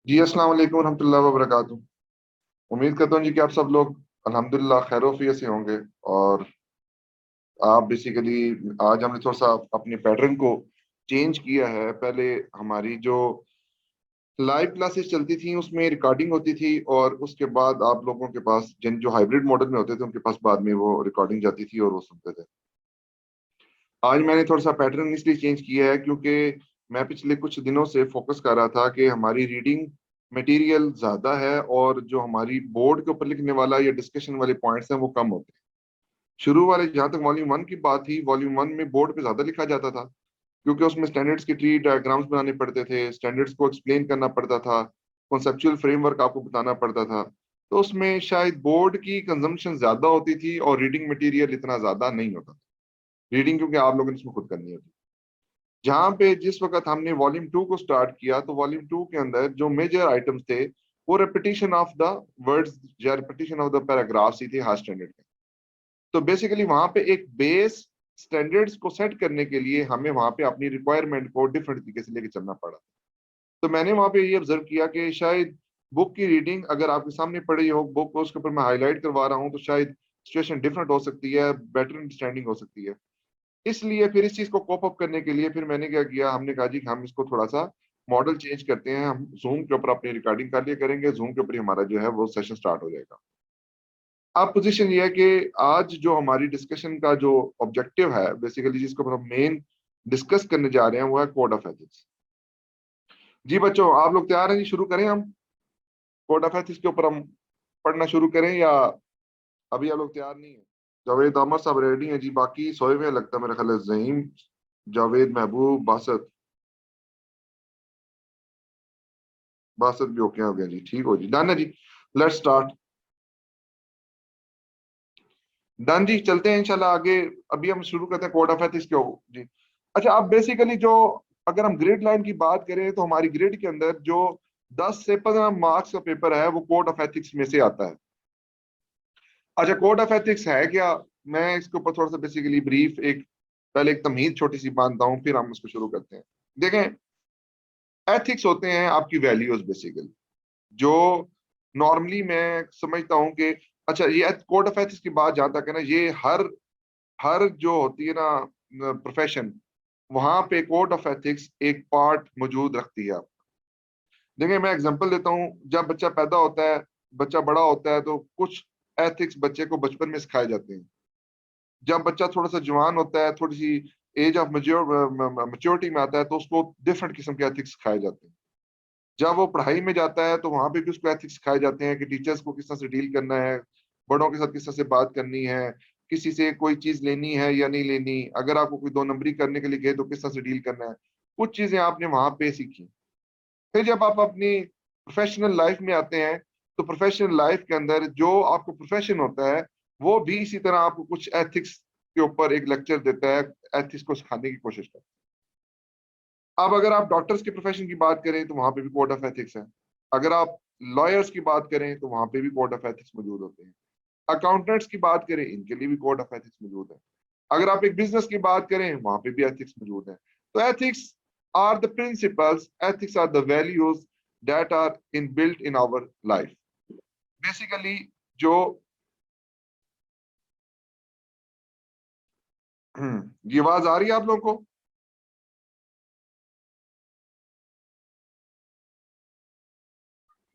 जी अस्सलाम वालेकुम रहमतुल्लाहि व बरकातुहू। उम्मीद करता हूँ जी कि आप सब लोग अल्हम्दुलिल्लाह खैरोफियत से होंगे। और आप बेसिकली आज हमने थोड़ा सा अपने पैटर्न को चेंज किया है। पहले हमारी जो लाइव क्लासेस चलती थी उसमें रिकॉर्डिंग होती थी, और उसके बाद आप लोगों के पास जिन जो हाइब्रिड मॉडल में होते थे उनके पास बाद में वो रिकॉर्डिंग जाती थी और वो सुनते थे। आज मैंने थोड़ा सा पैटर्न इसलिए चेंज किया है क्योंकि मैं पिछले कुछ दिनों से फोकस कर रहा था कि हमारी रीडिंग मटेरियल ज्यादा है और जो हमारी बोर्ड के ऊपर लिखने वाला या डिस्कशन वाले पॉइंट्स हैं वो कम होते हैं। शुरू वाले जहाँ तक वॉल्यूम वन की बात थी, वॉल्यूम वन में बोर्ड पे ज्यादा लिखा जाता था क्योंकि उसमें स्टैंडर्ड्स के ट्री डायग्राम्स बनाने पड़ते थे, स्टैंडर्ड्स को एक्सप्लेन करना पड़ता था, कॉन्सेप्चुअल फ्रेमवर्क आपको बताना पड़ता था। तो उसमें शायद बोर्ड की कंजम्पशन ज्यादा होती थी और रीडिंग मटेरियल इतना ज्यादा नहीं होता था। रीडिंग क्योंकि आप लोगों ने इसमें खुद करनी होती। जहां पे जिस वक्त हमने वॉल्यूम टू को स्टार्ट किया तो वॉल्यूम टू के अंदर जो मेजर आइटम्स थे वो रेपिटेशन ऑफ द वर्ड्स या रेपिटेशन ऑफ द पैराग्राफ्स ही थे हाई स्टैंडर्ड के। तो बेसिकली वहां पे एक बेस स्टैंडर्ड्स को सेट करने के लिए हमें वहां पे अपनी रिक्वायरमेंट को डिफरेंट तरीके से लेके चलना पड़ा। तो मैंने वहां पे ये ऑब्जर्व किया कि शायद बुक की रीडिंग अगर आपके सामने पड़ी हो, बुक को उसके ऊपर मैं हाईलाइट करवा रहा हूँ, तो शायद सिचुएशन डिफरेंट हो सकती है, बेटर अंडरस्टैंडिंग हो सकती है। इसलिए फिर इस चीज को कोप अप करने के लिए फिर मैंने क्या किया, हमने कहा जी कि हम इसको थोड़ा सा मॉडल चेंज करते हैं। हम जूम के ऊपर अपनी रिकॉर्डिंग कर लिया करेंगे, जूम के ऊपर ही हमारा जो है वो सेशन स्टार्ट हो जाएगा। अब पोजीशन ये है कि आज जो हमारी डिस्कशन का जो ऑब्जेक्टिव है बेसिकली जिसको ऊपर हम मेन डिस्कस करने जा रहे हैं वो है कोड ऑफ एथिक्स। जी बच्चों, आप लोग तैयार हैं? जी शुरू करें हम कोड ऑफ एथिक्स के ऊपर हम पढ़ना शुरू करें या अभी आप लोग तैयार नहीं है? जावेद अहमद साहब रेडी हैं जी, बाकी सोए हुए हैं लगता है, मेरा ख्याल है जहीम, जावेद, महबूब, बासत। बासत भी ओके हो गया जी, ठीक हो जी, डन है जी। Let's start. डन जी, चलते हैं इंशाल्लाह आगे। अभी हम शुरू करते हैं कोड ऑफ एथिक्स के जी। अच्छा, अब बेसिकली जो अगर हम ग्रिड लाइन की बात करें तो हमारी ग्रिड के अंदर जो 10 से 15 मार्क्स का पेपर है वो कोड ऑफ एथिक्स में से आता है। अच्छा, कोड ऑफ एथिक्स है क्या? मैं इसके ऊपर थोड़ा सा बेसिकली ब्रीफ एक पहले एक तमहीद छोटी सी मानता हूँ, फिर हम इसको शुरू करते हैं। देखें, एथिक्स होते हैं आपकी वैल्यूज बेसिकली, जो नॉर्मली मैं समझता हूँ कि अच्छा ये कोड ऑफ एथिक्स की बात जहाँ तक है ना, ये हर हर जो होती है ना प्रोफेशन, वहां पे कोड ऑफ एथिक्स एक पार्ट मौजूद रखती है। देखिए मैं एग्जांपल देता हूँ, जब बच्चा पैदा होता है, बच्चा बड़ा होता है तो कुछ एथिक्स बच्चे को बचपन में सिखाए जाते हैं। जब बच्चा थोड़ा सा जवान होता है, थोड़ी सी एज ऑफ मेच्योरिटी में आता है तो उसको डिफरेंट किस्म के एथिक्स सिखाए जाते हैं। जब वो पढ़ाई में जाता है तो वहां पे भी उसको एथिक्स सिखाए जाते हैं कि टीचर्स को किस तरह से डील करना है, बड़ों के साथ किस तरह से बात करनी है, किसी से कोई चीज लेनी है या नहीं लेनी, अगर आपको कोई दो नंबरी करने के लिए गए तो किस तरह से डील करना है। कुछ चीजें आपने वहां पे सीखी। फिर जब आप अपनी प्रोफेशनल लाइफ में आते हैं तो प्रोफेशनल लाइफ के अंदर जो आपको प्रोफेशन होता है वो भी इसी तरह आपको कुछ एथिक्स के ऊपर एक लेक्चर देता है, एथिक्स को सिखाने की कोशिश करता है। अब अगर आप डॉक्टर्स के प्रोफेशन की बात करें तो वहां पे भी कोड ऑफ एथिक्स है। अगर आप लॉयर्स की बात करें तो वहां पे भी कोड ऑफ एथिक्स मौजूद होते हैं। अकाउंटेंट्स की बात करें, इनके लिए भी कोड ऑफ एथिक्स मौजूद है। अगर आप एक बिजनेस की बात करें वहां पे भी एथिक्स मौजूद है। तो ethics are the principles, ethics are the values that are in built in our life. Basically जो ये आवाज आ रही है आप लोगों को?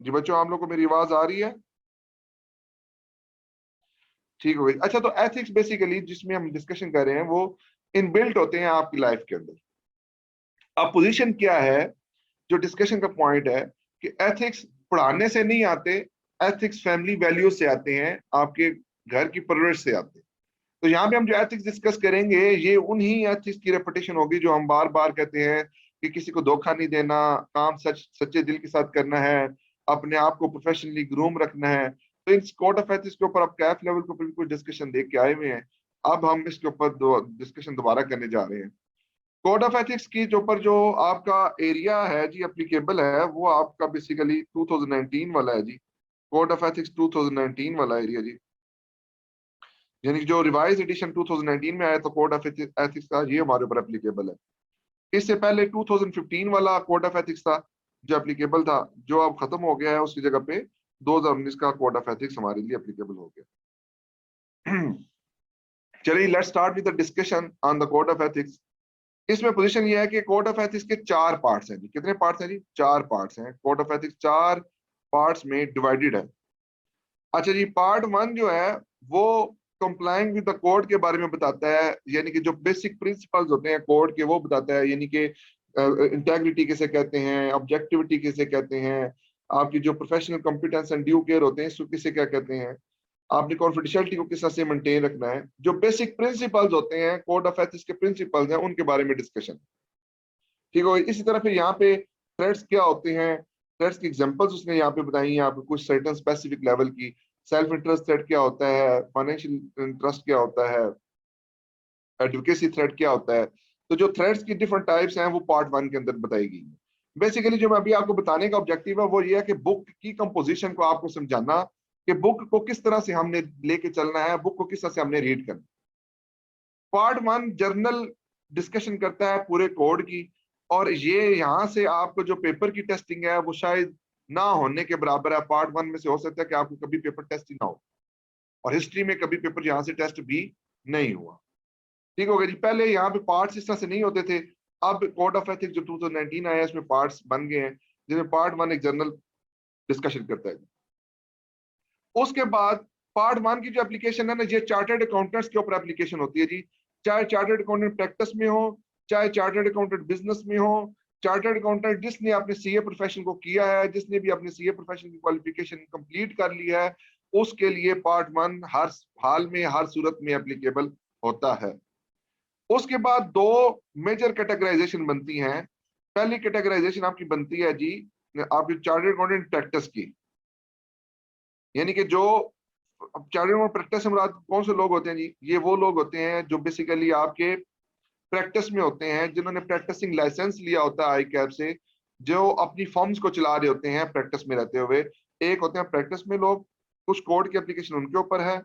जी बच्चों, आप लोगों को मेरी आवाज आ रही है? ठीक हो गई। अच्छा, तो एथिक्स बेसिकली जिसमें हम डिस्कशन कर रहे हैं वो इनबिल्ट होते हैं आपकी लाइफ के अंदर। अब पोजीशन क्या है, जो डिस्कशन का पॉइंट है कि एथिक्स पढ़ाने से नहीं आते, एथिक्स फैमिली वैल्यूज से आते हैं, आपके घर की परवरिश से आते हैं। तो यहाँ पे हम जो एथिक्स डिस्कस करेंगे ये उन्हीं एथिक्स की रेपिटेशन होगी जो हम बार बार कहते हैं कि किसी को धोखा नहीं देना, काम सच्चे दिल के साथ करना है, अपने आप को प्रोफेशनली ग्रूम रखना है। तो इन कोड ऑफ एथिक्स के ऊपर आप कैफ लेवल के ऊपर भी कुछ डिस्कशन देख के आए हुए हैं। अब हम इसके ऊपर डिस्कशन दोबारा करने जा रहे हैं। कोड ऑफ एथिक्स की जो ऊपर जो आपका एरिया है जी एप्लीकेबल है वो आपका बेसिकली 2019 वाला है जी। कोड ऑफ एथिक्स 2019 वाला एरिया जी, यानी कि जो रिवाइज एडिशन 2019 में आया तो कोड ऑफ एथिक्स का ये हमारे ऊपर एप्लीकेबल है। इससे पहले 2015 वाला कोड ऑफ एथिक्स था, जो एप्लीकेबल था, जो अब खत्म हो गया है, उसकी जगह पे 2019 का कोड ऑफ एथिक्स हमारे लिए एप्लीकेबल हो गया। चलिए let's start with the discussion on the code of ethics. इसमें पोजीशन ये है कि कोड ऑफ एथिक्स के 4 पार्ट्स हैं जी। कितने पार्ट्स हैं जी? 4 पार्ट्स हैं। कोड ऑफ एथिक्स 4 पार्ट्स में डिवाइडेड है। अच्छा जी, पार्ट 1 जो है वो कंप्लाइंग विद द कोड के बारे में बताता है, यानी कि जो बेसिक प्रिंसिपल्स होते हैं कोड के वो बताता है, यानी कि इंटेग्रिटी किसे कहते हैं, ऑब्जेक्टिविटी किसे कहते हैं, आपकी जो professional competence and due care होते हैं इसको किसे क्या कहते हैं, आपने कॉन्फिडेंशियलिटी को किस तरह से मेंटेन रखना है। जो बेसिक प्रिंसिपल्स होते हैं कोड ऑफ एथिक्स के प्रिंसिपल्स हैं उनके बारे में डिस्कशन। ठीक है, इसी तरह फिर यहाँ पे थ्रेट्स क्या होते हैं, थ्रेट्स की एग्जांपल्स उसने यहाँ पे बताई हैं आपको कुछ सर्टेन स्पेसिफिक लेवल की। सेल्फ इंटरेस्ट थ्रेट क्या होता है, फाइनेंशियल इंटरेस्ट क्या होता है, एडवोकेसी थ्रेट क्या होता है। तो जो थ्रेट्स की डिफरेंट टाइप्स हैं वो पार्ट 1 के अंदर बताई गई है। बेसिकली जो मैं अभी आपको बताने का ऑब्जेक्टिव है वो ये है कि बुक की कंपोजिशन को आपको समझाना कि बुक को किस तरह से हमने लेके चलना है, बुक को किस तरह से हमने रीड करना। पार्ट 1 जर्नल डिस्कशन करता है पूरे कोड की, और ये यहाँ से आपको जो पेपर की टेस्टिंग है वो शायद ना होने के बराबर है। पार्ट 1 में से हो सकता है कि आपको कभी पेपर टेस्ट ही ना हो, और हिस्ट्री में कभी पेपर यहाँ से टेस्ट भी नहीं हुआ। ठीक हो गया जी। पहले यहाँ पे पार्ट्स इस तरह से नहीं होते थे। अब कोड ऑफ एथिक्स जो 2019 आया है इसमें पार्ट्स बन गए हैं, जिसमें पार्ट 1 एक जर्नल डिस्कशन करता है। उसके बाद पार्ट 1 की जो एप्लीकेशन है ना, ये चार्टर्ड अकाउंटेंट्स के ऊपर एप्लीकेशन होती है जी। चाहे चार्टर्ड अकाउंटेंट प्रैक्टिस में हो, चाहे चार्टर्ड अकाउंटेंट बिजनेस में हो, चार्टर्ड अकाउंटेंट जिसने अपने सीए प्रोफेशन को किया है, जिसने भी अपने सीए प्रोफेशन की क्वालिफिकेशन कंप्लीट कर ली है, उसके लिए पार्ट 1 हर हाल में हर सूरत में एप्लीकेबल होता है। उसके बाद 2 मेजर कैटेगराइजेशन बनती हैं। पहली कैटेगराइजेशन आपकी बनती है जी आपकी चार्टर्ड अकाउंटेंट प्रैक्टिस की, यानी कि जो अब चार्टर्ड अकाउंटेंट प्रैक्टिस से मुराद कौन से लोग होते हैं जी? ये वो लोग होते हैं जो बेसिकली आपके प्रैक्टिस में होते हैं, जिन्होंने प्रैक्टिसिंग लाइसेंस लिया होता है आई कैप से, जो अपनी फर्म्स को चला रहे होते हैं प्रैक्टिस में रहते हुए। एक होते हैं प्रैक्टिस में लोग, कुछ कोड की एप्लीकेशन उनके ऊपर है,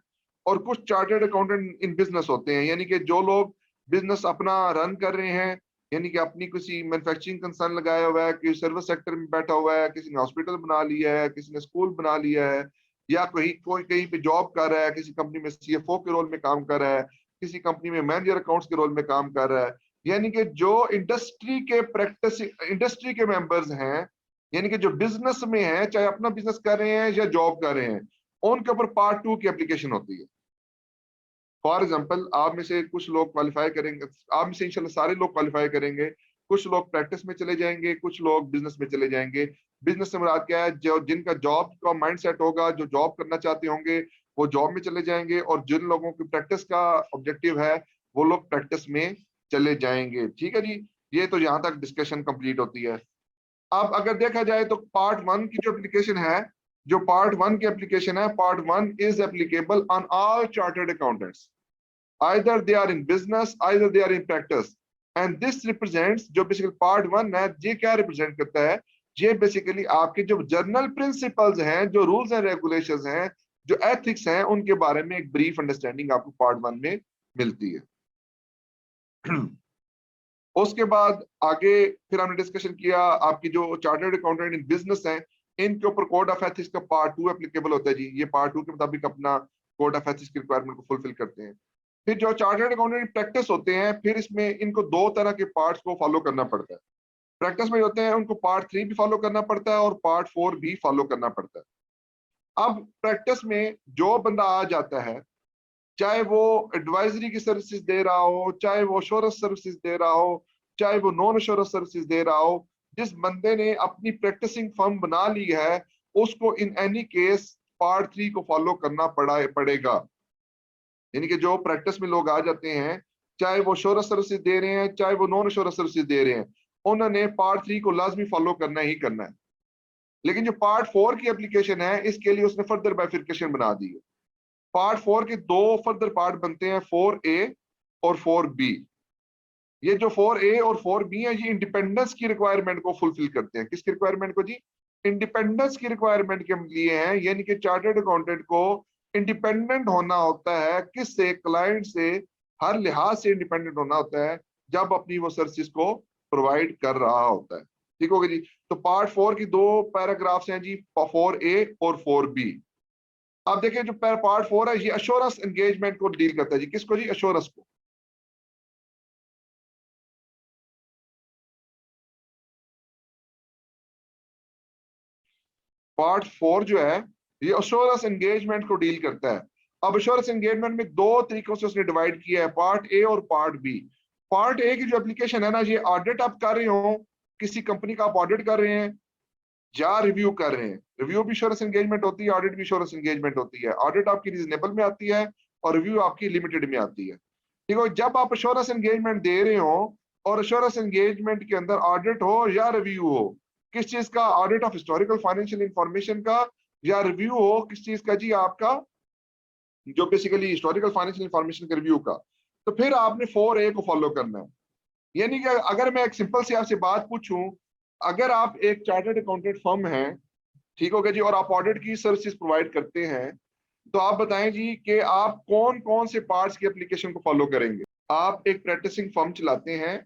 और कुछ चार्टर्ड अकाउंटेंट इन बिजनेस होते हैं, यानी कि जो लोग बिजनेस अपना रन कर रहे हैं, यानी कि अपनी किसी मैन्युफैक्चरिंग कंसर्न लगाया हुआ है, किसी सर्विस सेक्टर में बैठा हुआ है, किसी ने हॉस्पिटल बना लिया है, किसी ने स्कूल बना लिया है, या कोई कहीं पे जॉब कर रहा है, किसी कंपनी में सीएफओ के रोल में काम कर रहा है, किसी कंपनी में मैनेजर अकाउंट्स के रोल में काम कर रहा है। यानी कि जो इंडस्ट्री के मेंबर्स हैं, यानी कि जो बिजनेस में है, चाहे अपना बिजनेस कर रहे हैं या जॉब कर रहे हैं, उनके ऊपर पार्ट 2 की एप्लीकेशन होती है। फॉर एग्जाम्पल आप में से कुछ लोग क्वालिफाई करेंगे, आप में से इंशाल्लाह सारे लोग क्वालिफाई करेंगे, कुछ लोग प्रैक्टिस में चले जाएंगे, कुछ लोग बिजनेस में चले जाएंगे। बिजनेस से मुराद क्या है? जो जिनका जॉब का माइंड सेट होगा, जो जॉब करना चाहते होंगे वो जॉब में चले जाएंगे, और जिन लोगों की प्रैक्टिस का ऑब्जेक्टिव है वो लोग प्रैक्टिस में चले जाएंगे। ठीक है जी, ये तो यहाँ तक डिस्कशन कंप्लीट होती है। अब अगर देखा जाए तो पार्ट 1 की जो एप्लीकेशन है, जो पार्ट 1 की एप्लीकेशन है, part 1 is applicable on all chartered accountants, either they are in business, either they are in practice, and this represents, जो बेसिकली पार्ट 1 है, ये क्या रिप्रेजेंट करता है? ये बेसिकली आपके जो जर्नल प्रिंसिपल्स हैं, जो रूल्स एंड रेगुलेशंस हैं, जो एथिक्स हैं, उनके बारे में एक ब्रीफ अंडरस्टैंडिंग आपको पार्ट 1 में मिलती है। उसके बाद आगे फिर हमने डिस्कशन किया आपकी जो चार्टर्ड अकाउंटेंट इन बिजनेस हैं, इनके ऊपर कोड ऑफ एथिक्स का पार्ट 2 एप्लीकेबल होता है जी। ये पार्ट 2 के मुताबिक अपना कोड ऑफ एथिक्स की रिक्वायरमेंट को फुलफिल करते हैं। फिर जो चार्टर्ड अकाउंटेंट प्रैक्टिस होते हैं, फिर इसमें इनको 2 तरह के पार्ट्स को फॉलो करना पड़ता है। प्रैक्टिस में होते हैं उनको पार्ट 3 भी फॉलो करना पड़ता है और पार्ट 4 भी फॉलो करना पड़ता है। अब प्रैक्टिस में जो बंदा आ जाता है, चाहे वो एडवाइजरी की सर्विसेज दे रहा हो, चाहे वो एश्योरेंस सर्विसेज दे रहा हो, चाहे वो नॉन एश्योरेंस सर्विसेज दे रहा हो, जिस बंदे ने अपनी प्रैक्टिसिंग फर्म बना ली है, उसको इन एनी केस पार्ट 3 को फॉलो करना पड़ेगा। यानी कि जो प्रैक्टिस में लोग आ जाते हैं, चाहे वो एश्योरेंस सर्विसेज दे रहे हैं, चाहे वो नॉन एश्योरेंस सर्विसेज दे रहे हैं, उन्होंने पार्ट 3 को लाजमी फॉलो करना ही करना है। लेकिन जो पार्ट 4 की एप्लीकेशन है, इसके लिए उसने फर्दर बाइफिकेशन बना दी है। पार्ट 4 के 2 फर्दर पार्ट बनते हैं, 4A और 4B। ये जो 4A और 4B है, ये इंडिपेंडेंस की रिक्वायरमेंट को फुलफिल करते हैं। किसकी रिक्वायरमेंट को जी? इंडिपेंडेंस की रिक्वायरमेंट के लिए हैं, यानी कि चार्टर्ड अकाउंटेंट को इंडिपेंडेंट होना होता है, किससे? क्लाइंट से, हर लिहाज से इंडिपेंडेंट होना होता है जब अपनी वो सर्विसेज को प्रोवाइड कर रहा होता है। ठीक हो गया जी। तो पार्ट 4 की दो पैराग्राफ्स हैं जी, 4A और 4B। आप देखिए जो पार्ट 4 है ये अश्योरेंस एंगेजमेंट को डील करता है जी। किसको जी? अश्योरेंस को। पार्ट 4 जो है ये अश्योरेंस एंगेजमेंट को डील करता है। अब अश्योरेंस एंगेजमेंट में दो तरीकों से उसने डिवाइड किया है, पार्ट ए और पार्ट बी। पार्ट ए की जो एप्लीकेशन है ना, ये ऑडिट आप कर रहे हो, किसी कंपनी का आप ऑडिट कर रहे हैं या रिव्यू कर रहे हैं। रिव्यू भी अश्योरेंस एंगेजमेंट होती है, ऑडिट भी अश्योरेंस एंगेजमेंट होती है। ऑडिट आपकी रीजनेबल में आती है और रिव्यू आपकी लिमिटेड में आती है। ठीक है, जब आप अश्योरेंस एंगेजमेंट दे रहे हो और अश्योरेंस एंगेजमेंट के अंदर ऑडिट हो या रिव्यू हो, किस चीज का? Audit of historical financial information का, या रिव्यू हो किस चीज का जी? आपका जो बेसिकली हिस्टोरिकल फाइनेंशियल इंफॉर्मेशन के रिव्यू का। तो फिर आपने 4A को फॉलो करना है। यानी कि अगर मैं एक सिंपल सी आपसे बात पूछूं, अगर आप एक चार्टर्ड अकाउंटेंट फर्म हैं, ठीक हो गया जी, और आप ऑडिट की सर्विसेज प्रोवाइड करते हैं, तो आप बताएं जी कि आप कौन कौन से पार्ट्स की एप्लीकेशन को फॉलो करेंगे। आप एक प्रैक्टिसिंग फर्म चलाते हैं,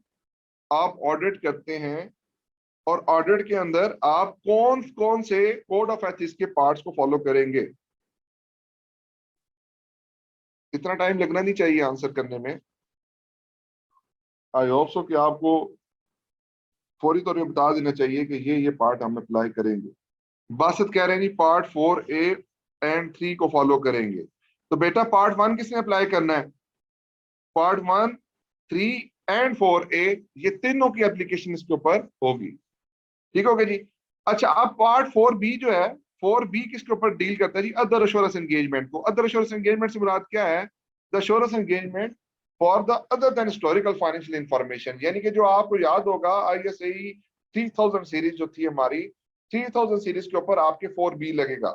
आप ऑडिट करते हैं, और ऑडिट के अंदर आप कौन कौन से कोड ऑफ एथिक्स के पार्ट्स को फॉलो करेंगे। इतना टाइम लगना नहीं चाहिए आंसर करने में। आई होप सो कि आपको फौरी तौर पे बता देना चाहिए कि ये पार्ट हम अप्लाई करेंगे। बासत कह रहे हैं जी पार्ट 4A एंड 3 को फॉलो करेंगे। तो बेटा पार्ट 1 किसने अप्लाई करना है? पार्ट 1, 3 एंड 4A, ये तीनों की एप्लीकेशन इसके ऊपर होगी। ठीक हो गया जी। अच्छा, अब पार्ट 4B जो है, 4B किसके ऊपर डील करता है जी? अदर एश्योरेंस एंगेजमेंट को। अदर एश्योरेंस एंगेजमेंट से मुराद क्या है? The assurance engagement for the other than historical financial information. यानी कि जो आपको याद होगा ISAE 3000 सीरीज जो थी हमारी, 3000 सीरीज के ऊपर आपके 4B लगेगा।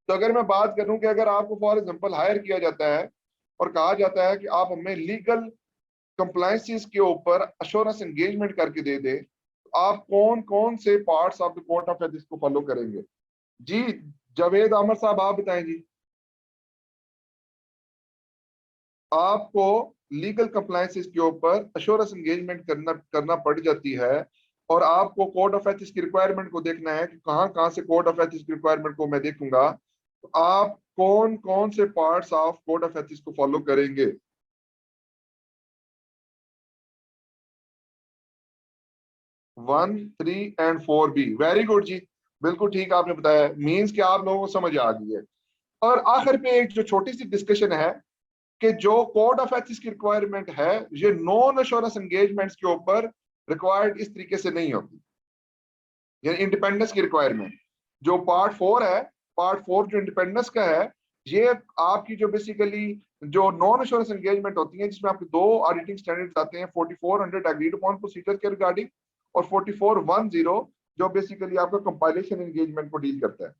तो अगर मैं बात करूं कि अगर आपको फॉर एग्जांपल हायर किया जाता है और कहा जाता है कि आप हमें लीगल कंप्लायंसेस के ऊपर अश्योरेंस एंगेजमेंट करके दे दे, तो आप कौन कौन से parts of the code of ethics को फॉलो करेंगे जी? जावेद आमर साहब आप बताएं जी। आपको लीगल कंप्लायंसेस के ऊपर अश्योरेंस एंगेजमेंट करना करना पड़ जाती है, और आपको कोड ऑफ एथिक्स की रिक्वायरमेंट को देखना है कि कहां कहां से कोड ऑफ एथिक्स की रिक्वायरमेंट को मैं देखूंगा। तो आप कौन कौन से parts of code of ethics को फॉलो करेंगे? 1, 3 एंड 4B। वेरी गुड जी, बिल्कुल ठीक आपने बताया। मींस कि आप लोगों को समझ आ गई है। और आखिर पे एक जो छोटी सी डिस्कशन है कि जो कोड ऑफ एथिक्स की रिक्वायरमेंट है, ये नॉन एश्योरेंस एंगेजमेंट्स के ऊपर रिक्वायर्ड इस तरीके से नहीं होती। यानी इंडिपेंडेंस की रिक्वायरमेंट जो पार्ट 4 है, पार्ट 4 जो इंडिपेंडेंस का है, ये आपकी जो बेसिकली जो नॉन एश्योरेंस एंगेजमेंट होती है, जिसमें आपके दो ऑडिटिंग स्टैंडर्ड्स आते हैं, 4400 एग्रीड अपॉन प्रोसीजर के रिगार्डिंग, और 4410 जो बेसिकली आपका कंपाइलेशन एंगेजमेंट को डील करता है।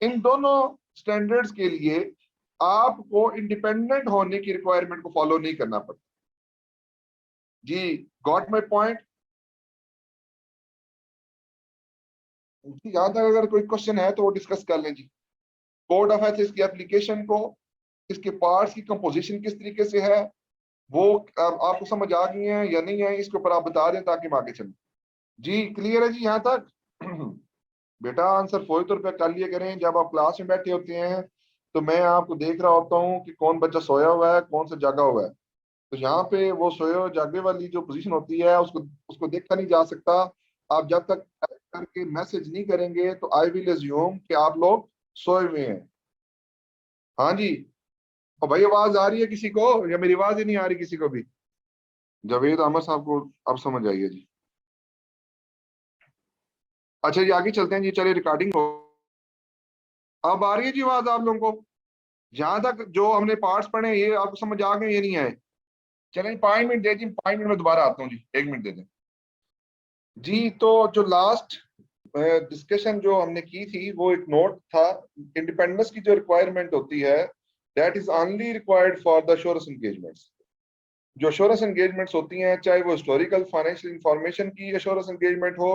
इन दोनों स्टैंडर्ड्स के लिए आपको इंडिपेंडेंट होने की रिक्वायरमेंट को फॉलो नहीं करना पड़ता जी। Got my point? यहां तक अगर कोई क्वेश्चन है तो वो डिस्कस कर लें जी। कोड ऑफ एथिक्स की एप्लीकेशन को, इसके पार्ट्स की कंपोजिशन किस तरीके से है, वो आपको समझ आ गई है या नहीं है, इसके ऊपर आप बता दें ताकि हम आगे चलें। जी क्लियर है जी यहाँ तक? बेटा आंसर फौरी तौर पर कर लिया करें। जब आप क्लास में बैठे होते हैं तो मैं आपको देख रहा होता हूँ कि कौन बच्चा सोया हुआ है, कौन सा जागा हुआ है। तो यहाँ पे वो सोए जागे वाली जो पोजीशन होती है, उसको उसको देखा नहीं जा सकता। आप जब तक टाइप करके मैसेज नहीं करेंगे तो आई विल अज्यूम कि आप लोग सोए हुए हैं। हाँ जी। और भाई आवाज आ रही है किसी को, या मेरी आवाज ही नहीं आ रही किसी को भी? जावेद अहमद साहब को अब समझ आइए जी। अच्छा जी आगे चलते हैं जी, चलिए रिकॉर्डिंग हो। अब आ रही है जी आवाज आप लोगों को? जहां तक जो हमने पार्ट्स पढ़े हैं, ये आपको समझ आ गए, ये नहीं आए? चलें 5 मिनट दे जी, 5 मिनट में दोबारा आता हूँ जी, 1 मिनट दे दें जी। तो जो लास्ट डिस्कशन जो हमने की थी वो एक नोट था। इंडिपेंडेंस की जो रिक्वायरमेंट होती है, that is only required for the assurance engagements. जो एश्योरेंस एंगेजमेंट्स होती हैं, चाहे वो हिस्टोरिकल फाइनेंशियल इंफॉर्मेशन की एश्योरेंस एंगेजमेंट हो,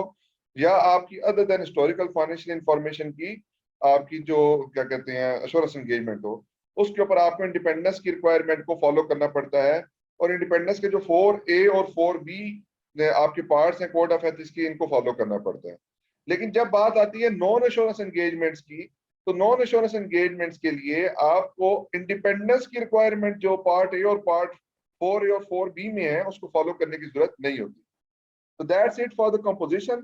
या आपकी other than historical financial information की आपकी जो क्या कहते हैं एश्योरेंस एंगेजमेंट हो, उसके ऊपर आपको इंडिपेंडेंस की रिक्वायरमेंट को फॉलो करना पड़ता है। और इंडिपेंडेंस के जो 4A और 4B आपके पार्ट्स हैं कोड ऑफ एथिक्स की, इनको फॉलो करना पड़ता है। लेकिन जब बात आती है नॉन एश्योरेंस एंगेजमेंट्स की, तो नॉन एश्योरेंस एंगेजमेंट्स के लिए आपको इंडिपेंडेंस की रिक्वायरमेंट जो पार्ट ए और पार्ट 4A और 4B में है उसको फॉलो करने की जरूरत नहीं होती। So that's it for the composition.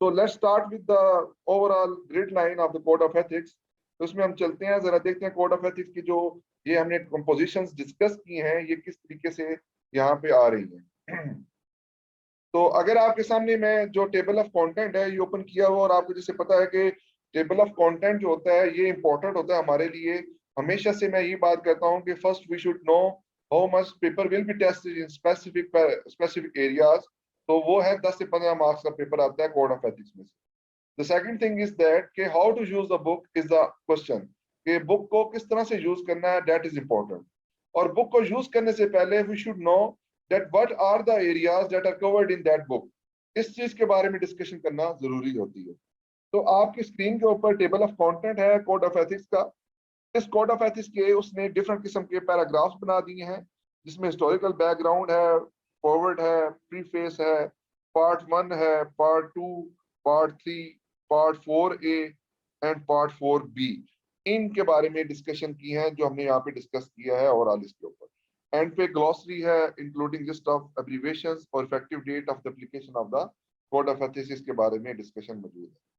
So let's start with the overall grid line of the code of ethics. तो उसमें हम चलते हैं, जरा देखते हैं कोड ऑफ एथिक्स की जो ये हमने कंपोजिशंस डिस्कस की हैं ये किस तरीके से यहाँ पे आ रही हैं। तो अगर आपके सामने मैं जो टेबल ऑफ कंटेंट है ये ओपन किया हुआ, और आपको जैसे पता है कि टेबल ऑफ कंटेंट जो होता है ये इंपॉर्टेंट होता है हमारे लिए। हमेशा से मैं ये बात करता हूँ कि first we should know how much paper will be tested in specific areas. तो वो है 10 से 15 मार्क्स का पेपर आता है कोड ऑफ एथिक्स में से। The second thing is that कि how to use the book is the question, कि बुक को किस तरह से यूज करना है, दैट इज इंपॉर्टेंट। और बुक को यूज करने से पहले we should know that what are the areas that are covered in that book. इस चीज के बारे में डिस्कशन करना जरूरी होती है। तो आपकी स्क्रीन के ऊपर टेबल ऑफ कंटेंट है कोड ऑफ एथिक्स का। इस कोड ऑफ एथिक्स के उसने डिफरेंट किस्म के पैराग्राफ्स बना दिए हैं, जिसमें हिस्टोरिकल बैकग्राउंड है, फॉरवर्ड है, प्रीफेस है, पार्ट 1 है, part 2, part 3, part 4A and part 4B। इनके बारे में डिस्कशन की है जो हमने यहाँ पे डिस्कस किया है ओवरऑल इसके ऊपर। एंड पे ग्लॉसरी है इंक्लूडिंग लिस्ट ऑफ एब्रिविएशंस और effective date of the application of the code of ethics के बारे में डिस्कशन मौजूद है।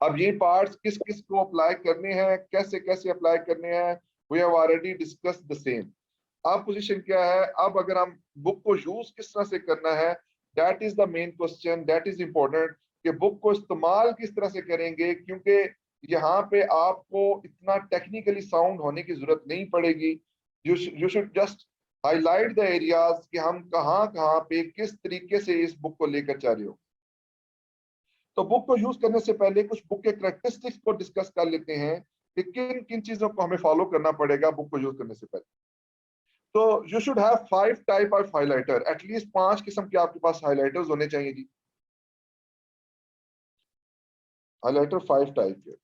अब ये पार्ट्स किस किस को अप्लाई करने हैं, कैसे कैसे अप्लाई करने हैं, we have already discuss the same. अब पोजीशन क्या है, अब अगर हम बुक को यूज किस तरह से करना है, that is the main question, that is important कि बुक को इस्तेमाल किस तरह से करेंगे। क्योंकि यहाँ पे आपको इतना टेक्निकली साउंड होने की जरूरत नहीं पड़ेगी। You should just highlight the areas कि हम कहाँ कहाँ पे किस तरीके से इस बुक को लेकर जा रहे हो। तो बुक को यूज करने से पहले कुछ बुक के कैरेक्टरिस्टिक्स को डिस्कस कर लेते हैं कि किन किन चीजों को हमें फॉलो करना पड़ेगा बुक को यूज करने से पहले। तो you should have 5 type of highlighter, at least 5 किस्म के आपके पास हाइलाइटर्स होने चाहिए जी। हाइलाइटर 5 टाइप के।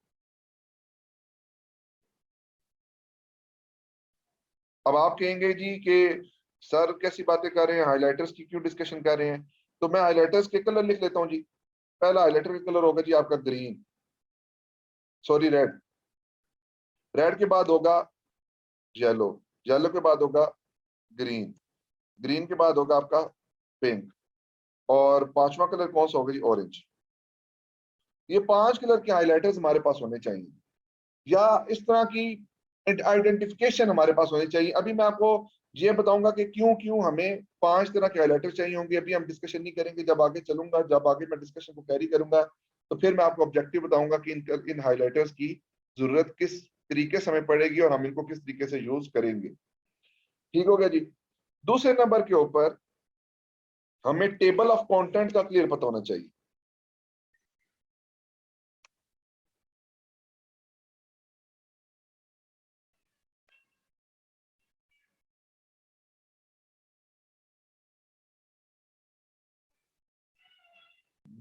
अब आप कहेंगे जी कि सर कैसी बातें कर रहे हैं, हाइलाइटर्स की क्यों डिस्कशन कर रहे हैं। तो मैं हाइलाइटर्स के कलर लिख लेता हूँ जी। पहला हाइलाइटर का कलर होगा जी आपका ग्रीन, सॉरी रेड। रेड के बाद होगा येलो, येलो के बाद होगा ग्रीन, ग्रीन के बाद होगा आपका पिंक, और पांचवा कलर कौन सा होगा जी, ऑरेंज। ये 5 कलर के हाइलाइटर्स हमारे पास होने चाहिए, या इस तरह की आइडेंटिफिकेशन हमारे पास होनी चाहिए। अभी मैं आपको ये बताऊंगा कि क्यों क्यों हमें 5 तरह के हाइलाइटर चाहिए होंगे। अभी हम डिस्कशन नहीं करेंगे, जब आगे चलूंगा, जब आगे मैं डिस्कशन को कैरी करूंगा तो फिर मैं आपको ऑब्जेक्टिव बताऊंगा कि इन हाइलाइटर्स की जरूरत किस तरीके से हमें पड़ेगी और हम इनको किस तरीके से यूज करेंगे। ठीक हो गया जी। दूसरे नंबर के ऊपर हमें टेबल ऑफ कंटेंट का क्लियर पता होना चाहिए।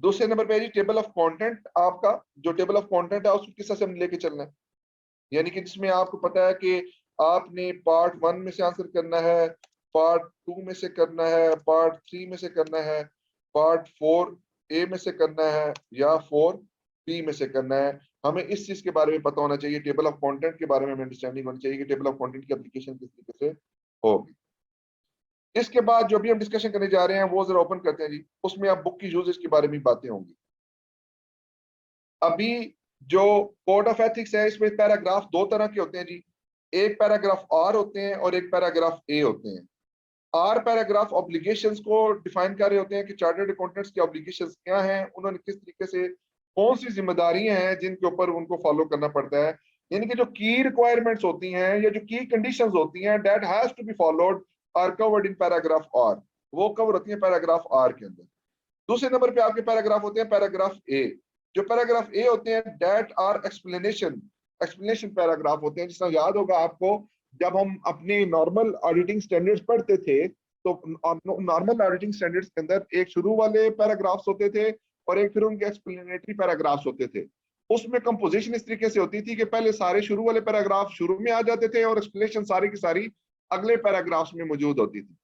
दूसरे नंबर पे है जी टेबल ऑफ कंटेंट। आपका जो टेबल ऑफ कंटेंट है उसको किस तरह से हम लेके चलना है, यानी कि जिसमें आपको पता है कि आपने पार्ट 1 में से आंसर करना है, पार्ट 2 में से करना है, पार्ट 3 में से करना है, पार्ट 4A में से करना है, या 4B में से करना है। हमें इस चीज के बारे में पता होना चाहिए, टेबल ऑफ कंटेंट के बारे में हमें अंडरस्टैंडिंग होनी चाहिए कि टेबल ऑफ कंटेंट की एप्लीकेशन किस तरीके से होगी। इसके बाद जो भी हम डिस्कशन करने जा रहे हैं वो जरा ओपन करते हैं जी। उसमें आप बुक की यूजेस के बारे में बातें होंगी। अभी जो कोड ऑफ एथिक्स है इसमें पैराग्राफ 2 तरह के होते हैं जी। एक पैराग्राफ आर होते हैं और एक पैराग्राफ ए होते हैं। आर पैराग्राफ ऑब्लिगेशंस को डिफाइन कर रहे होते हैं कि चार्टर्ड अकाउंटेंट्स की ऑब्लिगेशंस क्या हैं, उन्होंने किस तरीके से कौन सी जिम्मेदारियां हैं जिनके ऊपर उनको फॉलो करना पड़ता है। यानी कि जो की रिक्वायरमेंट्स होती हैं या जो की कंडीशंस होती हैं that has to be followed are covered in paragraph R, वो कवर होती है पैराग्राफ आर के अंदर। दूसरे नंबर पे आपके पैराग्राफ होते हैं पैराग्राफ ए। जो पैराग्राफ ए होते हैं that are explanation, explanation paragraph होते हैं। जिसमें याद होगा आपको जब हम अपने नॉर्मल ऑडिटिंग स्टैंडर्ड्स पढ़ते थे तो नॉर्मल ऑडिटिंग स्टैंडर्ड्स के अंदर एक शुरू वाले पैराग्राफ्स होते थे और एक फिर उनके एक्सप्लेनेटरी पैराग्राफ्स होते थे। उसमें कंपोजिशन इस तरीके से होती थी कि पहले सारे शुरू वाले पैराग्राफ शुरू में आ जाते थे और एक्सप्लेनेशन सारी की सारी अगले पैराग्राफ्स में मौजूद होती थी।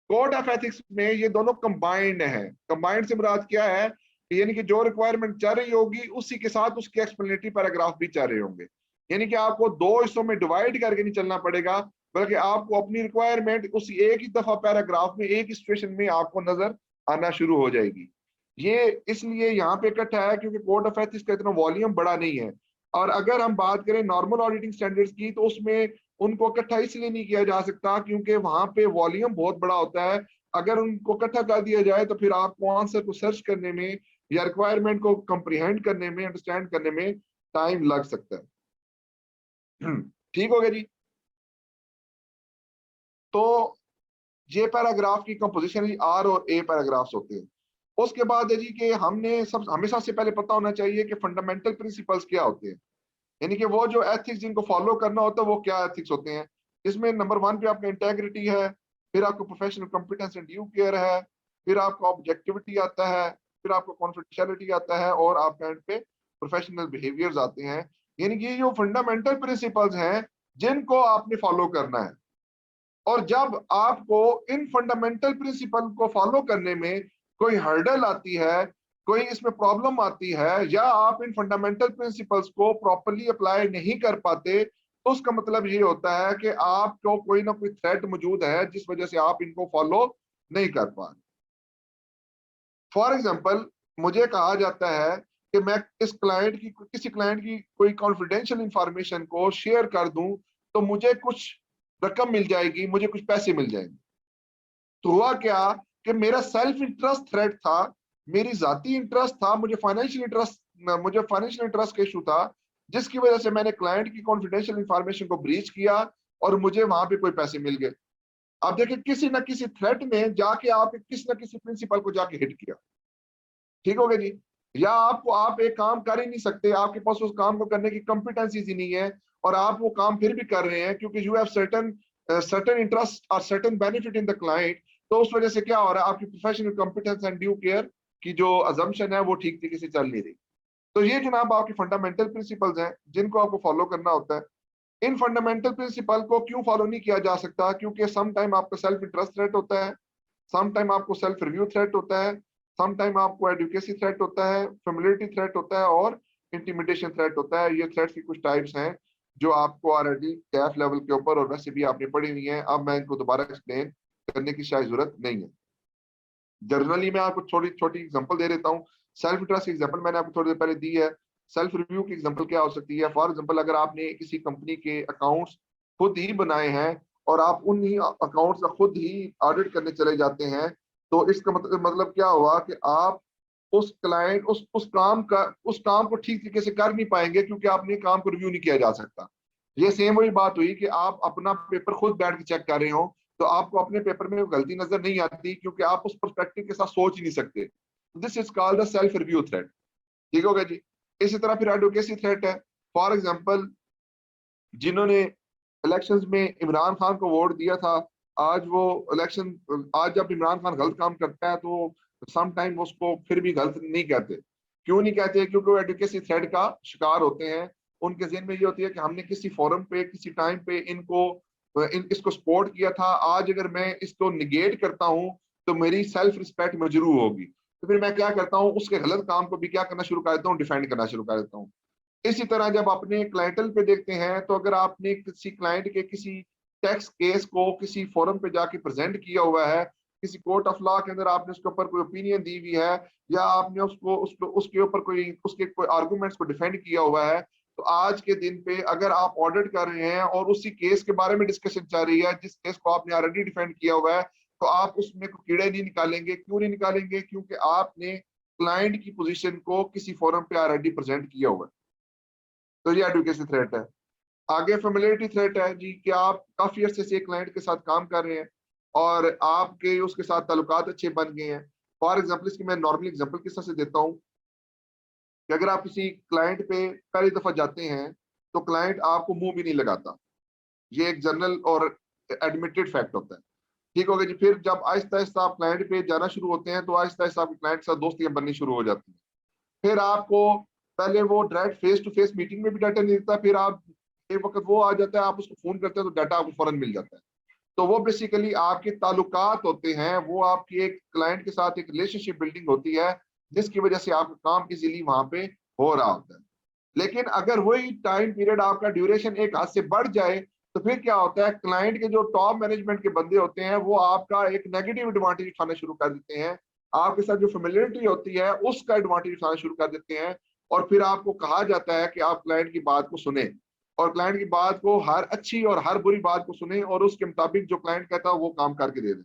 कोड ऑफ एथिक्स में ये दोनों कंबाइंड है। कंबाइंड से मुराद क्या है यानी कि जो रिक्वायरमेंट चाह रही होगी उसी के साथ उसके एक्सप्लेनेटरी पैराग्राफ भी चाह रहे होंगे। यानी कि आपको दो हिस्सों में डिवाइड करके नहीं चलना पड़ेगा, बल्कि आपको अपनी रिक्वायरमेंट उसी एक ही दफा पैराग्राफ में एक ही सिचुएशन में आपको नजर आना शुरू हो जाएगी। ये इसलिए यहाँ पे इकट्ठा है क्योंकि कोड ऑफ एथिक्स का इतना वॉल्यूम बड़ा नहीं है। और अगर हम बात करें नॉर्मल ऑडिटिंग स्टैंडर्ड्स की, तो उसमें उनको इकट्ठा इसलिए नहीं किया जा सकता क्योंकि वहां पे वॉल्यूम बहुत बड़ा होता है। अगर उनको इकट्ठा कर दिया जाए तो फिर आपको आंसर को सर्च करने में या रिक्वायरमेंट को कंप्रीहेंड करने में, अंडरस्टैंड करने में टाइम लग सकता है। ठीक हो गया जी। तो ये पैराग्राफ की कंपोजिशन है, आर और ए पैराग्राफ्स होते हैं। उसके बाद है जी कि हमने सब हमेशा से पहले पता होना चाहिए कि फंडामेंटल प्रिंसिपल्स क्या होते हैं, यानी कि वो जो एथिक्स जिनको फॉलो करना होता है वो क्या एथिक्स होते हैं। इसमें नंबर 1 पे आपका इंटेग्रिटी है, फिर आपको professional competence and due care है, फिर आपको ऑब्जेक्टिविटी आता है, फिर आपको कॉन्फिडेंशियलिटी आता है, और आपके एंड पे प्रोफेशनल बिहेवियर्स आते हैं। यानी कि ये जो फंडामेंटल प्रिंसिपल्स हैं जिनको आपने फॉलो करना है। और जब आपको इन फंडामेंटल प्रिंसिपल को फॉलो करने में कोई हर्डल आती है, कोई इसमें प्रॉब्लम आती है, या आप इन फंडामेंटल प्रिंसिपल्स को प्रॉपरली अप्लाई नहीं कर पाते, तो उसका मतलब ये होता है कि आपको कोई ना कोई थ्रेट मौजूद है जिस वजह से आप इनको फॉलो नहीं कर पा रहे। फॉर एग्जाम्पल, मुझे कहा जाता है कि मैं इस क्लाइंट की किसी क्लाइंट की कोई कॉन्फिडेंशियल इंफॉर्मेशन को शेयर कर दूं तो मुझे कुछ रकम मिल जाएगी, मुझे कुछ पैसे मिल जाएंगे। तो हुआ क्या कि मेरा सेल्फ इंटरेस्ट थ्रेट था, मेरी जाती इंटरेस्ट था, मुझे फाइनेंशियल इंटरेस्ट का इशू था, जिसकी वजह से मैंने क्लाइंट की कॉन्फिडेंशियल इंफॉर्मेशन को ब्रीच किया और मुझे वहां पे कोई पैसे मिल गए। अब देखिए, किसी ना किसी थ्रेट ने जाके आप किसी ना किसी प्रिंसिपल को जाके हिट किया। ठीक हो गया जी। या आप एक काम कर ही नहीं सकते, आपके पास उस काम को करने की कॉम्पिटेंसीज ही नहीं है, और आप वो काम फिर भी कर रहे हैं क्योंकि यू हैव सर्टेन इंटरेस्ट और certain benefit in the client. तो उस वजह से क्या हो रहा है, आपकी professional competence and due care की जो अजम्पशन है वो ठीक तरीके से चल नहीं रही। तो ये जनाब आपके फंडामेंटल प्रिंसिपल्स हैं जिनको आपको फॉलो करना होता है। इन फंडामेंटल प्रिंसिपल को क्यों फॉलो नहीं किया जा सकता, क्योंकि सम टाइम आपका सेल्फ इंटरेस्ट थ्रेट होता है, सम टाइम आपको सेल्फ रिव्यू थ्रेट होता है, सम टाइम आपको एडुकेसी थ्रेट होता है, फेमिलियरिटी थ्रेट होता है, और इंटिमिडेशन थ्रेट होता है। ये थ्रेट्स की कुछ टाइप्स हैं जो आपको ऑलरेडी कैफ लेवल के ऊपर और वैसे भी आपने पढ़ी हुई है, अब मैं इनको दोबारा एक्सप्लेन करने की शायद जरूरत नहीं है। जनरली मैं आपको छोटी छोटी एग्जांपल दे देता हूँ। सेल्फ इंटरेस्ट की एग्जांपल मैंने आपको थोड़ी देर पहले दी है। सेल्फ रिव्यू की एग्जांपल क्या हो सकती है, फॉर एग्जांपल अगर आपने किसी कंपनी के अकाउंट्स खुद ही बनाए हैं और आप उन ही अकाउंट्स का खुद ही ऑडिट करने चले जाते हैं, तो इसका मतलब क्या हुआ कि आप उस क्लाइंट उस काम को ठीक तरीके से कर नहीं पाएंगे क्योंकि आपने काम को रिव्यू नहीं किया जा सकता। ये सेम वही बात हुई कि आप अपना पेपर खुद बैठ के चेक कर रहे हो, तो आपको अपने पेपर में गलती नजर नहीं आती क्योंकि आप उस पर्सपेक्टिव के साथ सोच ही नहीं सकते। This is called the self review threat. ठीक हो गया जी। इसी तरह फिर एडवोकेसी थ्रेट है। फॉर एग्जांपल, जिन्होंने इलेक्शंस में इमरान खान को वोट दिया था, आज जब इमरान खान गलत काम करता है तो सम टाइम उसको फिर भी गलत नहीं कहते। क्यों नहीं कहते, क्योंकि वो एडवोकेसी थ्रेड का शिकार होते हैं। उनके ज़हन में ये होती है कि हमने किसी फोरम पे किसी टाइम पे इसको सपोर्ट किया था, आज अगर मैं इसको निगेट करता हूँ तो मेरी सेल्फ रिस्पेक्ट मजरू होगी। तो फिर मैं क्या करता हूँ, उसके गलत काम को भी क्या करना शुरू कर देता हूँ, डिफेंड करना शुरू कर देता हूँ। इसी तरह जब अपने क्लाइंटल पे देखते हैं, तो अगर आपने किसी क्लाइंट के किसी टैक्स केस को किसी फोरम पे जाके प्रेजेंट किया हुआ है, किसी कोर्ट ऑफ लॉ के अंदर आपने उसके ऊपर कोई ओपिनियन दी हुई है, या आपने उसके ऊपर कोई आर्गूमेंट्स को डिफेंड किया हुआ है, तो आज के दिन पे अगर आप ऑडिट कर रहे हैं और उसी केस के बारे में डिस्कशन चल रही है जिस केस को आपने ऑलरेडी डिफेंड किया हुआ है, तो आप उसमें कीड़े नहीं निकालेंगे। क्यों नहीं निकालेंगे, क्योंकि आपने क्लाइंट की पोजीशन को किसी फोरम पे ऑलरेडी प्रेजेंट किया हुआ है। तो ये एडवोकेसी थ्रेट है। आगे फेमिलियरिटी थ्रेट है जी, कि आप काफी अरसे से क्लाइंट के साथ काम कर रहे हैं और आपके उसके साथ ताल्लुकात अच्छे बन गए हैं। फॉर एग्जाम्पल, इसकी मैं नॉर्मल एग्जाम्पल किस तरह से देता हूँ कि अगर आप किसी क्लाइंट पे पहली दफा जाते हैं तो क्लाइंट आपको मुंह भी नहीं लगाता। ये एक जनरल और एडमिटेड फैक्ट होता है। ठीक हो गया जी। फिर जब आहिस्ता आहिस्ता आप क्लाइंट पे जाना शुरू होते हैं तो आहिस्ता आहिस्ता आपके क्लाइंट के साथ दोस्तियां बननी शुरू हो जाती हैं। फिर आपको पहले वो direct face to face meeting में भी डाटा नहीं देता, फिर आप एक वक्त वो आ जाता है, आप उसको फोन करते हैं तो डाटा आपको फौरन मिल जाता है। तो वो बेसिकली आपके ताल्लुकात होते हैं, वो आपकी एक क्लाइंट के साथ एक रिलेशनशिप बिल्डिंग होती है, जिसकी वजह से आपका काम इजीली वहां पे हो रहा होता है। लेकिन अगर वही टाइम पीरियड आपका ड्यूरेशन एक हाथ से बढ़ जाए तो फिर क्या होता है, क्लाइंट के जो टॉप मैनेजमेंट के बंदे होते हैं वो आपका एक नेगेटिव एडवांटेज उठाना शुरू कर देते हैं, आपके साथ जो फेमिलियरिटी होती है उसका एडवांटेज उठाना शुरू कर देते हैं। और फिर आपको कहा जाता है कि आप क्लाइंट की बात को सुने, और क्लाइंट की बात को, हर अच्छी और हर बुरी बात को सुने, और उसके मुताबिक जो क्लाइंट कहता है वो काम करके दे दें।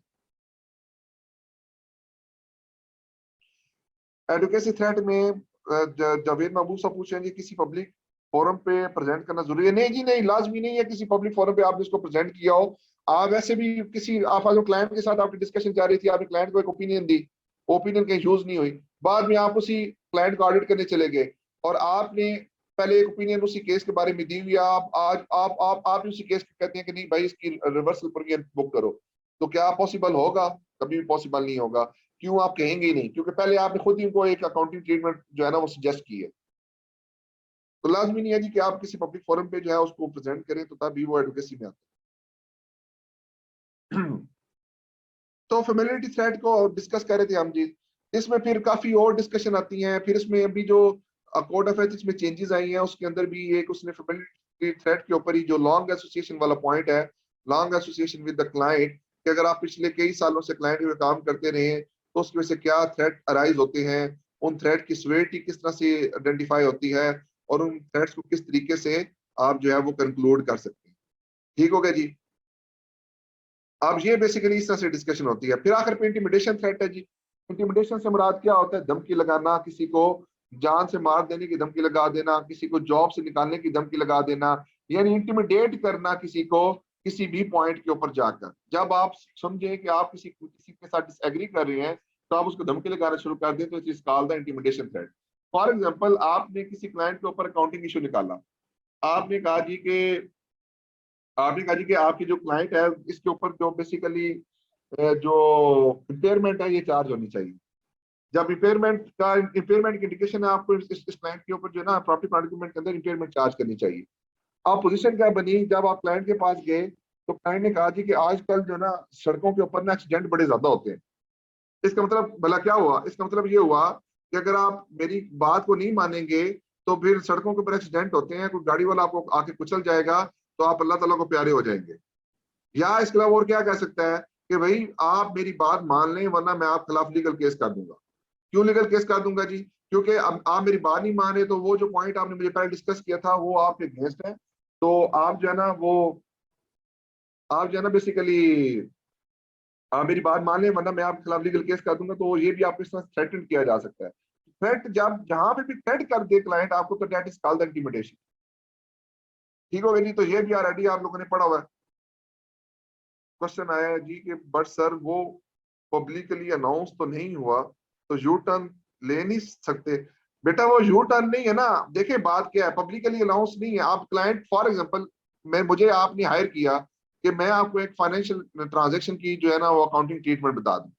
एडवोकेसी थ्रेट में जावेद महबूब साहब पूछ रहे हैं कि किसी पब्लिक फोरम पे प्रेजेंट करना जरूरी है? नहीं जी नहीं, लाजमी नहीं है किसी पब्लिक फोरम पे आपने इसको प्रेजेंट किया हो। आप वैसे भी किसी, आप जो क्लाइंट के साथ आपकी डिस्कशन जा रही थी, आपने क्लाइंट को एक ओपिनियन दी, ओपिनियन कहीं यूज नहीं हुई, बाद में आप उसी क्लाइंट को ऑडिट करने चले गए, और आपने पहले एक ओपिनियन उसी केस के बारे में दी हुई है, आप आज आप उसी केस को कहते हैं कि नहीं भाई इसकी रिवर्सल पर बुक करो, तो क्या पॉसिबल होगा? कभी भी पॉसिबल नहीं होगा। क्यों? आप कहेंगे ही नहीं, क्योंकि पहले आपने खुद ही उनको एक अकाउंटिंग ट्रीटमेंट जो है ना वो सजेस्ट की है। तो लाजमी नहीं है जी कि आप किसी पब्लिक फोरम पे जो है उसको प्रेजेंट करें तो तभी वो एडवोकेसी में आता है। तो फेमिलियरिटी थ्रेट को डिस्कस कर रहे थे हम जी। इसमें फिर काफी और डिस्कशन आती हैं। फिर इसमें अभी जो कोड ऑफ एथिक्स में चेंजेस आई हैं उसके अंदर भी एक उसने फेमिलियरिटी थ्रेट के ऊपर ही जो लॉन्ग एसोसिएशन वाला पॉइंट है, long association with the client, कि अगर आप पिछले कई सालों से क्लाइंट के काम करते रहे तो उसकी वजह से क्या थ्रेट अराइज होते हैं, उन थ्रेट की सिवियरिटी किस तरह से आइडेंटिफाई होती है, और उन थ्रेट्स को किस तरीके से आप जो है वो कंक्लूड कर सकते हैं। ठीक हो गया जी। अब ये बेसिकली इस तरह से डिस्कशन होती है। फिर आखिर पे इंटिमिडेशन थ्रेट है जी। इंटिमिडेशन से मुराद क्या होता है? धमकी लगाना, किसी को जान से मार देने की धमकी लगा देना, किसी को जॉब से निकालने की धमकी लगा देना, यानी इंटिमिडेट करना किसी को किसी भी पॉइंट के ऊपर जाकर। जब आप समझे कि आप किसी किसी के साथ डिसएग्री कर रहे हैं तो आप उसको धमकी लगाना शुरू कर दें, तो it is called the intimidation threat. For example, आपने किसी क्लाइंट के ऊपर अकाउंटिंग इशू निकाला, आपने कहा जी कि आपकी जो क्लाइंट है इसके ऊपर जो बेसिकली जो इम्पेयरमेंट है ये चार्ज होनी चाहिए। जब इम्पेयरमेंट की इंडिकेशन है आपको इस क्लाइंट के ऊपर जो है ना प्रॉपर्टी मैनेजमेंट के अंदर इम्पेयरमेंट चार्ज करनी चाहिए। अब पोजीशन क्या बनी, जब आप क्लाइंट के पास गए तो क्लाइंट ने कहा जी कि आजकल जो ना सड़कों के ऊपर ना एक्सीडेंट बड़े ज्यादा होते हैं। इसका मतलब भला क्या हुआ? इसका मतलब ये हुआ कि अगर आप मेरी बात को नहीं मानेंगे तो फिर सड़कों के ऊपर एक्सीडेंट होते हैं, कोई गाड़ी वाला आपको आके कुचल जाएगा तो आप अल्लाह ताला को प्यारे हो जाएंगे। या इसके अलावा और क्या कह सकता है कि भाई आप मेरी बात मान लें वरना मैं आप खिलाफ लीगल केस कर दूंगा। क्यों लीगल केस कर दूंगा जी? क्योंकि अब आप मेरी बात नहीं मान रहे, तो वो जो पॉइंट आपने मुझे पहले डिस्कस किया था वो आपके अगेंस्ट है। तो आप जो है ना वो आप जो है ना बेसिकली आप मेरी बात मान लें वरना मैं आपके खिलाफ लीगल केस कर दूंगा, तो ये भी आपको इस तरह थ्रेटन किया जा सकता है। थ्रेट जब जहां पे भी थ्रेट कर दे क्लाइंट आपको, तो दैट इज कॉल्ड इंटिमिडेशन। ठीक हो गया जी। तो ये भी ऑलरेडी आप लोगों ने पढ़ा हुआ है। क्वेश्चन आया है जी कि बट सर वो पब्लिकली अनाउंस तो नहीं हुआ तो यू टर्न ले नहीं सकते? बेटा वो यू टर्न नहीं है ना। देखिए बात क्या है, पब्लिकली अनाउंस नहीं है। आप क्लाइंट, फॉर एग्जांपल, मैं मुझे आपने हायर किया कि मैं आपको एक फाइनेंशियल ट्रांजैक्शन की जो है ना वो अकाउंटिंग ट्रीटमेंट बता दूं।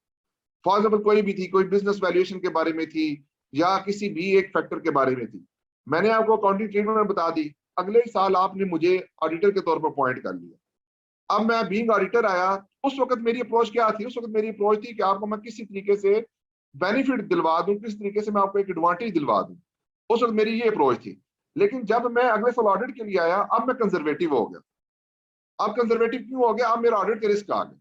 फॉर एग्जाम्पल कोई भी थी, कोई बिजनेस वैल्यूएशन के बारे में थी या किसी भी एक फैक्टर के बारे में थी, मैंने आपको अकाउंटिंग ट्रीटमेंट बता दी। अगले ही साल आपने मुझे ऑडिटर के तौर पर अपॉइंट कर लिया। अब मैं बीइंग ऑडिटर आया, उस वक्त मेरी अप्रोच क्या थी? उस वक्त मेरी अप्रोच थी कि आपको मैं किसी तरीके से बेनिफिट दिलवा दूं, किस तरीके से मैं आपको एक एडवांटेज दिलवा दूं। उस वक्त मेरी ये अप्रोच थी। लेकिन जब मैं अगले साल ऑडिट के लिए आया, अब मैं कंजर्वेटिव हो गया। अब कंजर्वेटिव क्यों हो गया? अब मेरा ऑडिट का रिस्क आ गया।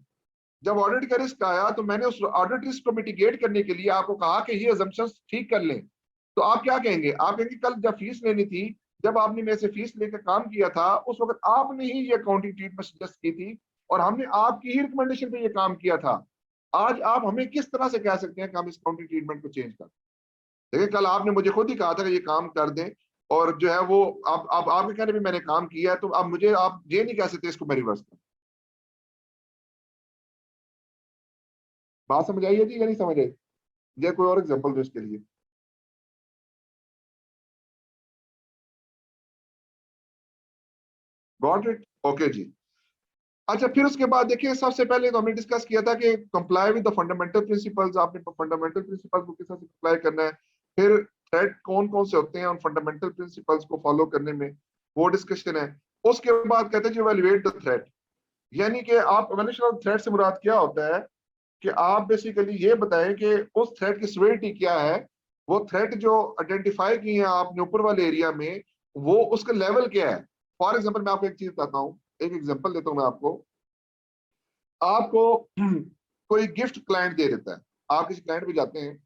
जब ऑडिट का रिस्क आया तो मैंने उस ऑडिट रिस्क को मिटिगेट करने के लिए आपको कहा कि ये अजम्पशंस ठीक कर लें। तो आप क्या कहेंगे? आप कहेंगे कल जब फीस लेनी थी, जब आपने मेरे से फीस लेकर काम किया था, उस वक्त आपने ही ये अकाउंटिंग ट्रीटमेंट सजेस्ट की थी और हमने आपकी ही रिकमेंडेशन पे ये काम किया था। आज आप हमें किस तरह से कह सकते हैं कि हम इस अकाउंटिंग ट्रीटमेंट को चेंज कर? देखिए कल आपने मुझे खुद ही कहा था कि ये काम कर दें, और जो है वो आप आपके कहने पे मैंने काम किया है, तो अब मुझे आप ये नहीं कह सकते इसको मैं रिवर्स कर। बात समझ आई है जी या नहीं समझ आई? या कोई और एग्जांपल दो इसके लिए? Got it? ओके जी। अच्छा, फिर उसके बाद देखिए सबसे पहले तो हमने डिस्कस किया था कि comply with the fundamental principles. आपने फंडामेंटल प्रिंसिपल्स को किस तरह से कंप्लाई करना है, फिर थ्रेट कौन कौन से होते हैं उन फंडामेंटल प्रिंसिपल्स को फॉलो करने में, वो डिस्कशन है। उसके बाद कहते हैं इवैल्यूएट द थ्रेट, यानी कि आप इवैल्यूएशन ऑफ थ्रेट से मुराद क्या होता है कि आप बेसिकली ये बताएं कि उस थ्रेट की सिवियरिटी क्या है वो थ्रेट जो आइडेंटिफाई की है आपने ऊपर वाले एरिया में, वो उसका लेवल क्या है। फॉर एग्जाम्पल मैं आपको एक चीज बताता हूँ, एक एग्जाम्पल देता हूँ मैं आपको। आपको कोई गिफ्ट क्लाइंट दे देता है, आप किसी क्लाइंट पे जाते हैं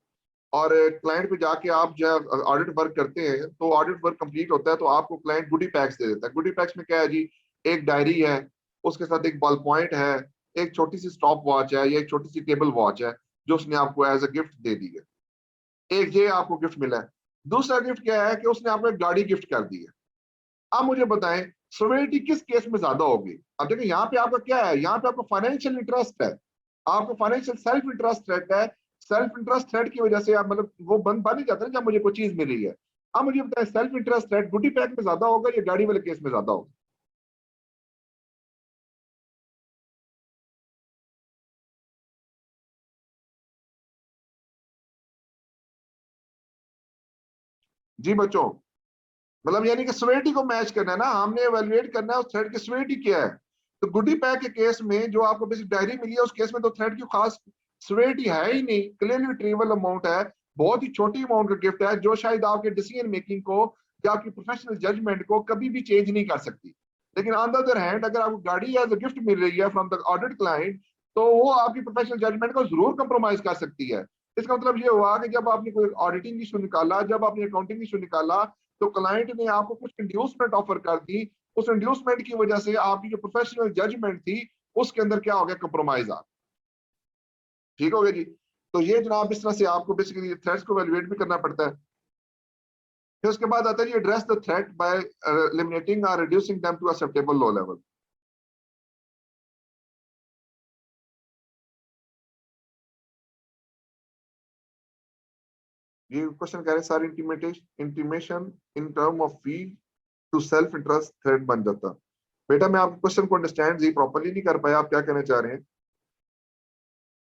और क्लाइंट पे जाके आप जब ऑडिट वर्क करते हैं तो ऑडिट वर्क कंप्लीट होता है तो आपको क्लाइंट गुडी पैक्स दे देता है। गुडी पैक्स में क्या है जी, एक डायरी है, उसके साथ एक बॉल पॉइंट है, एक छोटी सी स्टॉप वॉच है या एक छोटी सी टेबल वॉच है जो उसने आपको एज अ गिफ्ट दे दी है। एक ये आपको गिफ्ट मिला है। दूसरा गिफ्ट क्या है कि उसने आपको एक गाड़ी गिफ्ट कर दी है। अब मुझे बताएं सिक्योरिटी किस केस में ज्यादा होगी। अब देखिए यहाँ पे आपका क्या है, यहाँ पे आपको फाइनेंशियल इंटरेस्ट है, आपको फाइनेंशियल सेल्फ इंटरेस्ट थ्रेट है। सेल्फ इंटरेस्ट थ्रेट की वजह से आप मतलब वो बन ही जाता है ना जब मुझे कोई चीज मिल रही है। अब मुझे बताएं सेल्फ इंटरेस्ट थ्रेट गुडी पैक में ज्यादा होगा या गाड़ी वाले केस में ज्यादा होगा। जी बच्चों, मतलब यानी कि सिवियरिटी को मैच करना है ना, हमने एवेल्युएट करना है उस थ्रेड की सिवियरिटी क्या है। तो गुडी पैक के केस में जो आपको बेसिक डायरी मिली है उस केस में तो थ्रेड की खास सिवियरिटी है ही नहीं, क्लियरली ट्रीवेबल अमाउंट है, बहुत ही छोटी अमाउंट का गिफ्ट है जो शायद आपके डिसीजन मेकिंग को या आपकी प्रोफेशनल जजमेंट को कभी भी चेंज नहीं कर सकती। लेकिन ऑन द अदर हैंड अगर आपको गाड़ी एज अ गिफ्ट मिल रही है फ्रॉम द ऑडिट क्लाइंट तो वो आपकी प्रोफेशनल जजमेंट को जरूर कंप्रोमाइज कर सकती है। इसका मतलब ये हुआ कि जब आपने कोई ऑडिटिंग इशू निकाला, जब आपने अकाउंटिंग इशू निकाला, तो क्लाइंट ने आपको कुछ इंड्यूसमेंट ऑफर कर दी, उस इंड्यूसमेंट की वजह से आपकी जो प्रोफेशनल जजमेंट थी उसके अंदर क्या हो गया, कंप्रोमाइज आ। ठीक हो गया जी। तो ये जनाब इस तरह से आपको बेसिकली थ्रेट्स को वैल्यूएट भी करना पड़ता है। फिर उसके बाद आता है जी address the threat by eliminating और reducing them to acceptable low level. ये क्वेश्चन कह रहे हैं सारी intimation in term of fee to self interest threat बन जाता। बेटा मैं आपके क्वेश्चन को अंडरस्टैंड जी प्रॉपरली नहीं कर पाया, आप क्या कहना चाह रहे हैं।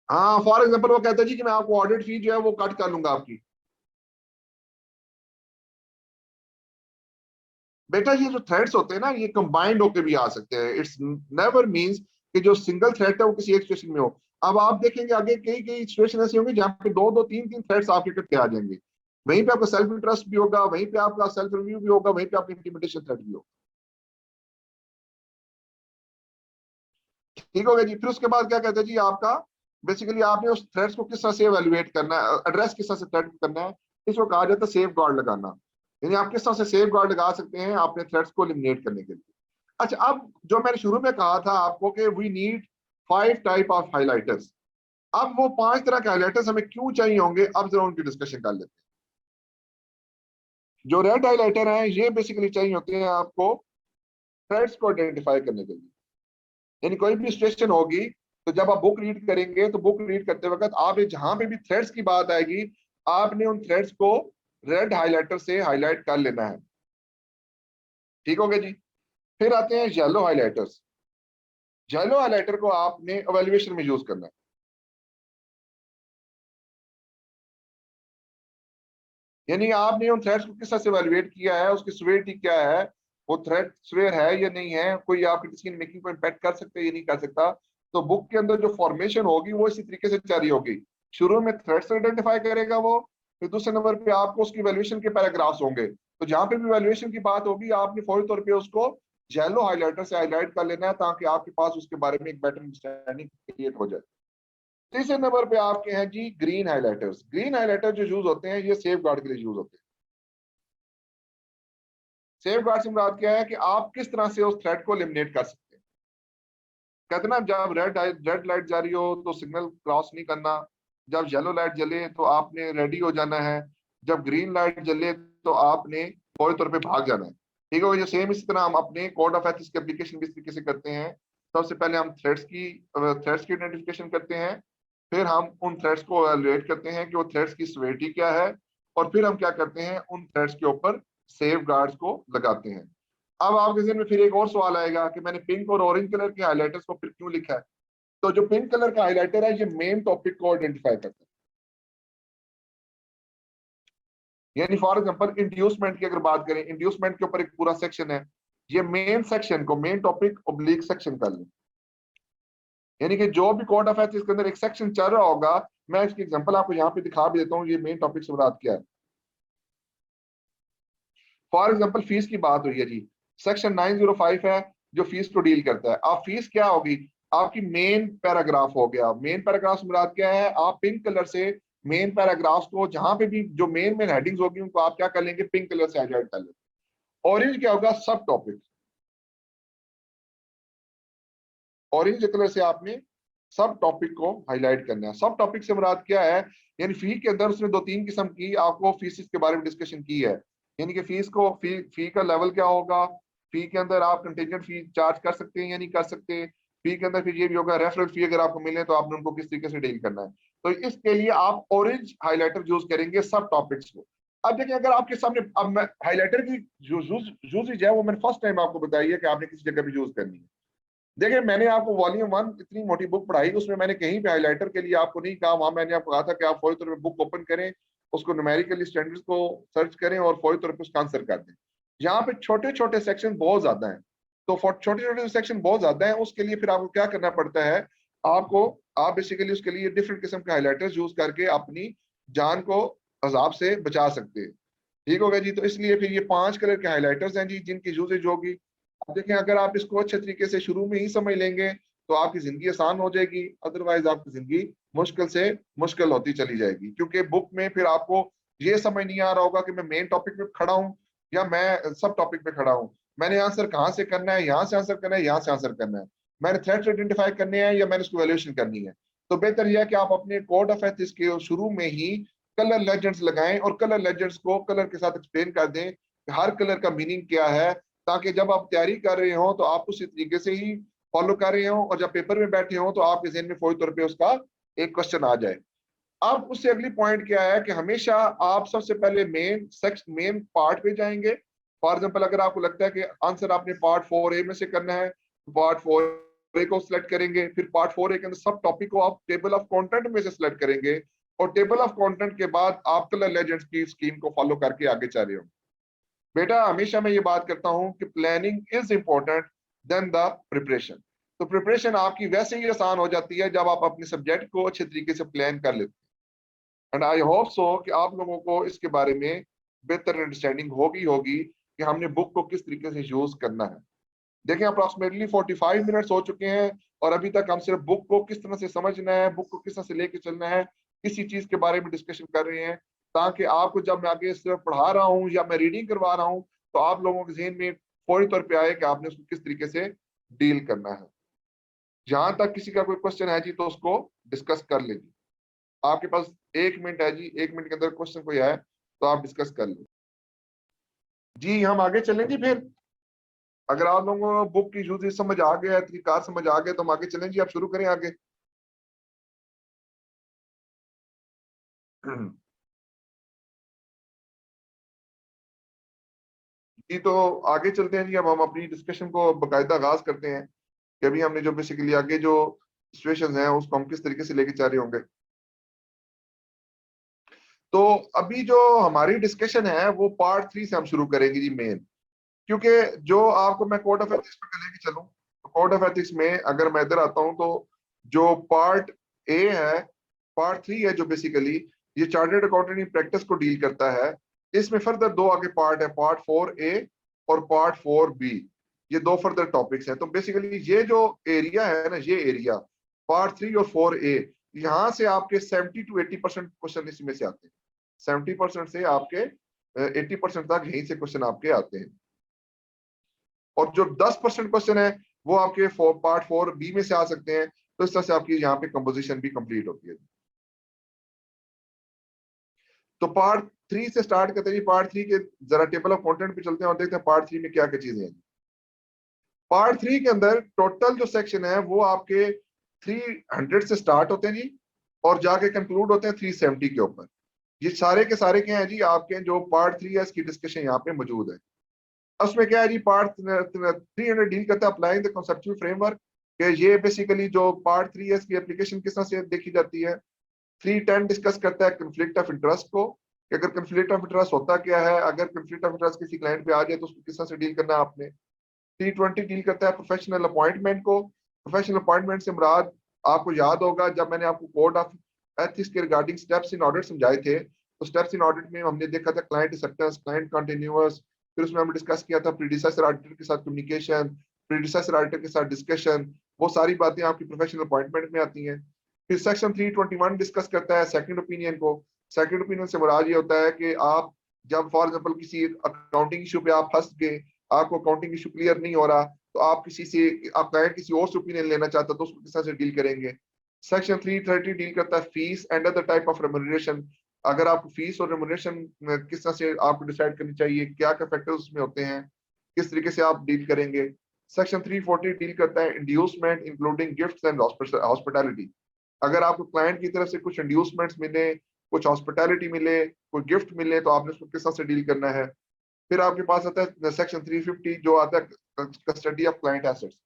हाँ फॉर एग्जाम्पल वो कहता है जी कि मैं आपको ऑडिट फी जो है वो कट कर लूंगा आपकी। बेटा ये जो थ्रेड्स होते हैं ना ये कंबाइंड होके भी आ सकते हैं, इट्स नेवर मींस कि जो सिंगल थ्रेड है वो किसी एक सिचुएशन में हो। अब आप देखेंगे आगे कई कई सिचुएशन ऐसी होंगी जहाँ पे दो दो तीन तीन थ्रेड्स आपके इकट्ठे आ जाएंगे। वहीं पे आपका सेल्फ इंटरेस्ट भी होगा, वहीं पे आपका सेल्फ रिव्यू भी होगा, वहीं पे आपकी इंटीमिडेशन थ्रेड भी होगा। ठीक हो गया जी। फिर उसके बाद क्या कहते हैं जी आपका बेसिकली आपने उस थ्रेड्स को किस तरह से एवेल्युएट करना है, एड्रेस किस तरह से थ्रेड करना है, इसको कहा जाता है सेफ गार्ड लगाना। यानी आप किस तरह से सेफ गार्ड लगा सकते हैं अपने थ्रेड्स को एलिमिनेट करने के लिए। अच्छा अब जो मैंने शुरू में कहा था आपको कि we need 5 type of highlighters. अब वो 5 तरह के हाइलाइटर्स हमें क्यों चाहिए होंगे, अब जरा उनकी डिस्कशन कर लेते हैं। जो रेड हाइलाइटर हैं ये बेसिकली चाहिए होते हैं आपको थ्रेड्स को आइडेंटिफाई करने के लिए। यानी कोई भी सिचुएशन होगी तो जब आप बुक रीड करेंगे तो बुक रीड करते वक्त आप जहां पे भी थ्रेड्स की बात आएगी आपने उन थ्रेड्स को रेड हाइलाइटर से हाईलाइट कर लेना है। ठीक हो गया जी। फिर आते हैं येलो हाइलाइटर्स। येलो हाइलाइटर को आपने एवेल्युएशन में यूज करना है। यानी आपने उन थ्रेड्स को किस तरह से एवेल्युएट किया है, उसकी सिवियरिटी क्या है, वो थ्रेड सिवियर है या नहीं है, कोई आपकी डिसीजन मेकिंग को इम्पैक्ट कर सकता है या नहीं कर सकता। तो बुक के अंदर जो फॉर्मेशन होगी वो इसी तरीके से जारी होगी। शुरू में थ्रेड्स आइडेंटिफाई करेगा वो, फिर दूसरे नंबर पे आपको उसकी वैल्यूएशन के पैराग्राफ्स होंगे, तो जहां पे भी वैल्यूएशन की बात होगी आपने फौरी तौर पे उसको जेलो हाइलाइटर से हाईलाइट कर लेना है ताकि आपके पास उसके बारे में एक बेटर अंडरस्टैंडिंग क्रिएट हो जाए। तीसरे नंबर पे आपके हैं जी ग्रीन हाइलाइटर्स। ग्रीन हाइलाइटर जो यूज होते हैं ये सेफ गार्ड के लिए यूज होते हैं। सेफ गार्ड से मुराद क्या है कि आप किस तरह से उस थ्रेड को एलिमिनेट कर सकते हैं। कहते ना जब रेड लाइट जारी हो तो सिग्नल क्रॉस नहीं करना, जब येलो लाइट जले तो आपने रेडी हो जाना है, जब ग्रीन लाइट जले तो आपने फौरी तौर पे भाग जाना है। ठीक है, ये सेम इसी तरह हम अपने कोड ऑफ एथिक्स की एप्लीकेशन भी इस तरीके से करते हैं। सबसे पहले हम थ्रेड्स की आइडेंटिफिकेशन करते हैं, फिर हम उन थ्रेड्स को एवेलुएट करते हैं कि वो थ्रेड्स की सिवियरिटी क्या है, और फिर हम क्या करते हैं उन थ्रेड्स के ऊपर सेफ गार्ड्स को लगाते हैं। अब आपके जहन में फिर एक और सवाल आएगा कि मैंने पिंक और ऑरेंज कलर के हाइलाइटर्स को फिर क्यों लिखा है। तो जो पिंक कलर का हाइलाइटर है ये मेन टॉपिक को आइडेंटिफाई करता है। यानी फॉर एग्जांपल इंड्यूसमेंट की अगर बात करें, इंड्यूसमेंट के ऊपर एक पूरा सेक्शन है, ये मेन सेक्शन को मेन टॉपिक ऑब्लिक सेक्शन कर लें। यानी कि जो भी कोड ऑफ एथिक्स के अंदर एक सेक्शन चल रहा होगा, मैं इसकी एग्जांपल आपको यहाँ पे दिखा भी देता हूँ, ये मेन टॉपिक से मुराद क्या है। फॉर एग्जाम्पल फीस की बात हुई है जी, सेक्शन 905 है जो फीस को डील करता है। आप फीस क्या होगी, आपकी मेन पैराग्राफ हो गया। मेन पैराग्राफ से मुराद क्या है, आप पिंक कलर से मेन पैराग्राफ को जहां पे भी जो मेन मेन हेडिंग्स होगी उनको आप क्या कर लेंगे, पिंक कलर से हाईलाइट कर लेंगे। ऑरेंज क्या होगा, सब टॉपिक। ऑरेंज कलर से आपने सब टॉपिक को हाईलाइट करना है। सब टॉपिक से मुराद क्या है, यानी फी के अंदर उसने दो तीन किस्म की आपको फीस के बारे में डिस्कशन की है। यानी कि फीस को फी का लेवल क्या होगा, फी के अंदर आप कंटेंजेंट फी चार्ज कर सकते हैं या नहीं कर सकते। फी के अंदर फिर ये भी होगा रेफरल फी अगर आपको मिले तो आपने उनको किस तरीके से डील करना है। तो इसके लिए आप ऑरेंज हाईलाइटर यूज करेंगे सब टॉपिक्स को। अब देखिए अगर आपके सामने, अब मैं हाईलाइटर की यूज है वो मैंने फर्स्ट टाइम आपको बताई है कि आपने किसी जगह भी यूज करनी है। देखिए मैंने आपको वॉल्यूम 1 इतनी मोटी बुक पढ़ाई, उसमें मैंने कहीं पे हाइलाइटर के लिए आपको नहीं कहा। वहां मैंने आपको कहा था कि आप फौरी तौर पे बुक ओपन करें, उसको न्यूमेरिकली स्टैंडर्ड्स को सर्च करें और फौरी तौर पे उसका आंसर कर दें। यहाँ पे छोटे छोटे सेक्शन बहुत ज्यादा हैं, तो छोटे छोटे सेक्शन बहुत ज्यादा हैं, उसके लिए फिर आपको क्या करना पड़ता है, आपको आप बेसिकली उसके लिए डिफरेंट किस्म के हाईलाइटर्स यूज करके अपनी जान को अजाब से बचा सकते हैं। ठीक हो गया जी। तो इसलिए फिर ये 5 कलर के हाईलाइटर्स हैं जी जिनकी यूजेज होगी। अब देखें अगर आप इसको अच्छे तरीके से शुरू में ही समझ लेंगे तो आपकी जिंदगी आसान हो जाएगी, अदरवाइज आपकी जिंदगी मुश्किल से मुश्किल होती चली जाएगी। क्योंकि बुक में फिर आपको ये समझ नहीं आ रहा होगा कि मैं मेन टॉपिक पे खड़ा हूँ या मैं सब टॉपिक पे खड़ा हूँ, मैंने आंसर कहाँ से करना है, यहाँ से आंसर करना है, यहाँ से आंसर करना है, मैंने थ्रेड्स आइडेंटिफाई करने हैं या मैंने उसको वैल्यूएशन करनी है। तो बेहतर यह है कि आप अपने कोड ऑफ एथिक्स के शुरू में ही कलर लेजेंड्स लगाएं और कलर लेजेंड्स को कलर के साथ एक्सप्लेन कर दें कि हर कलर का मीनिंग क्या है, ताकि जब आप तैयारी कर रहे हो तो आप उसी तरीके से ही फॉलो कर रहे हो और जब पेपर में बैठे हो तो आपके जहन में फौरी तौर पे उसका एक क्वेश्चन आ जाए। अब उससे अगली पॉइंट क्या है कि हमेशा आप सबसे पहले मेन पार्ट पे जाएंगे। फॉर एग्जाम्पल अगर आपको लगता है कि आंसर आपने पार्ट 4A में से करना है तो पार्ट 4A को सिलेक्ट करेंगे। फिर पार्ट 4A के अंदर सब टॉपिक को आप टेबल ऑफ कंटेंट में से सिलेक्ट करेंगे और टेबल ऑफ कंटेंट के बाद आप कलर लेजेंड्स की स्कीम को फॉलो करके आगे चल रहे हो। बेटा हमेशा मैं ये बात करता हूं कि planning is important then the preparation. तो प्रिपरेशन आपकी वैसे ही आसान हो जाती है जब आप अपने सब्जेक्ट को अच्छे तरीके से प्लान कर लेते हैं। एंड आई होप सो कि आप लोगों को इसके बारे में बेहतर अंडरस्टैंडिंग होगी कि हमने बुक को किस तरीके से यूज करना है। देखिए अप्रॉक्सीमेटली 45 मिनट्स हो चुके हैं और अभी तक हम सिर्फ बुक को किस तरह से समझना है, बुक को किस तरह से लेके चलना है, किसी चीज के बारे में डिस्कशन कर रहे हैं, ताकि आपको जब मैं आगे सिर्फ पढ़ा रहा हूँ या मैं रीडिंग करवा रहा हूँ तो आप लोगों के जहन में फौरी तौर पे आए कि आपने उसको किस तरीके से डील करना है। जहां तक किसी का कोई क्वेश्चन है जी तो उसको डिस्कस कर लीजिए। आपके पास 1 मिनट है जी, 1 मिनट के अंदर क्वेश्चन कोई है तो आप डिस्कस कर लीजिए। जी हम आगे चलें जी। फिर अगर आप लोगों को बुक की यूजेज समझ आ गया है, तरीका समझ आ गया तो हम आगे चलें जी। आप शुरू करें आगे। जी तो आगे चलते हैं जी। अब हम अपनी डिस्कशन को बाकायदा आगाज करते हैं कि अभी हमने जो बेसिकली आगे जो सिचुएशंस हैं उसको हम किस तरीके से लेके चल रहे होंगे। तो अभी जो हमारी डिस्कशन है वो पार्ट 3 से हम शुरू करेंगे जी मेन। क्योंकि जो आपको मैं कोड ऑफ एथिक्स पे लेके चलूं तो कोड ऑफ एथिक्स में अगर मैं इधर आता हूं तो जो पार्ट ए है, पार्ट 3 है जो बेसिकली ये चार्टर्ड अकाउंटेंट की प्रैक्टिस को डील करता है। इसमें फर्दर दो आगे पार्ट है, पार्ट 4A और पार्ट 4B। ये दो फर्दर टॉपिक्स हैं। तो बेसिकली ये जो एरिया है ना, ये एरिया पार्ट 3 और 4A, यहाँ से आपके 70 to 80% क्वेश्चन इसमें से आते हैं। 70% से आपके 80% तक यहीं से क्वेश्चन आपके आते हैं। और जो 10% क्वेश्चन है वो आपके पार्ट 4B में से आ सकते हैं। तो इस तरह से आपकी यहाँ पे कंपोजिशन भी कंप्लीट होती है। तो पार्ट 3 से स्टार्ट करते हैं। पार्ट 3 के जरा टेबल ऑफ कंटेंट पे चलते हैं और देखते हैं पार्ट 3 में क्या क्या चीजें हैं। पार्ट 3 के अंदर टोटल जो सेक्शन है वो आपके 300 से स्टार्ट होते हैं जी और जाके कंक्लूड होते हैं 370 के ऊपर। ये सारे के सारे क्या है जी, आपके जो पार्ट 3 है इसकी डिस्कशन यहाँ पे मौजूद है। उसमें क्या है जी, पार्ट 300 डील करता है अप्लाइंग द कॉन्सेप्चुअल फ्रेमवर्क, कि ये बेसिकली जो पार्ट 3 है इसकी एप्लीकेशन किस तरह से देखी जाती है। 310 डिस्कस करता है कंफ्लिक्ट ऑफ इंटरेस्ट को, कि अगर कंफ्लिक्ट ऑफ इंटरेस्ट होता क्या है, अगर कंफ्लिक्ट ऑफ इंटरेस्ट किसी क्लाइंट पे आ जाए तो उसको किस तरह से डील करना है आपने। 320 डील करता है प्रोफेशनल अपॉइंटमेंट को। प्रोफेशनल अपॉइंटमेंट से मुराद आपको याद होगा जब मैंने आपको कोड ऑफ एथिक्स के रिगार्डिंग स्टेप्स इन ऑडिट समझाए थे, तो स्टेप्स इन ऑडिट में हमने देखा था क्लाइंट एक्सेप्टेंस, क्लाइंट कंटिन्यूअस, फिर उसमें हमने डिस्कस किया था प्रीडिसेसर ऑडिटर के साथ कम्युनिकेशन, प्रीडिसेसर ऑडिटर के साथ डिस्कशन, वो सारी बातें आपकी प्रोफेशनल अपॉइंटमेंट में आती हैं। फिर सेक्शन 321 डिस्कस करता है सेकंड ओपिनियन को। सेकंड ओपिनियन से मुराद ये होता है कि आप जब फॉर एग्जांपल किसी अकाउंटिंग इशू पे आप फंस गए, आपको अकाउंटिंग इशू क्लियर नहीं हो रहा, तो आप किसी से आप क्लाइंट किसी और से ओपिनियन लेना चाहता है तो उसको किस तरह से डील करेंगे। सेक्शन 330 डील करता है fees and other type of remuneration. अगर आपको फीस और रेम्यूनरेशन किस तरह से आपको डिसाइड करनी चाहिए, क्या क्या फैक्टर्स उसमें होते हैं, किस तरीके से आप डील करेंगे। सेक्शन 340 डील करता है inducement including gifts and hospitality. अगर आपको क्लाइंट की तरफ से कुछ इंड्यूसमेंट्स मिले, कुछ हॉस्पिटैलिटी मिले, कोई गिफ्ट मिले, तो आपने उसको किस तरह से डील करना है। फिर आपके पास आता है सेक्शन 350 जो आता है custody of client assets.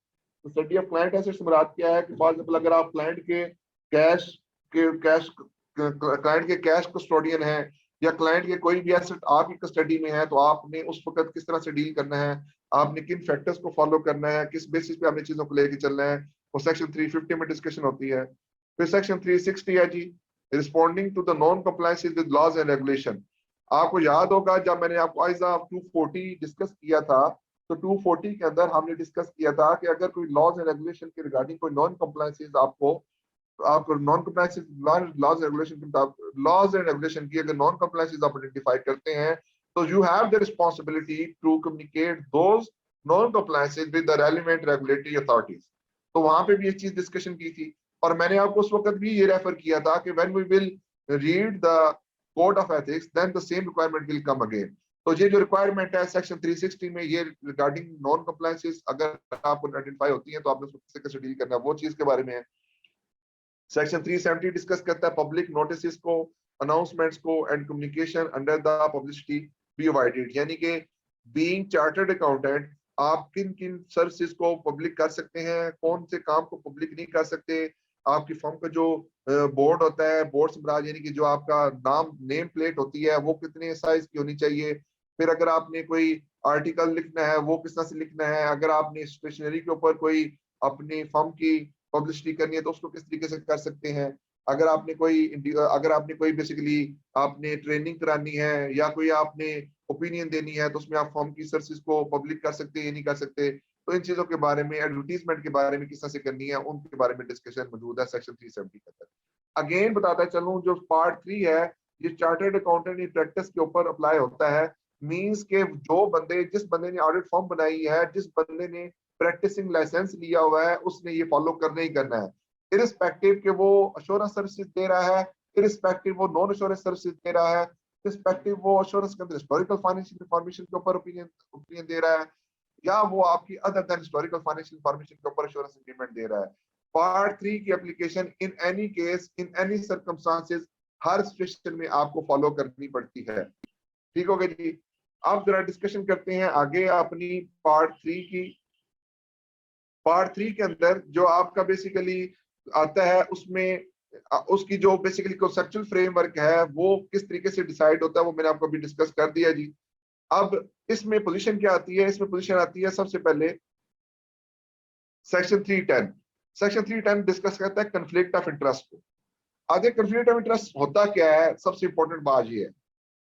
Custody of client assets मुराद क्या है कि फॉर एग्जांपल अगर आप क्लाइंट के कैश क्लाइंट के कैश कस्टोडियन है, या क्लाइंट के कोई भी एसेट आपकी कस्टडी में है, तो आपने उस वक्त किस तरह से डील करना है, आपने किन फैक्टर्स को फॉलो करना है, किस बेसिस पे आपने चीजों को लेके चलना है, वो सेक्शन 350 में डिस्कशन होती है। फिर सेक्शन 360 है जी, responding to the non compliances with laws and regulation. आपको याद होगा जब मैंने आपको आइजा 240 डिस्कस किया था, तो 240 के अंदर हमने डिस्कस किया था कि अगर कोई लॉज एंड रेगुलेशन के रिगार्डिंग कोई नॉन कंप्लायंसेस आपको नॉन कंप्लायंसेस लॉज रेगुलेशन के मुताबिक लॉज एंड रेगुलेशन की अगर नॉन कंप्लायंसेस आप आइडेंटिफाई करते हैं, तो you have the responsibility to communicate those non compliances with the relevant regulatory authorities. तो वहां पे भी ये चीज डिस्कशन की थी, और मैंने आपको उस वक्त भी ये रेफर किया था कि when we will read the code of ethics then the same requirement will come again. तो ये जो रिक्वायरमेंट है सेक्शन 360 में, ये रिगार्डिंग नॉन कंप्लायंसेस अगर आपको आइडेंटिफाई होती है तो आपने उसको कैसे डील करना है, वो चीज के बारे में है। सेक्शन 370 डिस्कस करता है पब्लिक नोटिस को, अनाउंसमेंट्स को and communication under the publicity be avoided. यानी कि बीइंग चार्टर्ड अकाउंटेंट आप किन किन सर्विसेज को पब्लिक कर सकते हैं, कौन से काम को पब्लिक नहीं कर सकते। आपकी फर्म का जो बोर्ड होता है, बोर्ड से मुराद यानी कि जो आपका नेम प्लेट होती है वो कितने साइज की होनी चाहिए। फिर अगर आपने कोई आर्टिकल लिखना है वो किस तरह से लिखना है। अगर आपने स्टेशनरी के ऊपर कोई अपनी फर्म की पब्लिसिटी करनी है तो उसको किस तरीके से कर सकते हैं। अगर आपने कोई बेसिकली आपने ट्रेनिंग करानी है या कोई आपने ओपिनियन देनी है, तो उसमें आप फॉर्म की सर्विसेज को पब्लिक कर सकते हैं या नहीं कर सकते। तो इन चीजों के बारे में, एडवर्टीजमेंट के बारे में किस तरह से करनी है, उनके बारे में डिस्कशन मौजूद है सेक्शन 370 के अंदर। अगेन बताता चलूं, जो पार्ट 3 है ये चार्टर्ड अकाउंटेंट इन प्रैक्टिस के ऊपर अप्लाई होता है। मींस के जिस बंदे ने ऑडिट फॉर्म बनाई है, जिस बंदे ने प्रैक्टिसिंग लाइसेंस लिया हुआ है, उसने ये फॉलो करना ही करना है, इरिस्पेक्टिव कि वो अश्योरेंस सर्विसेज दे रहा है, इरिस्पेक्टिव वो नॉन अश्योरेंस सर्विसेज दे रहा है, इरिस्पेक्टिव वो अश्योरेंस के अंदर हिस्टोरिकल फाइनेंशियल इंफॉर्मेशन के ऊपर ओपिनियन दे रहा है, या वो आपकी other than historical financial information के ऊपर अश्योरेंस एग्रीमेंट दे रहा है। पार्ट 3 की application in any case in any circumstances her situation में आपको फॉलो करनी पड़ती है। ठीक हो गया जी। अब जरा डिस्कशन करते हैं आगे अपनी पार्ट 3 की। पार्ट 3 के अंदर जो आपका बेसिकली आता है, उसमें उसकी जो बेसिकली कॉन्सेप्चुअल फ्रेमवर्क है वो किस तरीके से डिसाइड होता है, वो मैंने आपको अभी डिस्कस कर दिया जी। अब इसमें पोजीशन क्या आती है, इसमें पोजीशन आती है सबसे पहले सेक्शन 310। सेक्शन 310 डिस्कस करता है कंफ्लिक्ट ऑफ इंटरेस्ट को। आगे कंफ्लिक्ट ऑफ इंटरेस्ट होता क्या है, सबसे इंपॉर्टेंट बात ये है।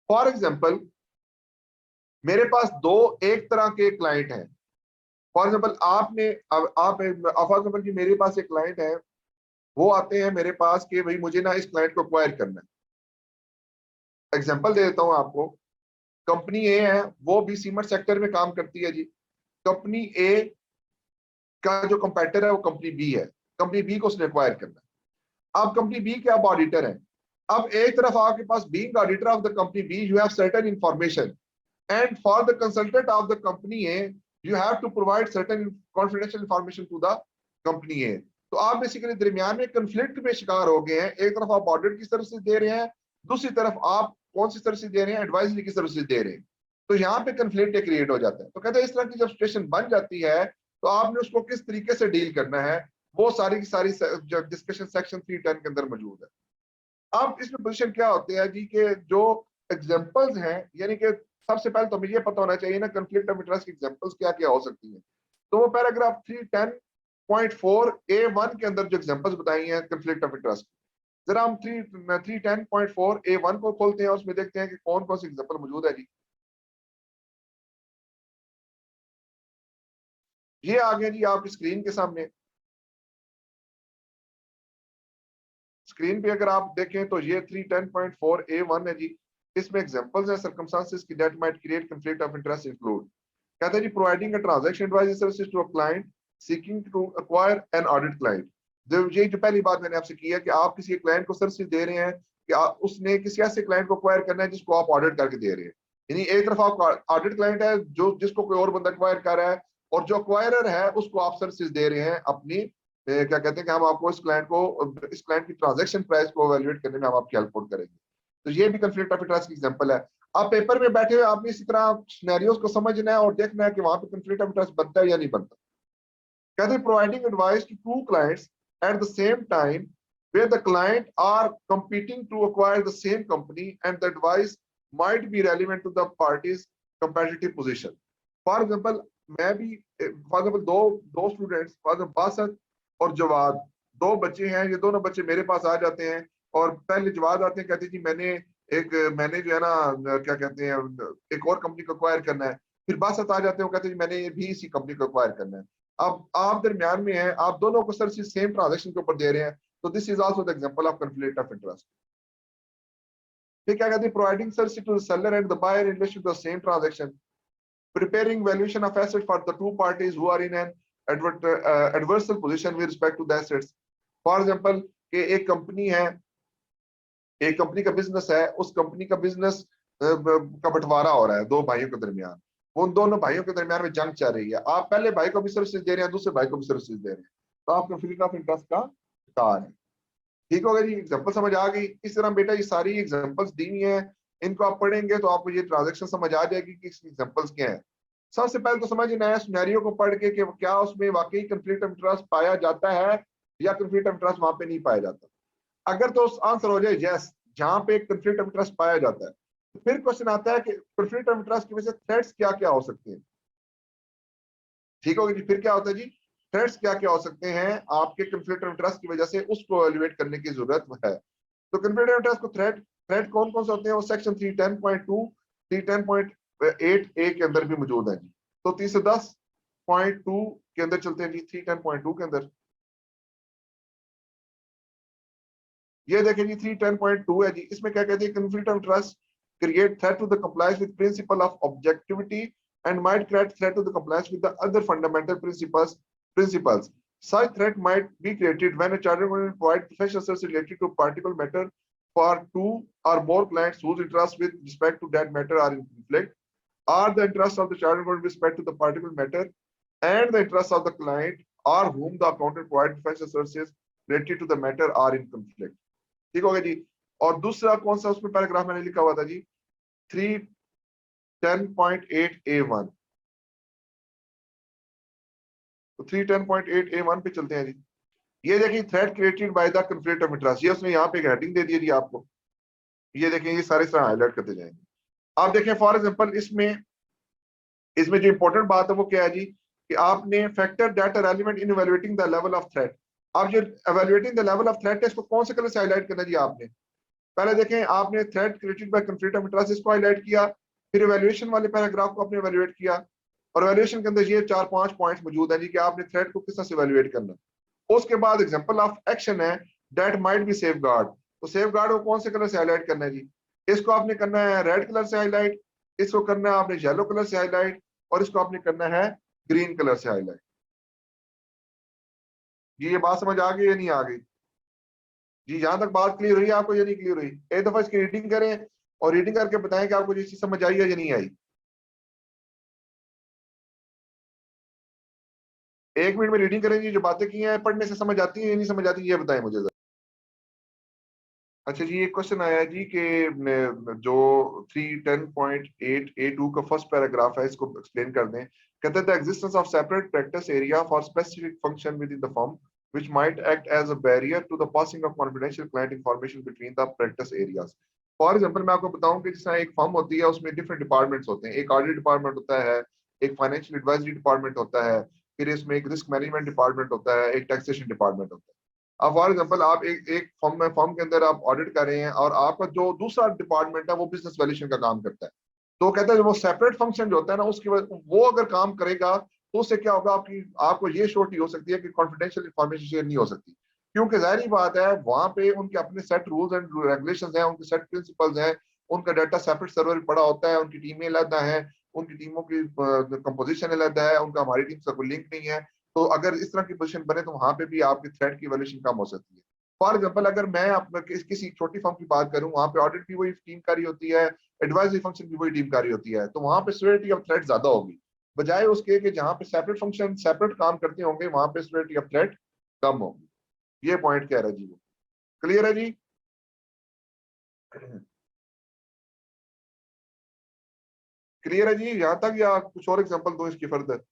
फॉर एग्जांपल मेरे पास दो एक तरह के क्लाइंट हैं। फॉर एग्जांपल आप फॉर एग्जांपल कि मेरे पास एक क्लाइंट है, वो आते हैं मेरे पास कि भाई मुझे ना इस क्लाइंट को एक्वायर करना है। एग्जांपल दे देता हूं आपको। कंपनी ए है, वो भी सीमेंट सेक्टर में काम करती है जी। कंपनी ए का जो कंपेटिटर है वो कंपनी बी है। कंपनी बी को उसने एक्वायर करना है। अब कंपनी बी के आप ऑडिटर हैं। अब एक तरफ आपके पास being auditor of the company B you have certain information, and for the consultant of the company A you have to provide certain confidential information to the company A. तो आप बेसिकली दरमियान में कंफ्लिक्ट में शिकार हो गए हैं। एक तरफ आप ऑडिट की सर्विसेज दे रहे हैं, दूसरी तरफ आप कौन सी सर्विसेज दे रहे हैं, एडवाइजरी की सर्विसेज दे रहे हैं। तो यहाँ पे कंफ्लिक्ट क्रिएट हो जाता है। तो कहते हैं इस तरह की जब सिचुएशन बन जाती है तो आपने उसको किस तरीके से डील करना है, वो सारी की सारी डिस्कशन सेक्शन 310 के अंदर मौजूद है। अब इसमें पोजीशन क्या होते हैं जी के जो एग्जांपल्स हैं, यानी कि सबसे पहले तो मुझे ये पता होना चाहिए ना कंफ्लिक्ट ऑफ इंटरेस्ट की एग्जांपल्स क्या क्या हो सकती हैं। तो वो पैराग्राफ 310.4A1 के अंदर जो एग्जांपल्स बताई हैं कंफ्लिक्ट ऑफ इंटरेस्ट, जरा हम 310.4A1 को खोलते हैं, उसमें देखते हैं कि कौन कौन सी एग्जांपल मौजूद है जी। ये आ गया जी आपकी स्क्रीन के सामने। स्क्रीन पे अगर आप देखें तो ये 310.4A1 है जी। इसमें एग्जांपल्स हैं सर्कमस्टांसेस की that might create conflict of interest include. कहते हैं जी providing a transaction advisory services to a client seeking to acquire an audit client. जो पहली बात मैंने आपसे की है कि आप किसी क्लाइंट को सर्विस दे रहे हैं कि उसने किसी ऐसे क्लाइंट को एक्वायर करना है जिसको आप ऑडिट करके दे रहे हैं। यानी एक तरफ आपका ऑडिट क्लाइंट है जो जिसको कोई और बंदा एक्वायर कर रहा है, और जो एक्वायरर है उसको आप सर्विस दे रहे हैं अपनी क्या कहते हैं कि हम आपको इस क्लाइंट की ट्रांजैक्शन प्राइस को एवेल्युएट करने में हम आपकी हेल्प करेंगे। तो ये भी कंफ्लिक्ट ऑफ इंटरेस्ट की एग्जांपल है। आप पेपर में बैठे हुए आपने इसी तरह सिनेरियोस को समझना है और देखना है कि वहां पे कंफ्लिक्ट ऑफ इंटरेस्ट बनता है या नहीं बनता। कहते हैं providing advice to two clients at the same time where the client are competing to acquire the same company and the advice might be relevant to the parties competitive position. For example, मैं भी for example दो दो students for example बासत और जवाद, दो बच्चे हैं। ये दोनों बच्चे मेरे पास आ जाते हैं और पहले जवाद आते हैं, कहते हैं जी मैंने जो है ना क्या कहते हैं एक और कंपनी को एक्वायर करना है। फिर बासत आ जाते हैं, कहते हैं जी मैंने भी इसी कंपनी को एक्वायर करना है। अब आप दरमियान में हैं, आप दोनों को सर सेम ट्रांजेक्शन के ऊपर दे रहे हैं, तो this is also the example of conflict of interest. फिर क्या कहते हैं providing service to the seller and the buyer in relation to the same transaction, preparing valuation of assets for the two parties who are in an adversarial position with respect to the assets. For example, कि एक company का business है, उस company का business का बंटवारा हो रहा है दो भाइयों के दरमियान। उन दोनों भाइयों के दरमियान में जंग चल रही है। आप पहले भाई को भी सर्विसेज दे रहे हैं, दूसरे भाई को भी सर्विसेज दे रहे हैं, तो आप कॉन्फ्लिक्ट ऑफ इंटरेस्ट का शिकार है। ठीक हो गया जी, एग्जांपल समझ आ गई। इस तरह बेटा ये सारी एग्जांपल्स दी हुई हैं, इनको आप पढ़ेंगे तो आपको ये ट्रांजैक्शन समझ आ जाएगी कि इसकी एग्जांपल्स क्या है। सबसे पहले तो समझना है सिनेरियो को पढ़ के कि क्या उसमें वाकई कंफ्लिक्ट ऑफ इंटरेस्ट पाया जाता है या कंफ्लिक्ट ऑफ इंटरेस्ट वहां पे नहीं पाया जाता। अगर तो आंसर हो जाए यस, जहां पे कंफ्लिक्ट ऑफ इंटरेस्ट पाया जाता है, तो फिर क्वेश्चन आता है कि कंफ्लिक्ट ऑफ इंटरेस्ट की वजह से थ्रेट्स क्या क्या हो सकते हैं। ठीक होगा जी, फिर क्या होता है जी, थ्रेट्स क्या क्या हो सकते हैं आपके कंफ्लिक्ट ऑफ इंटरेस्ट की वजह से, उसको एलिवेट करने की जरूरत है। तो कंफ्लिक्ट ऑफ इंटरेस्ट को थ्रेट कौन कौन से होते हैं, वो सेक्शन 310.2 310.8 ए के अंदर भी मौजूद है जी। तो 310.2 के अंदर चलते हैं जी, 310.2 के अंदर ये देखें जी 310.2 है जी। इसमें क्या कहते हैं, conflict of interest create threat to the compliance with principle of objectivity and might create threat to the compliance with the other fundamental principles. Such threat might be created when a chartered will provide professional services related to a particular matter for two or more clients whose interests with respect to that matter are in conflict, or the interests of the chartered with respect to the particular matter and the interests of the client or whom the accountant provide professional services related to the matter are in conflict. ठीक हो गया जी। और दूसरा कौन सा उसमें paragraph मैंने लिखा हुआ था जी, 310.8A1। तो 310.8A1 पे चलते हैं जी। ये देखिए threat created by the conflict of interest, ये उसने यहाँ पे एक हेडिंग दे दी है जी आपको। ये देखें, ये सारे तरह हाईलाइट करते जाएंगे। आप देखें फॉर एग्जांपल इसमें जो इंपॉर्टेंट बात है वो क्या है जी, कि आपने factor that are relevant in evaluating the level of threat. आप जो evaluating the level of threat है, इसको कौन से कलर से हाईलाइट करना जी आपने। पहले देखें, आपने threat created by conflict of interest इसको हाईलाइट किया, फिर इवैल्यूएशन वाले पैराग्राफ को आपने इवैल्यूएट किया, और इवैल्यूएशन के अंदर ये 4-5 पॉइंट्स मौजूद हैं जी कि आपने थ्रेट को किस तरह से इवैल्यूएट करना। उसके बाद एग्जांपल ऑफ एक्शन है दैट माइट बी सेफगार्ड। तो सेफगार्ड को कौन से कलर से हाईलाइट करना है जी, इसको आपने करना है रेड कलर से हाईलाइट, इसको करना है आपने येलो कलर से हाईलाइट, और इसको आपने करना है ग्रीन कलर से हाईलाइट। ये बात समझ आ गई या नहीं आ गई जी? यहां तक बात क्लियर हुई आपको या नहीं क्लियर हुई? एक दफा इसकी रीडिंग करें और रीडिंग करके बताएं कि आपको ये चीज समझ आई है या नहीं आई। 1 मिनट में रीडिंग करें जी, जो बातें की हैं पढ़ने से समझ आती है या नहीं समझ आती, ये बताएं मुझे। अच्छा जी, एक क्वेश्चन आया है जी कि जो 310.8A2 का फर्स्ट पैराग्राफ है, इसको एक्सप्लेन कर दें। कहते हैं the existence of separate practice area for specific function with in the firm which might act as a barrier to the passing of confidential client information between the practice areas. For example मैं आपको बताऊं कि जिस तरह एक firm होती है उसमें डिफरेंट डिपार्टमेंट्स होते हैं। एक ऑडिट डिपार्टमेंट होता है, एक फाइनेंशियल एडवाइजरी डिपार्टमेंट होता है, फिर इसमें एक रिस्क मैनेजमेंट डिपार्टमेंट होता है, एक टैक्सेशन डिपार्टमेंट होता है। अब फॉर एग्जांपल आप एक फर्म के अंदर आप ऑडिट कर रहे हैं और आपका जो दूसरा डिपार्टमेंट है वो बिजनेस वैल्यूएशन का काम करता है। तो कहते हैं वो सेपरेट फंक्शन जो होता है ना, उसकी वो अगर काम करेगा तो उससे क्या होगा, आपको ये श्योरिटी हो सकती है कि कॉन्फिडेंशियल इंफॉर्मेशन शेयर नहीं हो सकती, क्योंकि जाहिर बात है वहां पे उनके अपने सेट रूल्स एंड रेगुलेशंस हैं, उनके सेट प्रिंसिपल्स हैं, उनका डाटा सेपरेट सर्वर पड़ा होता है, उनकी टीमें अलग हैं, उनकी टीमों की कंपोजिशन अलग है, उनका हमारी टीम से कोई लिंक नहीं है। तो अगर इस तरह की पोजीशन बने तो वहां पे भी आपकी थ्रेट की वैल्यूएशन कम हो सकती है। फॉर एग्जाम्पल अगर मैं किसी छोटी फर्म की बात करूं, वहां पे ऑडिट भी वही टीम कारी होती है, एडवाइजरी फंक्शन भी वही टीम कारी होती है, तो वहां पे सिवियरिटी ऑफ थ्रेट ज्यादा होगी, बजाय उसके कि जहां पे सेपरेट फंक्शन सेपरेट काम करते होंगे वहां पे सिवियरिटी ऑफ थ्रेट कम होगी। ये पॉइंट कह रहा है जी वो। क्लियर है जी? क्लियर है जी यहाँ तक, या कुछ और एग्जांपल दो इसकी फर्दर?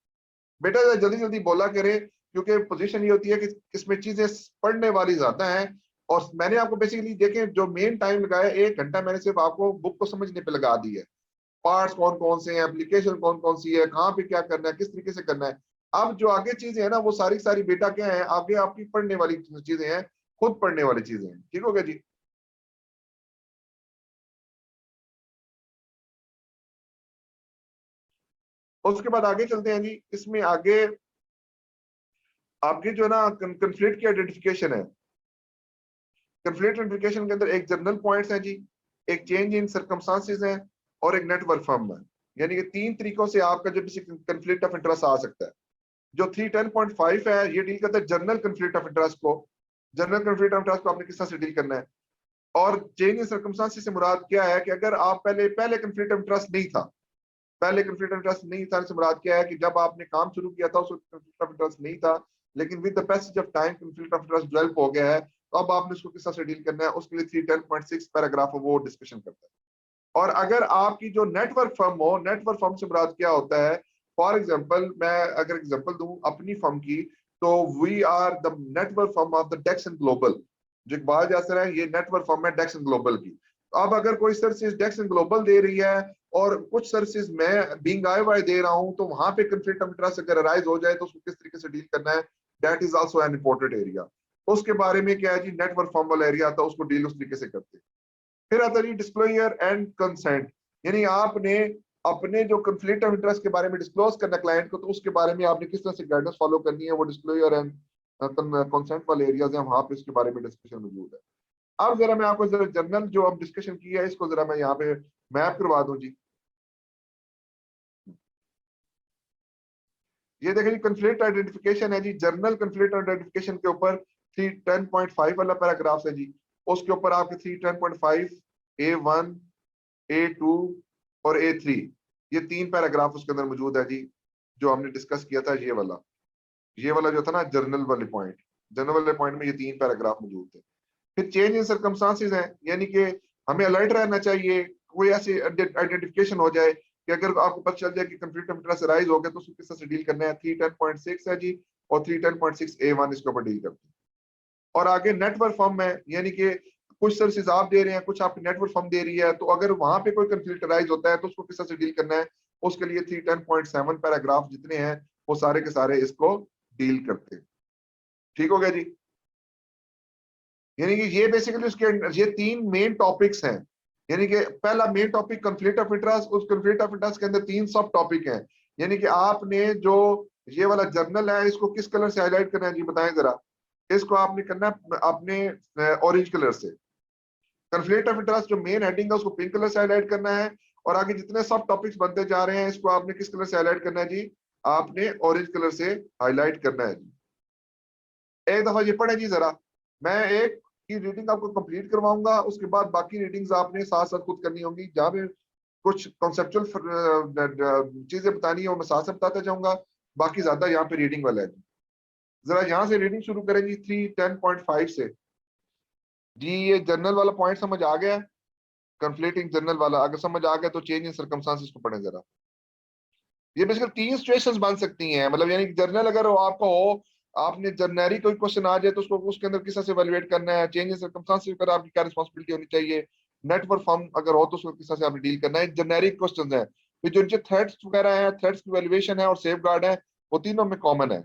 बेटा जल्दी जल्दी बोला करें, क्योंकि पोजीशन ये होती है कि इसमें चीजें पढ़ने वाली ज्यादा हैं, और मैंने आपको बेसिकली देखें जो मेन टाइम लगाया 1 घंटा, मैंने सिर्फ आपको बुक को समझने पे लगा दी है। पार्ट्स कौन कौन से हैं, एप्लीकेशन कौन कौन सी है, कहाँ पे क्या करना है, किस तरीके से करना है। अब जो आगे चीजें हैं ना, वो सारी सारी बेटा क्या है, आगे आपकी पढ़ने वाली चीजें हैं, खुद पढ़ने वाली चीजें हैं। ठीक हो गया जी? उसके बाद आगे चलते हैं जी। इसमें आगे आपके जो है ना कंफ्लिक्ट की आइडेंटिफिकेशन है। कंफ्लिक्ट आइडेंटिफिकेशन के अंदर एक जनरल पॉइंट्स हैं जी, एक चेंज इन सर्कमस्टांसेस है, और एक नेटवर्क फर्म है। यानी कि 3 तरीकों से आपका जो कंफ्लिक्ट ऑफ इंटरेस्ट आ सकता है। जो 310.5 है ये डील करता है जनरल कंफ्लिक्ट ऑफ इंटरेस्ट को। जनरल कंफ्लिक्ट ऑफ इंटरेस्ट को आपने किस तरह से डील करना है। और चेंज इन सर्कमस्टांसेस से मुराद क्या है कि अगर आप पहले पहले कंफ्लिक्ट ऑफ इंटरेस्ट नहीं था, पहले कंफ्लिक्ट ऑफ इंटरेस्ट नहीं था से मुराद क्या है कि जब आपने काम शुरू किया था उसको कंफ्लिक्ट ऑफ इंटरेस्ट नहीं था, लेकिन with the passage of time conflict of interest develop हो गया है, तो अब आपने उसको किस तरह से डील करना है, उसके लिए 310.6 पैराग्राफ वो डिस्कशन करता है। और अगर आपकी जो नेटवर्क फर्म हो, नेटवर्क फर्म से मुराद क्या होता है, फॉर एग्जांपल मैं अगर एग्जांपल दूं अपनी फर्म की, तो we are the network firm of the Dexon global. जो इकबाल जासर है ये नेटवर्क फर्म है डेक्सन ग्लोबल की। अब अगर कोई सर्विसेज डेक्सन ग्लोबल दे रही है और कुछ सर्विसेज मैं बीइंग आईवाई दे रहा हूं, तो वहां पे कंफ्लिक्ट ऑफ इंटरेस्ट अगर अराइज हो जाए तो उसको किस तरीके से डील करना है, that is also an important area. उसके बारे में क्या है जी, नेटवर्क फर्म वाला एरिया आता है, उसको डील उस तरीके से करते हैं। फिर आता है डिस्क्लोजर एंड कंसेंट, यानी आपने अपने जो कंफ्लिक्ट ऑफ इंटरेस्ट के बारे में डिस्क्लोज करना क्लाइंट को, तो उसके बारे में आपने किस तरह से गाइडेंस फॉलो करनी है, वो डिस्क्लोजर एंड कंसेंट वाले एरियाज हैं, वहां पे इसके बारे में डिस्कशन मौजूद है। अब जरा मैं आपको जरा जनरल जो अब डिस्कशन की है इसको जरा मैं यहाँ पे मैप करवा दूं जी। ये देखिए कंफ्लिक्ट आइडेंटिफिकेशन है जी, जर्नल कंफ्लिक्ट आइडेंटिफिकेशन के ऊपर 310.5 वाला पैराग्राफ है जी। उसके ऊपर आपके 310.5 A1 A2 और A3, ये 3 पैराग्राफ उसके अंदर मौजूद है जी। जो हमने डिस्कस किया था ये वाला जो था ना जर्नल वाले पॉइंट, जर्नल वाले पॉइंट में ये 3 पैराग्राफ मौजूद थे। फिर चेंज इन सर्कमस्टांसेस है, यानी कि हमें अलर्ट रहना चाहिए, कोई ऐसी आइडेंटिफिकेशन हो जाए कि अगर आपको पता चल जाए कि कंफ्लिक्ट ऑफ इंटरेस्ट राइज हो गया, तो उसको किस तरह से डील करना है। 310.6 है जी, और 310.6 A1 इसके ऊपर डील करते हैं। और आगे नेटवर्क फर्म है, यानी कि कुछ सर्विसेज आप दे रहे हैं, कुछ आपकी नेटवर्क फर्म दे रही है, तो अगर वहां पे कोई कंफ्लिक्ट राइज होता है तो उसको किस तरह से डील करना है, उसके लिए 310.7 पैराग्राफ जितने हैं वो सारे के सारे इसको डील करते हैं। ठीक हो गया जी? यानी कि ये बेसिकली उसके ये 3 मेन टॉपिक्स हैं। यानी कि पहला main topic conflict of interest, उस कंफ्लिक्ट ऑफ इंटरेस्ट के अंदर 3 सब टॉपिक हैं। यानी कि आपने जो ये वाला जर्नल है इसको किस कलर से हाईलाइट करना है जी, बताएं जरा। इसको आपने करना है अपने ऑरेंज कलर से। कंफ्लिक्ट ऑफ इंटरेस्ट जो मेन हेडिंग है उसको पिंक कलर से हाईलाइट करना है, और आगे जितने सब टॉपिक्स बनते जा रहे हैं इसको आपने किस कलर से हाईलाइट करना है जी, आपने ऑरेंज कलर से हाईलाइट करना है जी। एक दफा ये पढ़े जी जरा, मैं एक की रीडिंग आपको कंप्लीट करवाऊंगा, उसके बाद बाकी रीडिंग्स आपने साथ साथ खुद करनी होंगी। जहाँ पे कुछ कॉन्सेप्चुअल चीजें बतानी है वो मैं साथ साथ बताता जाऊंगा, बाकी ज्यादा यहाँ पे रीडिंग वाला है। जरा यहाँ से रीडिंग शुरू करेंगी 310.5 से जी। ये जर्नल वाला पॉइंट समझ आ गया? कंफ्लिक्टिंग जर्नल वाला अगर समझ आ गया तो चेंज इन सर्कमस्टांसेस को पढ़े जरा। ये बेसिकली 3 सिचुएशंस बन सकती हैं, मतलब यानी जर्नल अगर वो आपका हो, आपने जर्नरी कोई क्वेश्चन आ जाए तो उसको उसके अंदर किस तरह से इवैल्यूएट करना है, चेंज इन सर्कमस्टांसेस पर आपकी क्या रिस्पांसिबिलिटी होनी चाहिए, नेटवर्क फॉर्म अगर हो तो उसको किस तरह से आपने डील करना है, जेनेरिक क्वेश्चन है। फिर जो इनके थ्रेट्स वगैरह है, थ्रेट्स की वैल्यूएशन है और सेफ गार्ड है, वो तीनों में कॉमन है।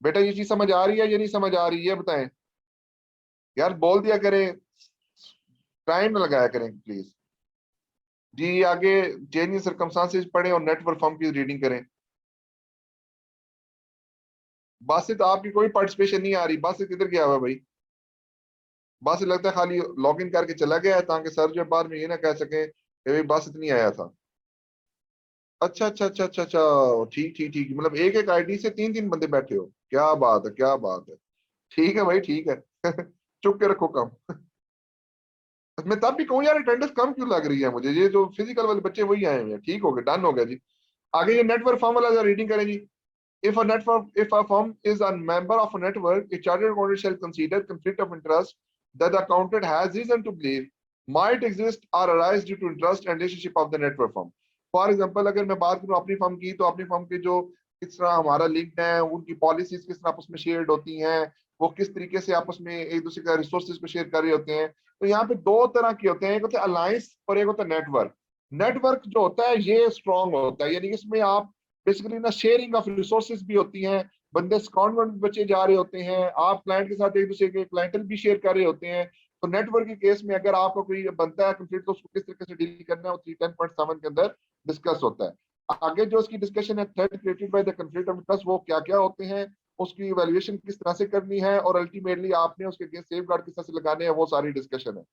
बेटा ये चीज समझ आ रही है या नहीं समझ आ रही है, बताएं यार, बोल दिया करें। टाइम ना लगाया करें प्लीज जी। आगे चेंजिंग सर्कमस्टांसेस पढ़ें और नेट परफॉर्म की रीडिंग करें। बासित आपकी कोई पार्टिसिपेशन नहीं आ रही, बासित किधर गया हुआ है भाई? बासित लगता है खाली लॉग इन करके चला गया है ताकि सर जो बाद में ये ना कह सके कि भाई बासित नहीं आया था। अच्छा अच्छा अच्छा अच्छा अच्छा, ठीक ठीक ठीक, मतलब एक एक आईडी से तीन तीन बंदे बैठे हो, क्या बात है क्या बात है। ठीक है भाई ठीक है। चुप के रखो कम। मैं तब भी कहूँ यार अटेंडेंस कम क्यों लग रही है मुझे, ये जो फिजिकल वाले बच्चे वही आए हुए हैं। ठीक हो गया, डन हो गया जी। आगे ये नेटवर्क फॉर्म वाला रीडिंग करें जी। If a firm is a member of a network, a chartered accountant shall consider conflict of interest that the accountant has reason to believe might exist or arise due to interest and relationship of the network firm. For example, अगर मैं बात करूं अपनी firm की, तो अपनी firm के जो किस तरह हमारा लिंक्ड है, उनकी पॉलिसीज किस तरह आपस में शेयर्ड होती हैं, वो किस तरीके से आपस में एक दूसरे का रिसोर्सेज को शेयर कर रहे होते हैं। तो यहाँ पे दो तरह के होते हैं, एक होता है अलायंस और एक होता है नेटवर्क। नेटवर्क जो होता है ये स्ट्रांग होता है, यानी इसमें आप बेसिकली ना शेयरिंग ऑफ रिसोर्सेज भी होती हैं, बंदे कॉन्वेंट में बचे जा रहे होते हैं, आप क्लाइंट के साथ एक दूसरे के क्लाइंटल भी शेयर कर रहे होते हैं। तो नेटवर्क के केस में अगर आपको कोई बनता है कंफ्लिक्ट, तो उसको किस तरीके से डील करना है वो 310.7 के अंदर डिस्कस होता है। आगे जो इसकी डिस्कशन है threat created by the conflict of interest, वो क्या क्या होते हैं, उसकी इवैल्यूएशन किस तरह से करनी है, और अल्टीमेटली आपने उसके अगेंस्ट सेफ गार्ड किस तरह से लगाने हैं, वो सारी डिस्कशन है।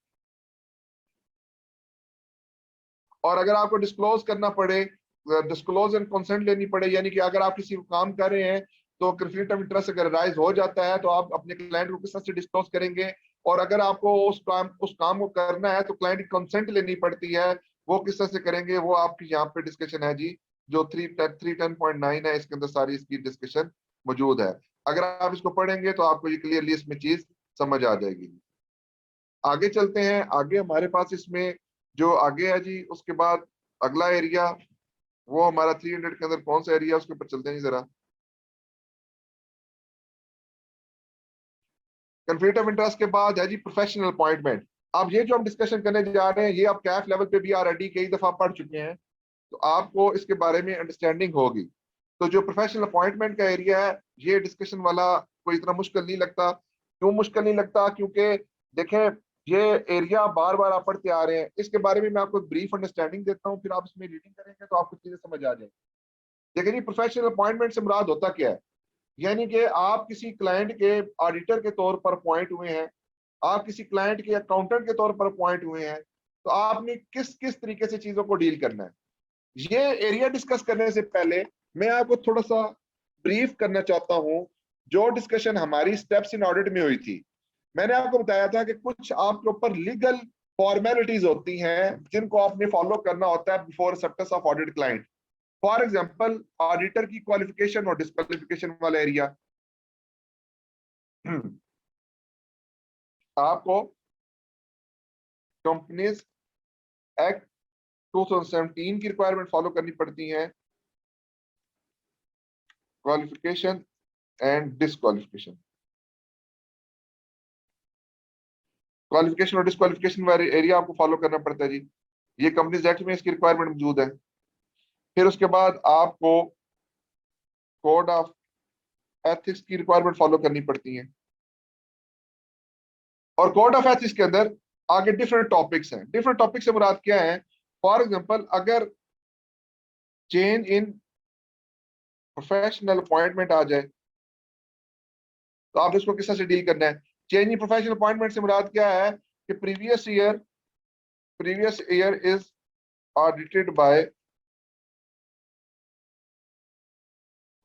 और अगर आपको डिस्क्लोज करना पड़े, डिस्क्लोज एंड कंसेंट लेनी पड़े, यानी कि अगर आप किसी काम कर रहे हैं तो कंफ्लिक्ट ऑफ इंटरेस्ट अगर राइज हो जाता है तो आप अपने क्लाइंट को किस तरह से डिस्क्लोज करेंगे, और अगर आपको उस काम को करना है तो क्लाइंट की कंसेंट लेनी पड़ती है, वो किस तरह से करेंगे, वो आपकी यहाँ पे डिस्कशन है जी। जो 310.9 है इसके अंदर सारी इसकी डिस्कशन मौजूद है। अगर आप इसको पढ़ेंगे तो आपको ये क्लियरली इसमें चीज समझ आ जाएगी। आगे चलते हैं। आगे हमारे पास इसमें जो आगे है जी, उसके बाद अगला एरिया वो हमारा 300 के अंदर कौन सा एरिया, उसके ऊपर चलते हैं जरा। कंफ्लिक्ट ऑफ इंटरेस्ट के बाद है जी प्रोफेशनल अपॉइंटमेंट। अब ये जो हम डिस्कशन करने जा रहे हैं ये आप कैफ लेवल पे भी ऑलरेडी कई दफा पढ़ चुके हैं, तो आपको इसके बारे में अंडरस्टैंडिंग होगी। तो जो प्रोफेशनल अपॉइंटमेंट का एरिया है, ये डिस्कशन वाला कोई इतना मुश्किल नहीं लगता। क्यों मुश्किल नहीं लगता? क्योंकि देखें, ये एरिया बार बार आप पढ़ते आ रहे हैं, इसके बारे में मैं आपको ब्रीफ अंडरस्टैंडिंग देता हूँ, फिर आप इसमें रीडिंग करेंगे तो आपको चीजें समझ आ जाएंगी। देखिए जी, प्रोफेशनल अपॉइंटमेंट से मुराद होता क्या है? यानी कि आप किसी क्लाइंट के ऑडिटर के तौर पर अपॉइंट हुए हैं, आप किसी क्लाइंट के अकाउंटेंट के तौर पर अपॉइंट हुए हैं, तो आपने किस किस तरीके से चीजों को डील करना है। ये एरिया डिस्कस करने से पहले मैं आपको थोड़ा सा ब्रीफ करना चाहता हूं। जो डिस्कशन हमारी स्टेप्स इन ऑडिट में हुई थी, मैंने आपको बताया था कि कुछ आपके ऊपर लीगल फॉर्मेलिटीज होती हैं जिनको आपने फॉलो करना होता है before acceptance of audit client. For example, auditor की क्वालिफिकेशन और डिस्क्वालिफिकेशन वाला एरिया। आपको कंपनीज एक्ट 2017 की रिक्वायरमेंट फॉलो करनी पड़ती है, क्वालिफिकेशन एंड डिस्क्वालिफिकेशन। क्वालिफिकेशन और डिस्क्वालिफिकेशन वाले एरिया आपको फॉलो करना पड़ता है जी। ये कंपनीज एक्ट में इसकी रिक्वायरमेंट मौजूद है। फिर उसके बाद आपको कोड ऑफ एथिक्स की रिक्वायरमेंट फॉलो करनी पड़ती है, और कोड ऑफ एथिक्स के अंदर आगे डिफरेंट टॉपिक्स हैं। डिफरेंट टॉपिक से मुराद क्या है? फॉर एग्जांपल, अगर चेंज इन प्रोफेशनल अपॉइंटमेंट आ जाए तो आपने उसको किस तरह से डील करना है। चेंज इन प्रोफेशनल अपॉइंटमेंट से मुराद क्या है कि previous year is audited bye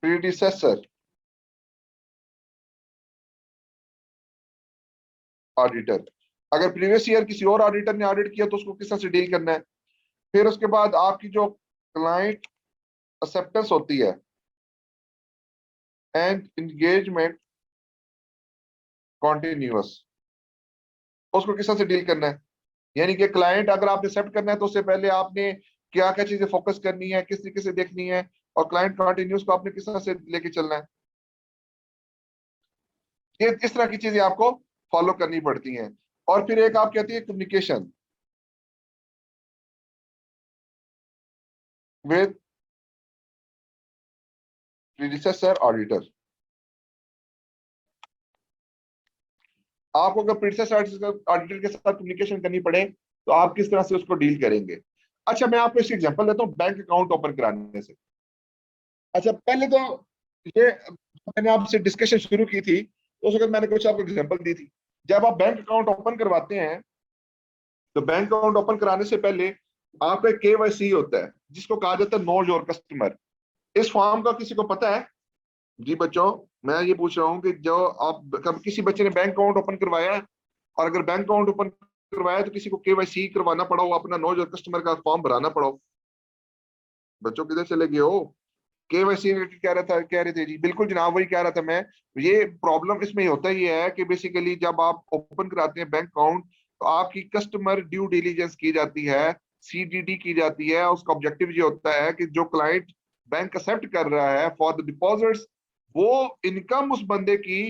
predecessor auditor. अगर प्रीवियस ईयर किसी और ऑडिटर ने ऑडिट किया तो उसको किस तरह से डील करना है। फिर उसके बाद आपकी जो क्लाइंट एक्सेप्टेंस होती है एंड एंगेजमेंट कॉन्टिन्यूअस, उसको किस तरह से डील करना है। यानी कि क्लाइंट अगर आपने एक्सेप्ट करना है तो उससे पहले आपने क्या क्या चीजें फोकस करनी है, किस तरीके से देखनी है, और क्लाइंट कॉन्टिन्यूअस को आपने किस तरह से लेके चलना है। ये इस तरह की चीजें आपको फॉलो करनी पड़ती हैं। और फिर एक आप कहती है कम्युनिकेशन विद प्रीडिसेसर ऑडिटर। आपको अगर प्रिंसिपल ऑडिटर के साथ कम्युनिकेशन करनी पड़े तो आप किस तरह से उसको डील करेंगे। अच्छा, मैं आपको इसकी एग्जांपल देता हूँ बैंक अकाउंट ओपन कराने से। अच्छा, पहले तो ये मैंने आपसे डिस्कशन शुरू की थी तो उस वक्त मैंने कुछ आपको एग्जांपल दी थी। जब आप बैंक अकाउंट ओपन करवाते हैं तो बैंक अकाउंट ओपन कराने से पहले आपका केवाईसी होता है, जिसको कहा जाता है नो योर कस्टमर। इस फॉर्म का किसी को पता है? जी बच्चों, मैं ये पूछ रहा हूँ कि जो आप कब किसी बच्चे ने बैंक अकाउंट ओपन करवाया है, और अगर बैंक अकाउंट ओपन करवाया तो किसी को केवाईसी करवाना पड़ा हो, अपना नो योर कस्टमर का फॉर्म भराना पड़ा हो। बच्चों किधर चले गए हो? केवाईसी कह रहा था, कह रहे थे जी, बिल्कुल जनाब वही कह रहा था मैं। ये प्रॉब्लम इसमें होता ही है कि बेसिकली जब आप ओपन कराते हैं बैंक अकाउंट तो आपकी कस्टमर ड्यू डिलीजेंस की जाती है, सीडीडी की जाती है। उसका ऑब्जेक्टिव ये होता है कि जो क्लाइंट बैंक एक्सेप्ट कर रहा है फॉर द डिपॉजिट्स, वो इनकम उस बंदे की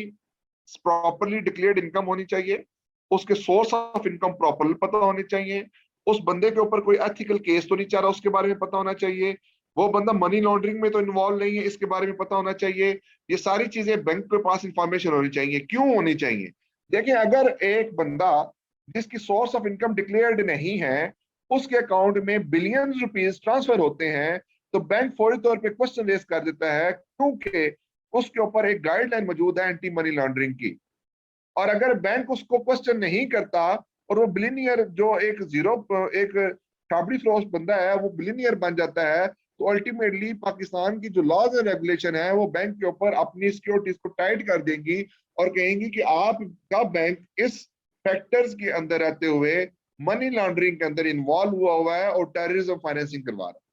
प्रॉपरली डिक्लेयर्ड इनकम होनी चाहिए, उसके सोर्स ऑफ इनकम प्रॉपरली पता होने चाहिए, उस बंदे के ऊपर कोई एथिकल केस तो नहीं चल रहा उसके बारे में पता होना चाहिए, वो बंदा मनी लॉन्ड्रिंग में तो इन्वॉल्व नहीं है इसके बारे में पता होना चाहिए। ये सारी चीजें बैंक के पास इंफॉर्मेशन होनी चाहिए। क्यों होनी चाहिए? देखिए, अगर एक बंदा जिसकी सोर्स ऑफ इनकम डिक्लेयर्ड नहीं है, उसके अकाउंट में बिलियन रुपीस ट्रांसफर होते हैं, तो बैंक फौरी तौर पे क्वेश्चन रेज कर देता है, क्योंकि उसके ऊपर एक गाइडलाइन मौजूद है एंटी मनी लॉन्ड्रिंग की। और अगर बैंक उसको क्वेश्चन नहीं करता और वो बिलियनियर जो एक छाबड़ी फरोश बंदा है वो बिलियनियर बन जाता है, तो अल्टीमेटली पाकिस्तान की जो लॉज एंड रेगुलेशन है वो बैंक के ऊपर अपनी सिक्योरिटीज को टाइट कर देंगी और कहेंगी कि आपका बैंक इस फैक्टर्स के अंदर रहते हुए मनी लॉन्ड्रिंग के अंदर इन्वॉल्व हुआ है और टेररिज्म फाइनेंसिंग करवा रहा है।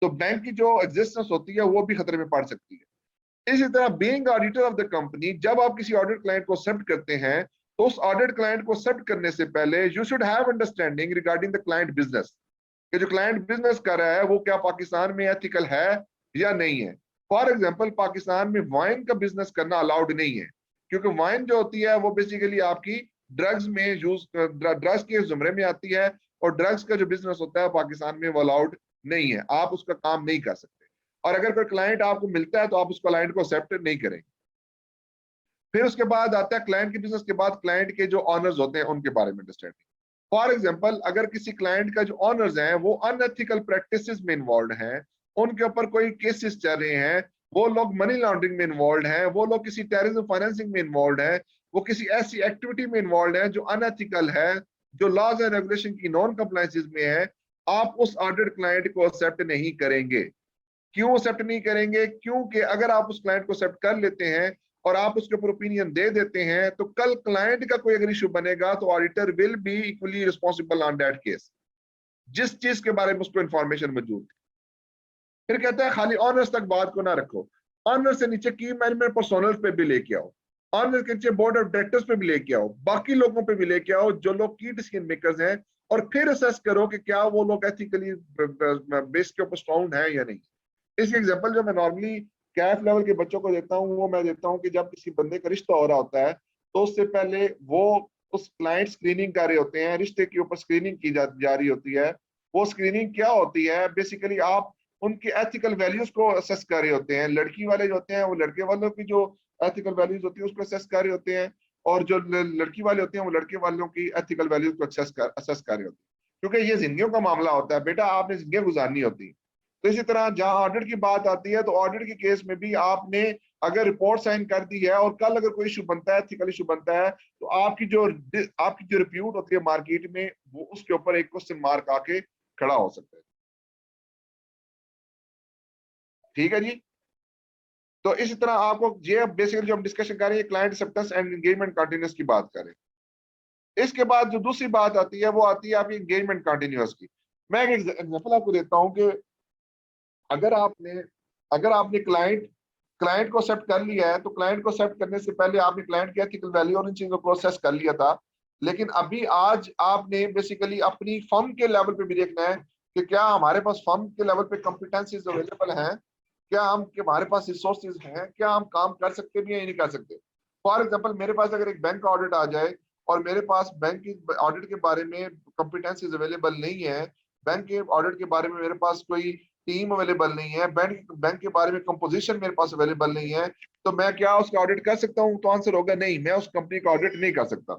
तो बैंक की जो एग्जिस्टेंस होती है वो भी खतरे में पड़ सकती है। इसी तरह being auditor of the company, जब आप किसी ऑडिट क्लाइंट को एक्सेप्ट करते हैं तो उस ऑडिट क्लाइंट को एक्सेप्ट करने से पहले you should have understanding regarding the client business, कि जो क्लाइंट बिजनेस कर रहा है वो क्या पाकिस्तान में एथिकल है या नहीं है। फॉर एग्जाम्पल, पाकिस्तान में वाइन का बिजनेस करना अलाउड नहीं है, क्योंकि वाइन जो होती है वो बेसिकली आपकी ड्रग्स में यूज ड्रग्स के जुमरे में आती है, और ड्रग्स का जो बिजनेस होता है पाकिस्तान में वो अलाउड नहीं है, आप उसका काम नहीं कर सकते। और अगर कोई क्लाइंट आपको मिलता है तो आप उस क्लाइंट को एक्सेप्ट नहीं करेंगे। फिर उसके बाद आता है क्लाइंट के बिजनेस के बाद क्लाइंट के जो ऑनर्स होते हैं उनके बारे में अंडरस्टैंडिंग। फॉर एग्जाम्पल, अगर किसी क्लाइंट का जो ऑनर्स हैं वो अनएथिकल प्रैक्टिसेस में इन्वॉल्व हैं, उनके ऊपर कोई केसेस चल रहे हैं, वो लोग मनी लॉन्ड्रिंग में इन्वॉल्व हैं, वो लोग किसी टेररिज्म फाइनेंसिंग में इन्वॉल्व हैं, वो किसी ऐसी एक्टिविटी में इन्वॉल्व है जो अनएथिकल है, जो लॉज एंड रेगुलेशन की नॉन कंप्लायंसेस में है, आप उस ऑडिट क्लाइंट को एक्सेप्ट नहीं करेंगे। क्यों एक्सेप्ट नहीं करेंगे? क्योंकि अगर आप उस क्लाइंट को एक्सेप्ट कर लेते हैं और आप उसके ऊपर ओपिनियन दे देते हैं तो कल क्लाइंट का कोई अगर इशू बनेगा तो auditor will be equally responsible on that case, जिस चीज के बारे में उसको इंफॉर्मेशन मौजूद थी। फिर कहता है खाली ऑनर्स तक बात को ना रखो, ऑनर से नीचे की मैनेजमेंट पर्सोनल पे भी लेके आओ, ऑनर के नीचे बोर्ड ऑफ डायरेक्टर्स पे भी लेके आओ, बाकी लोगों पे भी लेके आओ जो लोग की डिसीजन मेकर्स हैं, और फिर असेस करो कि क्या वो लोग एथिकली बेस के ऊपर स्ट्रांग है या नहीं। इसकी एग्जांपल जो मैं नॉर्मली कैफ लेवल के बच्चों को देता हूँ वो मैं देता हूँ कि जब किसी बंदे का रिश्ता हो रहा होता है तो उससे पहले वो उस क्लाइंट स्क्रीनिंग कर रहे होते हैं, रिश्ते के ऊपर स्क्रीनिंग की जा रही होती है। वो स्क्रीनिंग क्या होती है? बेसिकली आप उनकी एथिकल वैल्यूज को असेस कर रहे होते हैं। लड़की वाले जो होते हैं वो लड़के वालों की जो एथिकल वैल्यूज होती है उसको असेस कर रहे होते हैं, और जो लड़की वाले होते हैं वो लड़के वालों की एथिकल वैल्यूज को असेस कर रहे होते हैं। क्योंकि ये जिंदगियों का मामला होता है बेटा, आपने जिंदगी गुजारनी होती है। तो इसी तरह जहां ऑडिट की बात आती है तो ऑडिट के केस में भी आपने अगर रिपोर्ट साइन कर दी है और कल अगर कोई इशू बनता है, एथिकल इशू बनता है, तो आपकी जो रिप्यूट होती है मार्केट में वो उसके ऊपर एक क्वेश्चन मार्क आके खड़ा हो सकता है। ठीक है जी। तो इसी तरह आपको ये बेसिकली जो हम डिस्कशन कर रहे हैं client acceptance and engagement continuous की बात करें। इसके बाद जो दूसरी बात आती है वो आती है आपकी एंगेजमेंट कंटिन्यूअस की। मैं एक एग्जांपल आपको देता हूं कि अगर आपने अगर आपने क्लाइंट क्लाइंट को एक्सेप्ट कर लिया है तो क्लाइंट को एक्सेप्ट करने से पहले आपने क्लाइंट की एथिकल वैल्यू और इन चीजों को प्रोसेस कर लिया था। लेकिन अभी आज आपने बेसिकली अपनी फर्म के लेवल पे भी देखना है कि क्या हमारे पास फर्म के लेवल पे कॉम्पिटेंसीज अवेलेबल हैं, क्या हम कि हमारे पास रिसोर्सेज हैं, क्या हम काम कर सकते भी हैं या नहीं कर सकते। फॉर एग्जाम्पल, मेरे पास अगर एक बैंक का ऑडिट आ जाए और मेरे पास बैंक की ऑडिट के बारे में कॉम्पिटेंसीज अवेलेबल नहीं है, बैंक के ऑडिट के बारे में मेरे पास कोई टीम अवेलेबल नहीं है, बैंक बैंक के बारे में कंपोजिशन मेरे पास अवेलेबल नहीं है, तो मैं क्या उसका ऑडिट कर सकता हूँ? तो आंसर होगा नहीं, मैं उस कंपनी का ऑडिट नहीं कर सकता।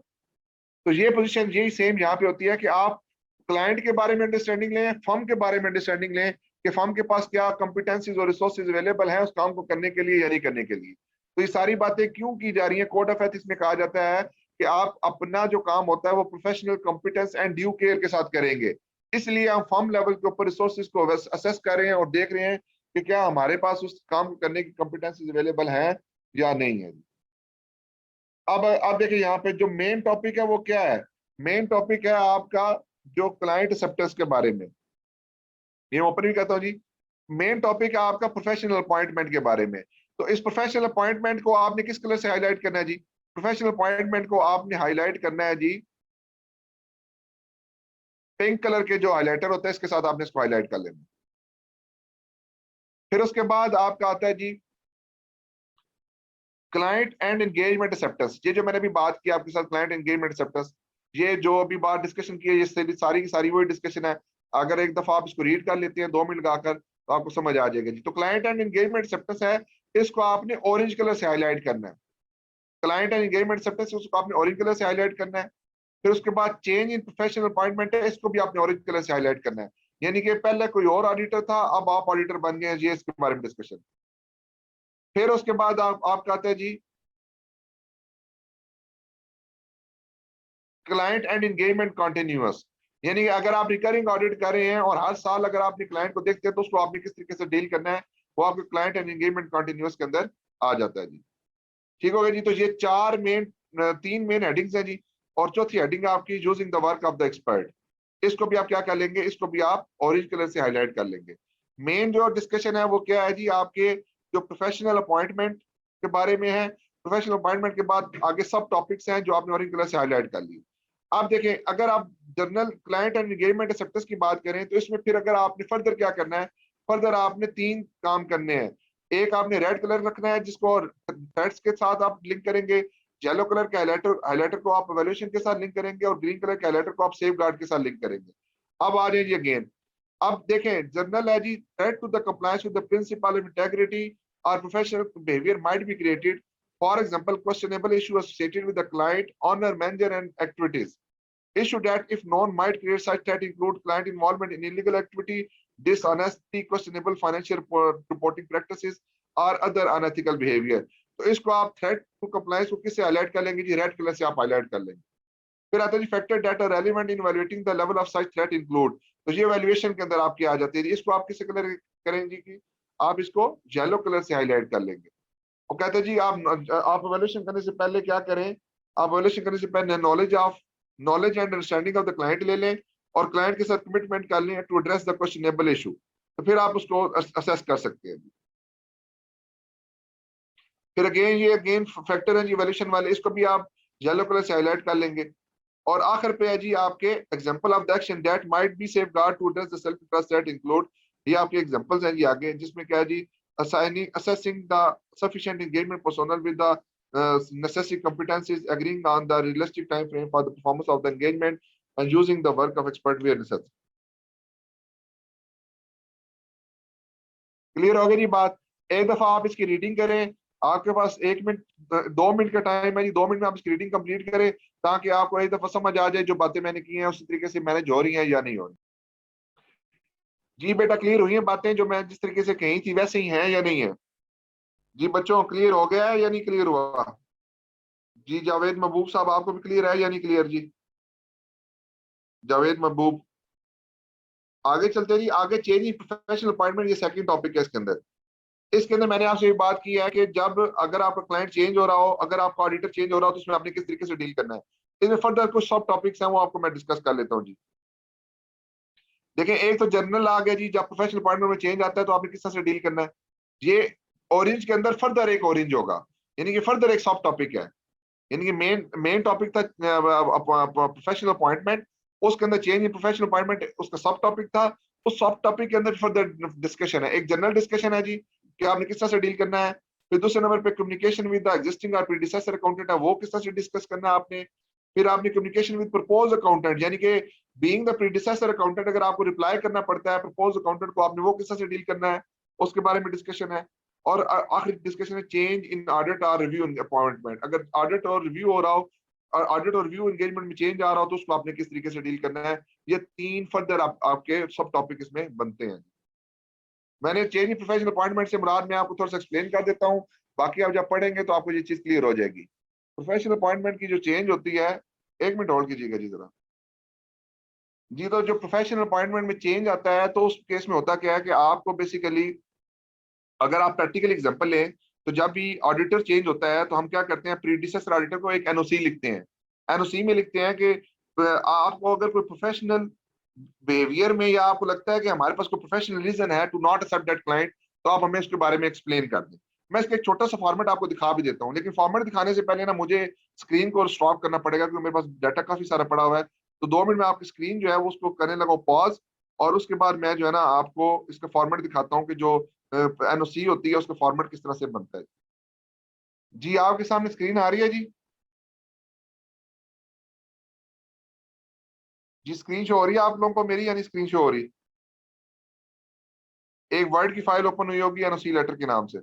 तो ये पोजीशन यही सेम यहाँ पे होती है कि आप क्लाइंट के बारे में अंडरस्टैंडिंग लें, फर्म के बारे में अंडरस्टैंडिंग लें कि फर्म के पास क्या कंपिटेंसीज और रिसोर्सेज अवेलेबल हैं उस काम को करने के लिए या नहीं करने के लिए। तो ये सारी बातें क्यों की जा रही हैं? कोड ऑफ एथिक्स में कहा जाता है कि आप अपना जो काम होता है वो professional competence and due care के साथ करेंगे। इसलिए हम फर्म लेवल के ऊपर रिसोर्सेज को असेस कर रहे हैं और देख रहे हैं कि क्या हमारे पास उस काम को करने की कॉम्पिटेंसीज अवेलेबल हैं या नहीं है। अब देखिए यहाँ पे जो मेन टॉपिक है वो क्या है? मेन टॉपिक है आपका जो क्लाइंट एक्सेप्टेंस के बारे में। ये ओपन भी कहता हूँ जी। मेन टॉपिक है आपका प्रोफेशनल अपॉइंटमेंट के बारे में। तो इस प्रोफेशनल अपॉइंटमेंट को आपने किस कलर से हाईलाइट करना है जी? प्रोफेशनल अपॉइंटमेंट को आपने हाईलाइट करना है जी पिंक कलर के जो हाईलाइटर होता है इसके साथ आपने इसको हाईलाइट कर लेना। फिर उसके बाद आपका आता है जी क्लाइंट एंड एंगेजमेंट एक्सेप्टेंस। ये जो मैंने अभी बात की आपके साथ क्लाइंट एंगेजमेंट एक्सेप्टेंस, ये जो अभी बात डिस्कशन की है ये सारी की सारी वही डिस्कशन है। अगर एक दफा आप इसको रीड कर लेते हैं 2 मिनट लगाकर तो आपको समझ आ जाएगा जी। तो क्लाइंट एंड एंगेजमेंट एक्सेप्टेंस है, इसको आपने ऑरेंज कलर से हाईलाइट करना है। क्लाइंट एंड एंगेजमेंट एक्सेप्टेंस उसको आपने ऑरेंज कलर से हाईलाइट करना है। फिर उसके बाद चेंज इन प्रोफेशनल अपॉइंटमेंट है, इसको भी आपने ऑरेंज कलर से हाईलाइट करना है। यानी कि पहले कोई और ऑडिटर था, अब आप ऑडिटर बन गए हैं, ये इसके बारे में डिस्कशन। फिर उसके बाद आपका आता है जी क्लाइंट एंड एंगेजमेंट कॉन्टिन्यूअस। यानी कि अगर आप रिकरिंग ऑडिट कर रहे हैं और हर साल अगर आप अपने क्लाइंट को देखते हैं तो उसको आपने किस तरीके से डील करना है, वो आपके क्लाइंट एंड एंगेजमेंट कॉन्टिन्यूअस के अंदर आ जाता है जी। ठीक हो गया जी। तो ये 3 मेन हेडिंग्स हैं जी। और चौथी हेडिंग है आपकी using the work of the expert. इसको भी आप क्या कर लेंगे? इसको भी आप ऑरेंज कलर से हाईलाइट कर लेंगे। मेन जो डिस्कशन है वो क्या है जी? आपके जो प्रोफेशनल अपॉइंटमेंट के बारे में है। प्रोफेशनल अपॉइंटमेंट के बाद आगे सब टॉपिक्स हैं जो आपने ऑरेंज कलर से हाईलाइट कर लिए। आप देखें, अगर आप journal client and engagement acceptance की बात करें तो इसमें फिर अगर आपने फर्दर क्या करना है, फर्दर आपने 3 काम करने हैं। एक आपने रेड कलर रखना है जिसको थ्रेड्स के साथ आप लिंक करेंगे। येलो कलर के हाईलाइटर हाईलाइटर को आप एवल्यूएशन के साथ लिंक करेंगे और ग्रीन कलर के हाईलाइटर को आप सेफ गार्ड के साथ लिंक करेंगे। अब आ जाइए अगेन। अब देखें जर्नल है जी, threat to the compliance with the principle of integrity और professional behaviour might be created. For example questionable issue associated with the client owner manager and activities issue that if known might create such that include client involvement in illegal activity, dishonesty, questionable financial reporting practices or other unethical behavior। तो इसको आप threat to compliance को किससे highlight कर लेंगे जी? Red colour से आप highlight कर लेंगे। फिर आता है जी factor that are relevant in evaluating the level of such threat include. तो ये इवैल्यूएशन के अंदर आपकी आ जाती है। इसको आप किससे कलर करेंगे कि आप इसको येलो कलर से हाईलाइट कर लेंगे। वो कहते हैं जी आप इवैल्यूएशन करने से पहले क्या करें? आप इवैल्यूएशन करने से पहले knowledge and understanding of the client ले लें और क्लाइंट के साथ कमिटमेंट कर लें to address the questionable issue. तो फिर आप उसको असेस कर सकते हैं। फिर अगेन फैक्टर है जी इवैल्यूएशन वाले, इसको भी आप येलो कलर से हाईलाइट कर लेंगे। और आखिर पे है जी आपके example of the action that might be safeguard to address the self trust that include. ये आपके एग्जांपल्स हैं जी आगे, जिसमें क्या है जी assessing the sufficient engagement personnel with the necessary competencies, agreeing on the realistic time frame for the performance of the engagement and using the work of expert where necessary। Clear हो गई जी बात? एक दफा आप इसकी रीडिंग करें, आपके पास 1 minute 2 minute का टाइम है जी। 2 मिनट में आप इसकी रीडिंग कंप्लीट करें ताकि आपको एक दफा समझ आ जाए जो बातें मैंने की हैं उसी तरीके से मैनेज हो रही हैं या नहीं हो रही। जी बेटा क्लियर हुई हैं बातें जो मैं जिस तरीके से कही थी वैसे ही हैं या नहीं है? जी बच्चों क्लियर हो गया है या नहीं क्लियर हुआ? जी जावेद महबूब साहब आपको भी क्लियर है या नहीं क्लियर जी? जावेद महबूब आगे चलते हैं जी। आगे चेंज प्रोफेशनल अपॉइंटमेंट, ये सेकंड टॉपिक है इसके अंदर। इसके अंदर मैंने आपसे ये बात की है कि जब अगर आपका क्लाइंट चेंज हो रहा हो, अगर आपका ऑडिटर चेंज हो रहा हो तो उसमें आपने किस तरीके से डील करना है। इसमें फर्दर कुछ सब टॉपिक्स हैं वो आपको मैं डिस्कस कर लेता हूँ जी। देखिए एक तो जनरल आ गया जी, जब प्रोफेशनल अपॉइंटमेंट में चेंज आता है तो आपने किस तरह से डील करना है। ये ऑरेंज के अंदर फर्दर एक ऑरेंज होगा, यानी कि फर्दर एक सॉफ्ट टॉपिक है। यानी कि मेन मेन टॉपिक था प्रोफेशनल अपॉइंटमेंट, उसके अंदर चेंज इन प्रोफेशनल अपॉइंटमेंट उसका सब टॉपिक था। उस सब टॉपिक के अंदर फर्दर डिस्कशन है, एक जनरल डिस्कशन है जी कि आपने किस तरह से डील करना है। फिर दूसरे नंबर पे कम्युनिकेशन विद द एग्जिस्टिंग और प्रीडिसेसर अकाउंटेंट है, वो किस तरह से डिस्कस करना है आपने। फिर आपने कम्युनिकेशन विद प्रपोज अकाउंटेंट, यानी कि बीइंग द प्रीडिसेसर अकाउंटेंट अगर आपको रिप्लाई करना पड़ता है प्रपोज अकाउंटेंट को, आपने वो किस तरह से डील करना है उसके बारे में डिस्कशन है। और आखिरी डिस्कशन है चेंज इन ऑडिट और रिव्यू अपॉइंटमेंट। अगर ऑडिट और रिव्यू हो रहा हो और ऑडिट और रिव्यू एंगेजमेंट में चेंज आ रहा हो तो उसको आपने किस तरीके से डील करना है। ये 3 फर्दर आपके सब टॉपिक इसमें बनते हैं। मैंने चेंज इन प्रोफेशनल अपॉइंटमेंट से मुराद मैं आपको थोड़ा सा एक्सप्लेन कर देता हूँ, बाकी आप जब पढ़ेंगे तो आपको ये चीज क्लियर हो जाएगी। प्रोफेशनल अपॉइंटमेंट की जो चेंज होती है, 1 मिनट होल्ड कीजिएगा जी जरा जी। तो जो प्रोफेशनल अपॉइंटमेंट में चेंज आता है तो उस केस में होता क्या है कि आपको बेसिकली, अगर आप प्रैक्टिकल एग्जांपल लें तो जब भी ऑडिटर चेंज होता है तो हम क्या करते हैं, प्रीडिसेसर ऑडिटर को एक एनओसी लिखते हैं। एनओसी में लिखते हैं कि आपको अगर कोई प्रोफेशनल बिहेवियर में या आपको लगता है कि हमारे पास कोई प्रोफेशनल रीजन है to not accept that client, तो आप हमें इसके बारे में एक्सप्लेन कर दें। मैं इसका एक छोटा सा फॉर्मेट आपको दिखा भी देता हूँ, लेकिन फॉर्मेट दिखाने से पहले ना मुझे स्क्रीन को स्टॉप करना पड़ेगा क्योंकि मेरे पास डाटा काफी सारा पड़ा हुआ है। तो 2 मिनट में आपकी स्क्रीन जो है वो उसको करने लगा पॉज, और उसके बाद मैं जो है ना आपको इसका फॉर्मेट दिखाता हूँ कि जो एनओसी होती है उसका फॉर्मेट किस तरह से बनता है। जी आपके सामने स्क्रीन आ रही है जी? जी स्क्रीन शो हो रही है आप लोगों को मेरी, यानी स्क्रीन शो हो रही? एक वर्ड की फाइल ओपन हुई होगी एनओसी लेटर के नाम से।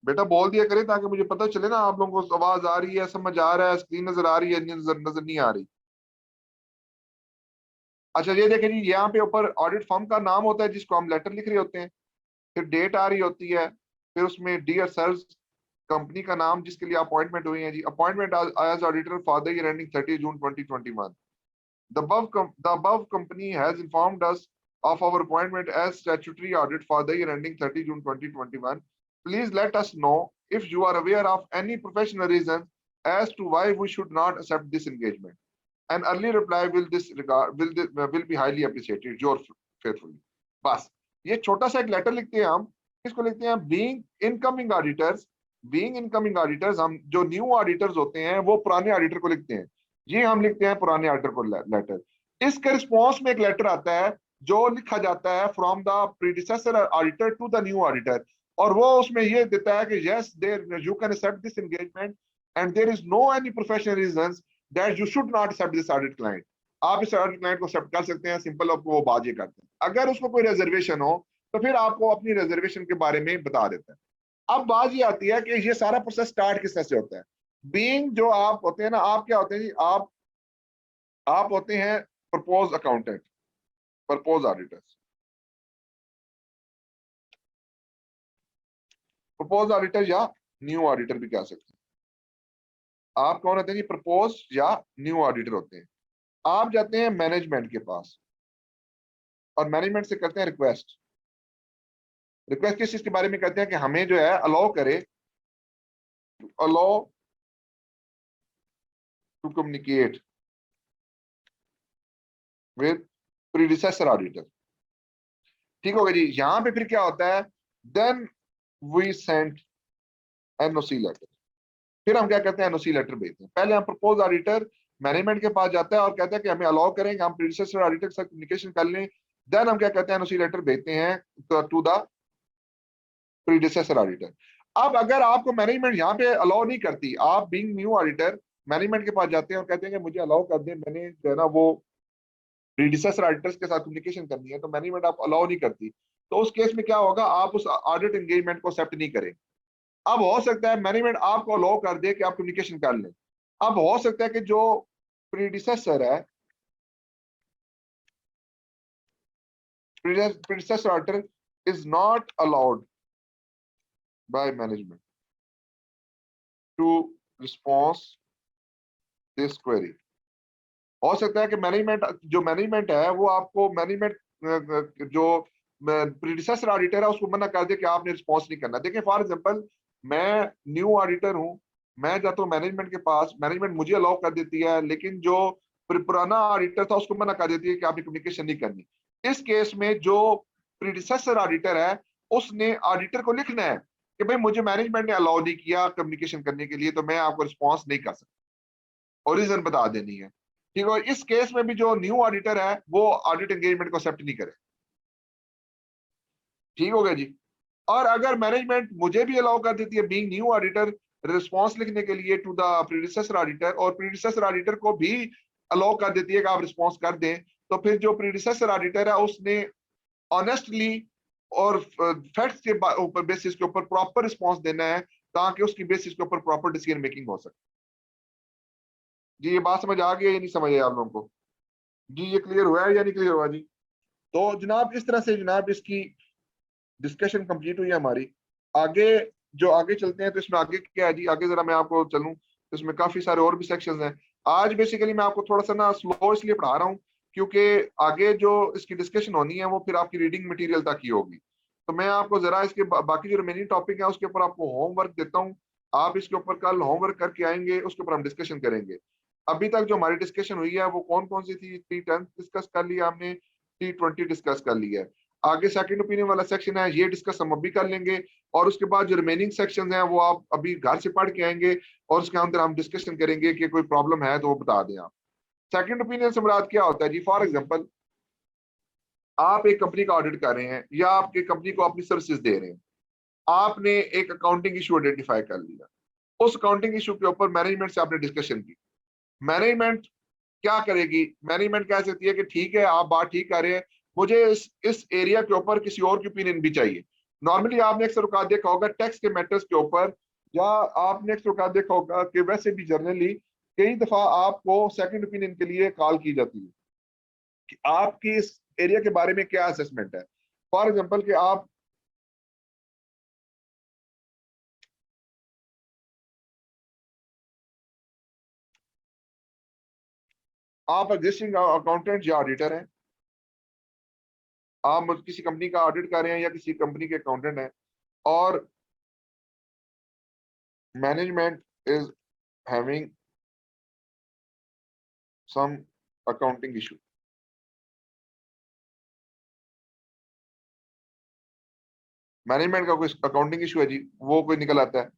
बेटा बोल दिया करें ताकि मुझे पता चले ना आप लोगों को आवाज आ रही है, समझ आ रहा है, स्क्रीन नजर आ रही है, नजर नहीं आ रही। अच्छा ये देखें जी, यहाँ पे ऊपर ऑडिट फर्म का नाम होता है जिसको हम लेटर लिख रहे होते हैं, फिर डेट आ रही होती है, फिर उसमें डियर सर कंपनी का नाम जिसके लिए अपॉइंटमेंट हुई है जी, appointment as auditor for the year ending 30 June 2021। The above company has informed us of our appointment as statutory audit for the year ending 30 June 2021. Please let us know if you are aware of any professional reasons as to why we should not accept this engagement. An early reply will be highly appreciated. Yours faithfully. बस ये छोटा सा एक letter लिखते हैं हम, इसको लिखते हैं being incoming auditors. Being incoming auditors, हम जो न्यू ऑडिटर्स होते हैं वो पुराने ऑडिटर को लिखते हैं। ये हम लिखते हैं पुराने ऑडिटर को लेटर। इसके रिस्पॉन्स में एक लेटर आता है जो लिखा जाता है from the predecessor auditor to the new auditor, और वो उसमें ये देता है कि yes there you can accept this engagement and there is no any professional reasons that you should not accept this audit client. आप इस ऑडिट क्लाइंट को एक्सेप्ट कर सकते हैं, सिंपल आपको वो बात ये करते हैं। अगर उसको कोई रिजर्वेशन हो तो फिर आपको अपनी रिजर्वेशन के बारे में बता देता है। अब बात ये आती है कि ये सारा प्रोसेस स्टार्ट किस तरह से होता है। बीइंग जो आप होते हैं ना, आप क्या होते हैं जी, आप होते हैं propose accountant, propose auditors. Propose auditor या न्यू ऑडिटर भी कह सकते हैं। आप कौन होते हैं जी? प्रपोज या न्यू ऑडिटर होते हैं। आप जाते हैं मैनेजमेंट के पास और मैनेजमेंट से करते हैं रिक्वेस्ट। रिक्वेस्ट किस चीज के बारे में करते हैं कि हमें जो है अलाउ करे, allow to communicate with predecessor auditor. ठीक हो गया जी। यहां पे फिर क्या होता है, then we send NOC letter. फिर हम क्या करते हैं, एनओसी लेटर भेजते हैं। पहले हम प्रपोज ऑडिटर मैनेजमेंट के पास जाता है और कहते हैं कि हमें अलाउ करें कि हम प्रीडिसेसर ऑडिटर के साथ कम्युनिकेशन कर लें। देन हम क्या करते हैं, एनओसी लेटर भेजते हैं टू द प्रीडिसेसर ऑडिटर। अब अगर आपको मैनेजमेंट यहाँ पे अलाउ नहीं करती, आप बीइंग न्यू ऑडिटर मैनेजमेंट के पास जाते हैं और कहते हैं कि मुझे अलाउ कर दें, मैंने जो है ना वो प्रीडिसेसर ऑडिटर्स के साथ कम्युनिकेशन करनी है, तो मैनेजमेंट आप अलाउ नहीं करती, तो उस केस में क्या होगा, आप उस ऑडिट एंगेजमेंट को एक्सेप्ट नहीं करें। अब हो सकता है मैनेजमेंट आपको अलाउ कर दे कि आप कम्युनिकेशन कर लें। अब हो सकता है कि जो प्रीडिसेसर है, predecessor auditor is not allowed by management to response this query. हो सकता है कि मैनेजमेंट है वो आपको, मैनेजमेंट जो प्रीडिसेसर ऑडिटर है उसको मना कर दे कि आपने रिस्पॉन्स नहीं करना। देखिए फॉर एग्जांपल मैं न्यू ऑडिटर हूं, मैं जाता हूँ मैनेजमेंट के पास, मैनेजमेंट मुझे अलाउ कर देती है, लेकिन जो पुराना ऑडिटर था उसको मना कर देती है कि आपने कम्युनिकेशन नहीं करनी। इस केस में जो प्रीडिसेसर ऑडिटर है उसने ऑडिटर को लिखना है कि भाई मुझे मैनेजमेंट ने अलाउ नहीं किया कम्युनिकेशन करने के लिए, तो मैं आपको रिस्पॉन्स नहीं कर सकता, और रीजन बता देनी है। ठीक है, इस केस में भी जो न्यू ऑडिटर है वो ऑडिट एंगेजमेंट को एक्सेप्ट नहीं करे। ठीक हो गया जी। और अगर मैनेजमेंट मुझे भी अलाउ कर देती है बीइंग न्यू ऑडिटर रिस्पॉन्स लिखने के लिए टू द प्रीडिसेसर ऑडिटर, और प्रीडिसेसर ऑडिटर को भी अलाउ कर देती है कि आप रिस्पॉन्स कर दें। तो फिर जो प्रीडिसेसर ऑडिटर है उसने ऑनेस्टली और फैक्ट्स के ऊपर बेसिस के ऊपर प्रॉपर रिस्पॉन्स देना है, ताकि उसकी बेसिस के ऊपर प्रॉपर डिसीजन मेकिंग हो सके। जी ये बात समझ आ गई या नहीं समझ आई आप लोगों को? जी ये क्लियर हुआ है या नहीं क्लियर हुआ जी? तो जनाब इस तरह से जनाब इसकी डिस्कशन कंप्लीट हुई है हमारी। आगे जो आगे चलते हैं तो इसमें आगे क्या है जी, आगे जरा मैं आपको चलूं तो इसमें काफी सारे और भी सेक्शंस हैं। आज बेसिकली मैं आपको थोड़ा सा ना स्लो इसलिए पढ़ा रहा हूँ क्योंकि आगे जो इसकी डिस्कशन होनी है वो फिर आपकी रीडिंग मटेरियल तक ही होगी। तो मैं आपको जरा इसके बाकी जो रिमेनिंग टॉपिक है उसके ऊपर आपको होमवर्क देता हूँ। आप इसके ऊपर कल होमवर्क करके आएंगे, उसके ऊपर हम डिस्कशन करेंगे। अभी तक जो हमारी डिस्कशन हुई है वो कौन कौन सी थी? T10 डिस्कस कर लिया हमने, T20 डिस्कस कर लिया है। आगे सेकंड ओपिनियन वाला सेक्शन है, ये डिस्कस हम अभी कर लेंगे। और उसके बाद जो रिमेनिंग सेक्शन हैं वो आप अभी घर से पढ़ के आएंगे और उसके अंदर हम डिस्कशन करेंगे कि कोई प्रॉब्लम है तो वो बता दें आप। सेकंड ओपिनियन से मुराद क्या होता है जी? फॉर एग्जांपल आप एक कंपनी का ऑडिट कर रहे हैं या आपकी कंपनी को अपनी सर्विसेज दे रहे हैं, आपने एक अकाउंटिंग इशू आइडेंटिफाई कर लिया। उस अकाउंटिंग इशू के ऊपर मैनेजमेंट से आपने डिस्कशन की। मैनेजमेंट क्या करेगी? मैनेजमेंट कह सकती है कि ठीक है आप बात ठीक कर रहे हैं, मुझे इस एरिया के ऊपर किसी और की ओपिनियन भी चाहिए। नॉर्मली आपने अक्सर औकात देखा होगा टैक्स के मैटर्स के ऊपर, या आपने अक्सर औकात देखा होगा कि वैसे भी जनरली कई दफा आपको सेकंड ओपिनियन के लिए कॉल की जाती है कि आपकी इस एरिया के बारे में क्या असेसमेंट है। फॉर एग्जाम्पल कि आप एग्जिस्टिंग अकाउंटेंट या ऑडिटर हैं, आप किसी कंपनी का ऑडिट कर रहे हैं या किसी कंपनी के अकाउंटेंट हैं, और management is having some accounting issue. Management का कोई अकाउंटिंग इशू है जी, वो कोई निकल आता है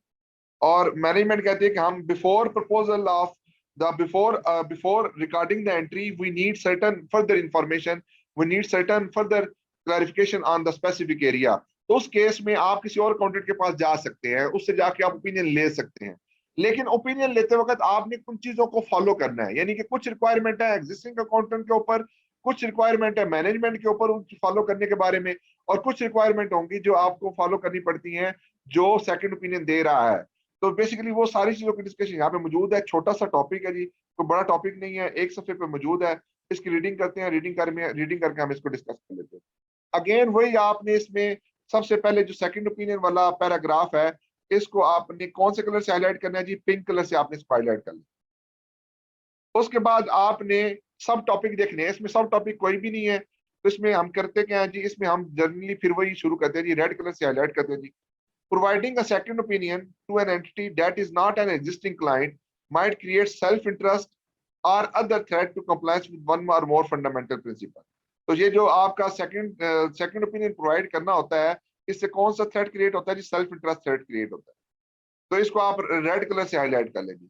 और मैनेजमेंट कहती है कि हम before proposal of the before recording the entry we need certain further information, we need certain further clarification on the specific area. तो उस केस में आप किसी और अकाउंटेंट के पास जा सकते हैं, उससे जाके आप ओपिनियन ले सकते हैं। लेकिन ओपिनियन लेते वक्त आपने कुछ चीजों को फॉलो करना है, यानी कि कुछ रिक्वायरमेंट है एग्जिस्टिंग अकाउंटेंट के ऊपर, कुछ रिक्वायरमेंट है मैनेजमेंट के ऊपर फॉलो करने के बारे में, और कुछ रिक्वायरमेंट होंगी जो आपको फॉलो करनी पड़ती हैं जो सेकंड ओपिनियन दे रहा है। तो बेसिकली वो सारी चीजों की डिस्कशन यहाँ पे मौजूद है। छोटा सा टॉपिक है जी, कोई बड़ा टॉपिक नहीं है, एक सफे पे मौजूद है। इसकी रीडिंग करते हैं, रीडिंग करके हम इसको डिस्कस कर लेते हैं। अगेन वही आपने इसमें सबसे पहले जो सेकंड ओपिनियन वाला पैराग्राफ है, इसको आपने कौन से कलर से हाईलाइट करना है जी? पिंक कलर से आपने इसको हाईलाइट कर लिया। उसके बाद आपने सब टॉपिक देखने हैं, इसमें सब टॉपिक कोई भी नहीं है। तो इसमें हम करते क्या है जी? इसमें हम जनरली फिर वही शुरू करते हैं जी, रेड कलर से हाईलाइट करते हैं जी। Providing a second opinion to an entity that is not an existing client might create self-interest or other threat to compliance with one or more fundamental principle। तो ये जो आपका सेकंड ओपिनियन प्रोवाइड करना होता है, इससे कौन सा थ्रेट क्रिएट होता है जी? सेल्फ इंटरेस्ट थ्रेट क्रिएट होता है। तो इसको आप रेड कलर से हाईलाइट कर लेंगे।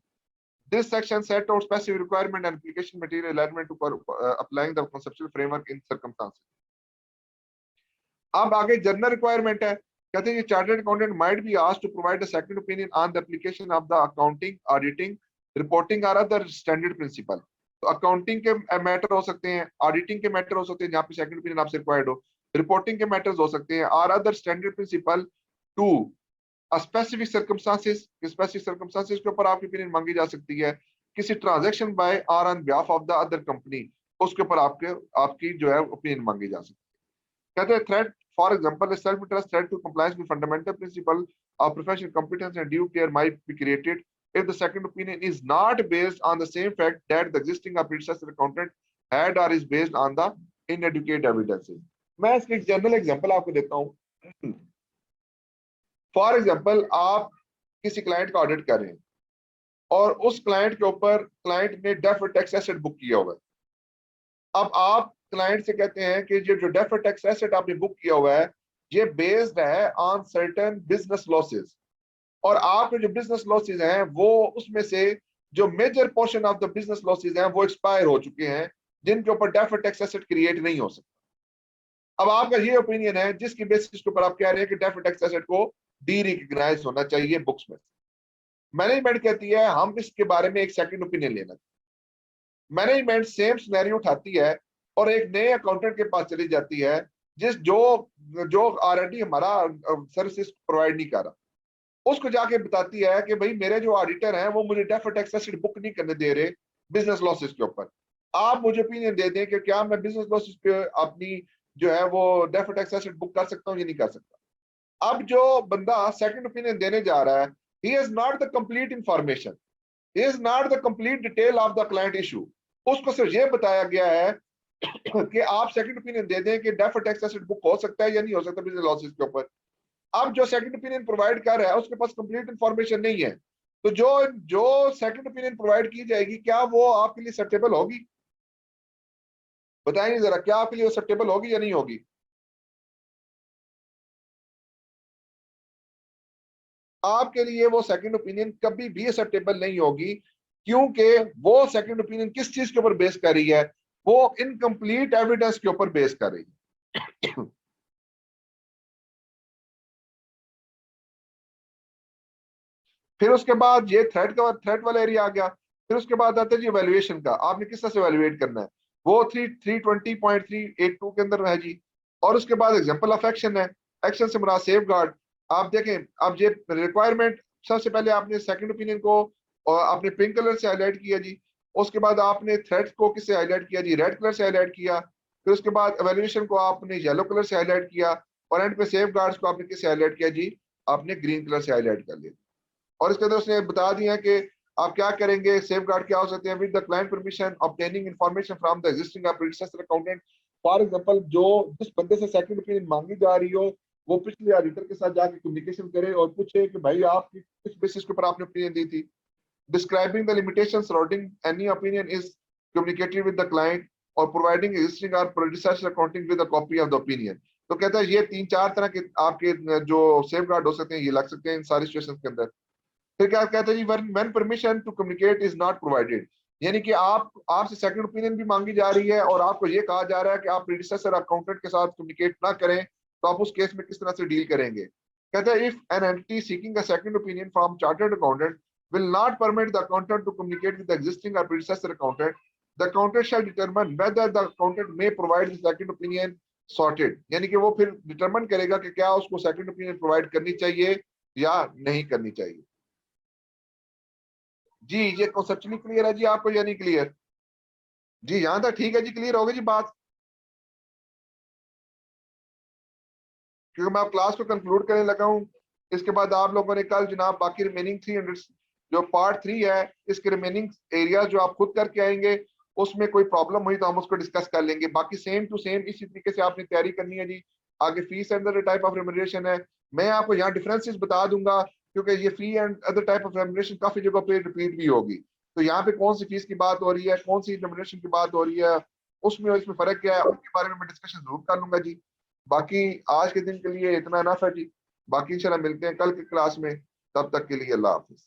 This section set out specific requirement and application material element to applying the conceptual framework in circumstances। अब आगे जनरल रिक्वायरमेंट है, कहते हैं chartered accountant might be asked to provide a second opinion on the application of the accounting, auditing, reporting और other standard principle. तो accounting के matter हो सकते हैं, ऑडिटिंग के मैटर हो सकते हैं जहाँ पे सेकंड ओपिनियन आपसे रिक्वायर्ड हो, रिपोर्टिंग के मैटर्स हो सकते हैं, और other standard principle to specific circumstances. Specific circumstances के ऊपर आपकी ओपिनियन मांगी जा सकती है। किसी ट्रांजैक्शन बाय और on behalf of the other company, उसके ऊपर आपकी जो है ओपिनियन मांगी जा सकती है। कहते हैं threat for example self interest threat to compliance with fundamental principle of professional competence and due care might be created if the second opinion is not based on the same fact that the existing or predecessor accountant had or is based on the inadequate evidences। मैं इसके एक general example आपको देता हूँ। For example आप किसी client का audit कर रहे हैं और उस क्लाइंट के ऊपर क्लाइंट ने डेफर्ड टैक्स एसेट बुक किया हुआ है। अब आप क्लाइंट से कहते हैं कि ये जो डेफर्ड टैक्स एसेट आपने बुक किया हुआ है ये बेस्ड है ऑन सर्टेन बिजनेस लॉसेस, और आपके जो बिजनेस लॉसेस हैं वो उसमें से जो major portion of the business losses हैं वो एक्सपायर हो चुके हैं, जिनके ऊपर डेफर्ड टैक्स एसेट क्रिएट नहीं हो सकता। अब आपका ये ओपिनियन है जिसकी बेसिस के ऊपर आप कह रहे हैं कि डेफर्ड टैक्स एसेट को डी रिकग्नाइज होना चाहिए बुक्स में। मैनेजमेंट कहती है हम इसके बारे में एक सेकंड ओपिनियन लेना। मैनेजमेंट सेम सिनेरियो उठाती है और एक नए अकाउंटेंट के पास चली जाती है जिस जो जो ऑलरेडी हमारा सर्विस प्रोवाइड नहीं कर रहा, उसको जाके बताती है कि भाई मेरे जो ऑडिटर हैं वो मुझे डेफर्ड टैक्स एसेट बुक नहीं करने दे रहे बिजनेस लॉसेस के ऊपर। आप मुझे ओपिनियन दे दें कि क्या मैं बिजनेस लॉसेस पे अपनी जो है वो डेफर्ड टैक्स एसेट बुक कर सकता हूँ या नहीं कर सकता। अब जो बंदा सेकंड ओपिनियन देने जा रहा है, he is not the complete information, he is not the complete detail of the client issue. उसको सिर्फ ये बताया गया है कि आप सेकंड ओपिनियन दे दें कि डेफर्ड टैक्स एसेट बुक हो सकता है या नहीं हो सकता बिजनेस लॉसेस के ऊपर। अब जो सेकंड ओपिनियन प्रोवाइड कर रहा है उसके पास कंप्लीट इंफॉर्मेशन नहीं है, तो जो जो सेकंड ओपिनियन प्रोवाइड की जाएगी क्या वो आपके लिए एक्सेप्टेबल होगी? बताइए जरा, क्या आपके लिए एक्सेप्टेबल होगी या नहीं होगी? आपके लिए वो सेकंड ओपिनियन कभी भी एक्सेप्टेबल नहीं होगी, क्योंकि वो सेकंड ओपिनियन किस चीज के ऊपर बेस कर रही है? वो इनकम्प्लीट एविडेंस के ऊपर बेस कर रही है। फिर उसके बाद ये थ्रेट वाला एरिया आ गया। फिर उसके बाद आता है जी वैल्यूएशन का, आपने किस तरह से वैल्यूएट करना है, वो 320.382 के अंदर है जी। और उसके बाद एग्जांपल ऑफ एक्शन है, एक्शन से मुराद सेफ गार्ड। आप देखें, अब ये रिक्वायरमेंट, सबसे पहले आपने सेकंड ओपिनियन को और आपने पिंक कलर से हाईलाइट किया जी। उसके बाद आपने थ्रेट को किससे हाईलाइट किया जी? रेड कलर से हाईलाइट किया। फिर उसके बाद एवेल्यूएशन को आपने येलो कलर से हाईलाइट किया, और एंड पे सेफ गार्ड्स को आपने किससे हाईलाइट किया जी? आपने ग्रीन कलर से हाईलाइट कर लिया। और इसके अंदर उसने बता दिया कि आप क्या करेंगे, सेफ गार्ड क्या हो सकते हैं, with the client permission obtaining information from the existing predecessor accountant. For example, जो जिस बंदे से सेकंड ओपिनियन मांगी जा रही हो वो पिछले ऑडिटर के साथ जाके कम्युनिकेशन करे और पूछे कि भाई आप किस बेसिस के ऊपर आपने ओपिनियन दी थी। Describing the limitation surrounding any opinion is communicated with the client, और प्रोवाइडिंग एग्जिस्टिंग और predecessor accounting with a copy of the opinion. तो कहता है ये तीन चार तरह के आपके जो सेफ गार्ड हो सकते हैं, ये लग सकते हैं इन सारी सिचुएशन के अंदर। फिर क्या कहते हैं जी, when permission to communicate is not provided, यानी कि आप आपसे सेकंड ओपिनियन भी मांगी जा रही है और आपको ये कहा जा रहा है कि आप प्रीडिसेसर अकाउंटेंट के साथ कम्युनिकेट ना करें, तो आप उस केस में किस तरह से डील करेंगे? कहते हैं if an entity seeking a second opinion from chartered accountant will not permit the accountant to communicate with the existing or predecessor accountant, the accountant shall determine whether the accountant may provide the second opinion sorted, यानी कि वो फिर determine करेगा कि क्या उसको second opinion provide करनी चाहिए या नहीं करनी चाहिए। जी, ये कॉन्सेप्चुअली क्लियर है जी आपको या नहीं क्लियर? जी, यहाँ तक ठीक है जी, क्लियर हो गई जी बात? क्योंकि मैं अब क्लास को कंक्लूड करने लगा हूँ। इसके बाद आप लोगों ने कल जनाब बाकी रिमेनिंग 300 जो पार्ट 3 है, इसके रिमेनिंग एरियाज जो आप खुद करके आएंगे, उसमें कोई प्रॉब्लम हुई तो हम उसको डिस्कस कर लेंगे। बाकी सेम टू सेम इसी तरीके से आपने तैयारी करनी है जी। आगे fees and other type of remuneration है, मैं आपको यहाँ डिफरेंसेस बता दूंगा, क्योंकि ये fee and other type of remuneration काफी जगह पे रिपीट भी होगी। तो यहाँ पे कौन सी फीस की बात हो रही है, कौन सी रेम्यूनरेशन की बात हो रही है, उसमें और इसमें फर्क क्या है, उसके बारे में मैं डिस्कशन जरूर कर लूंगा जी। बाकी आज के दिन के लिए इतना इनफ है जी। बाकी इंशाल्लाह मिलते हैं कल की क्लास में, तब तक के लिए अल्लाह हाफिज।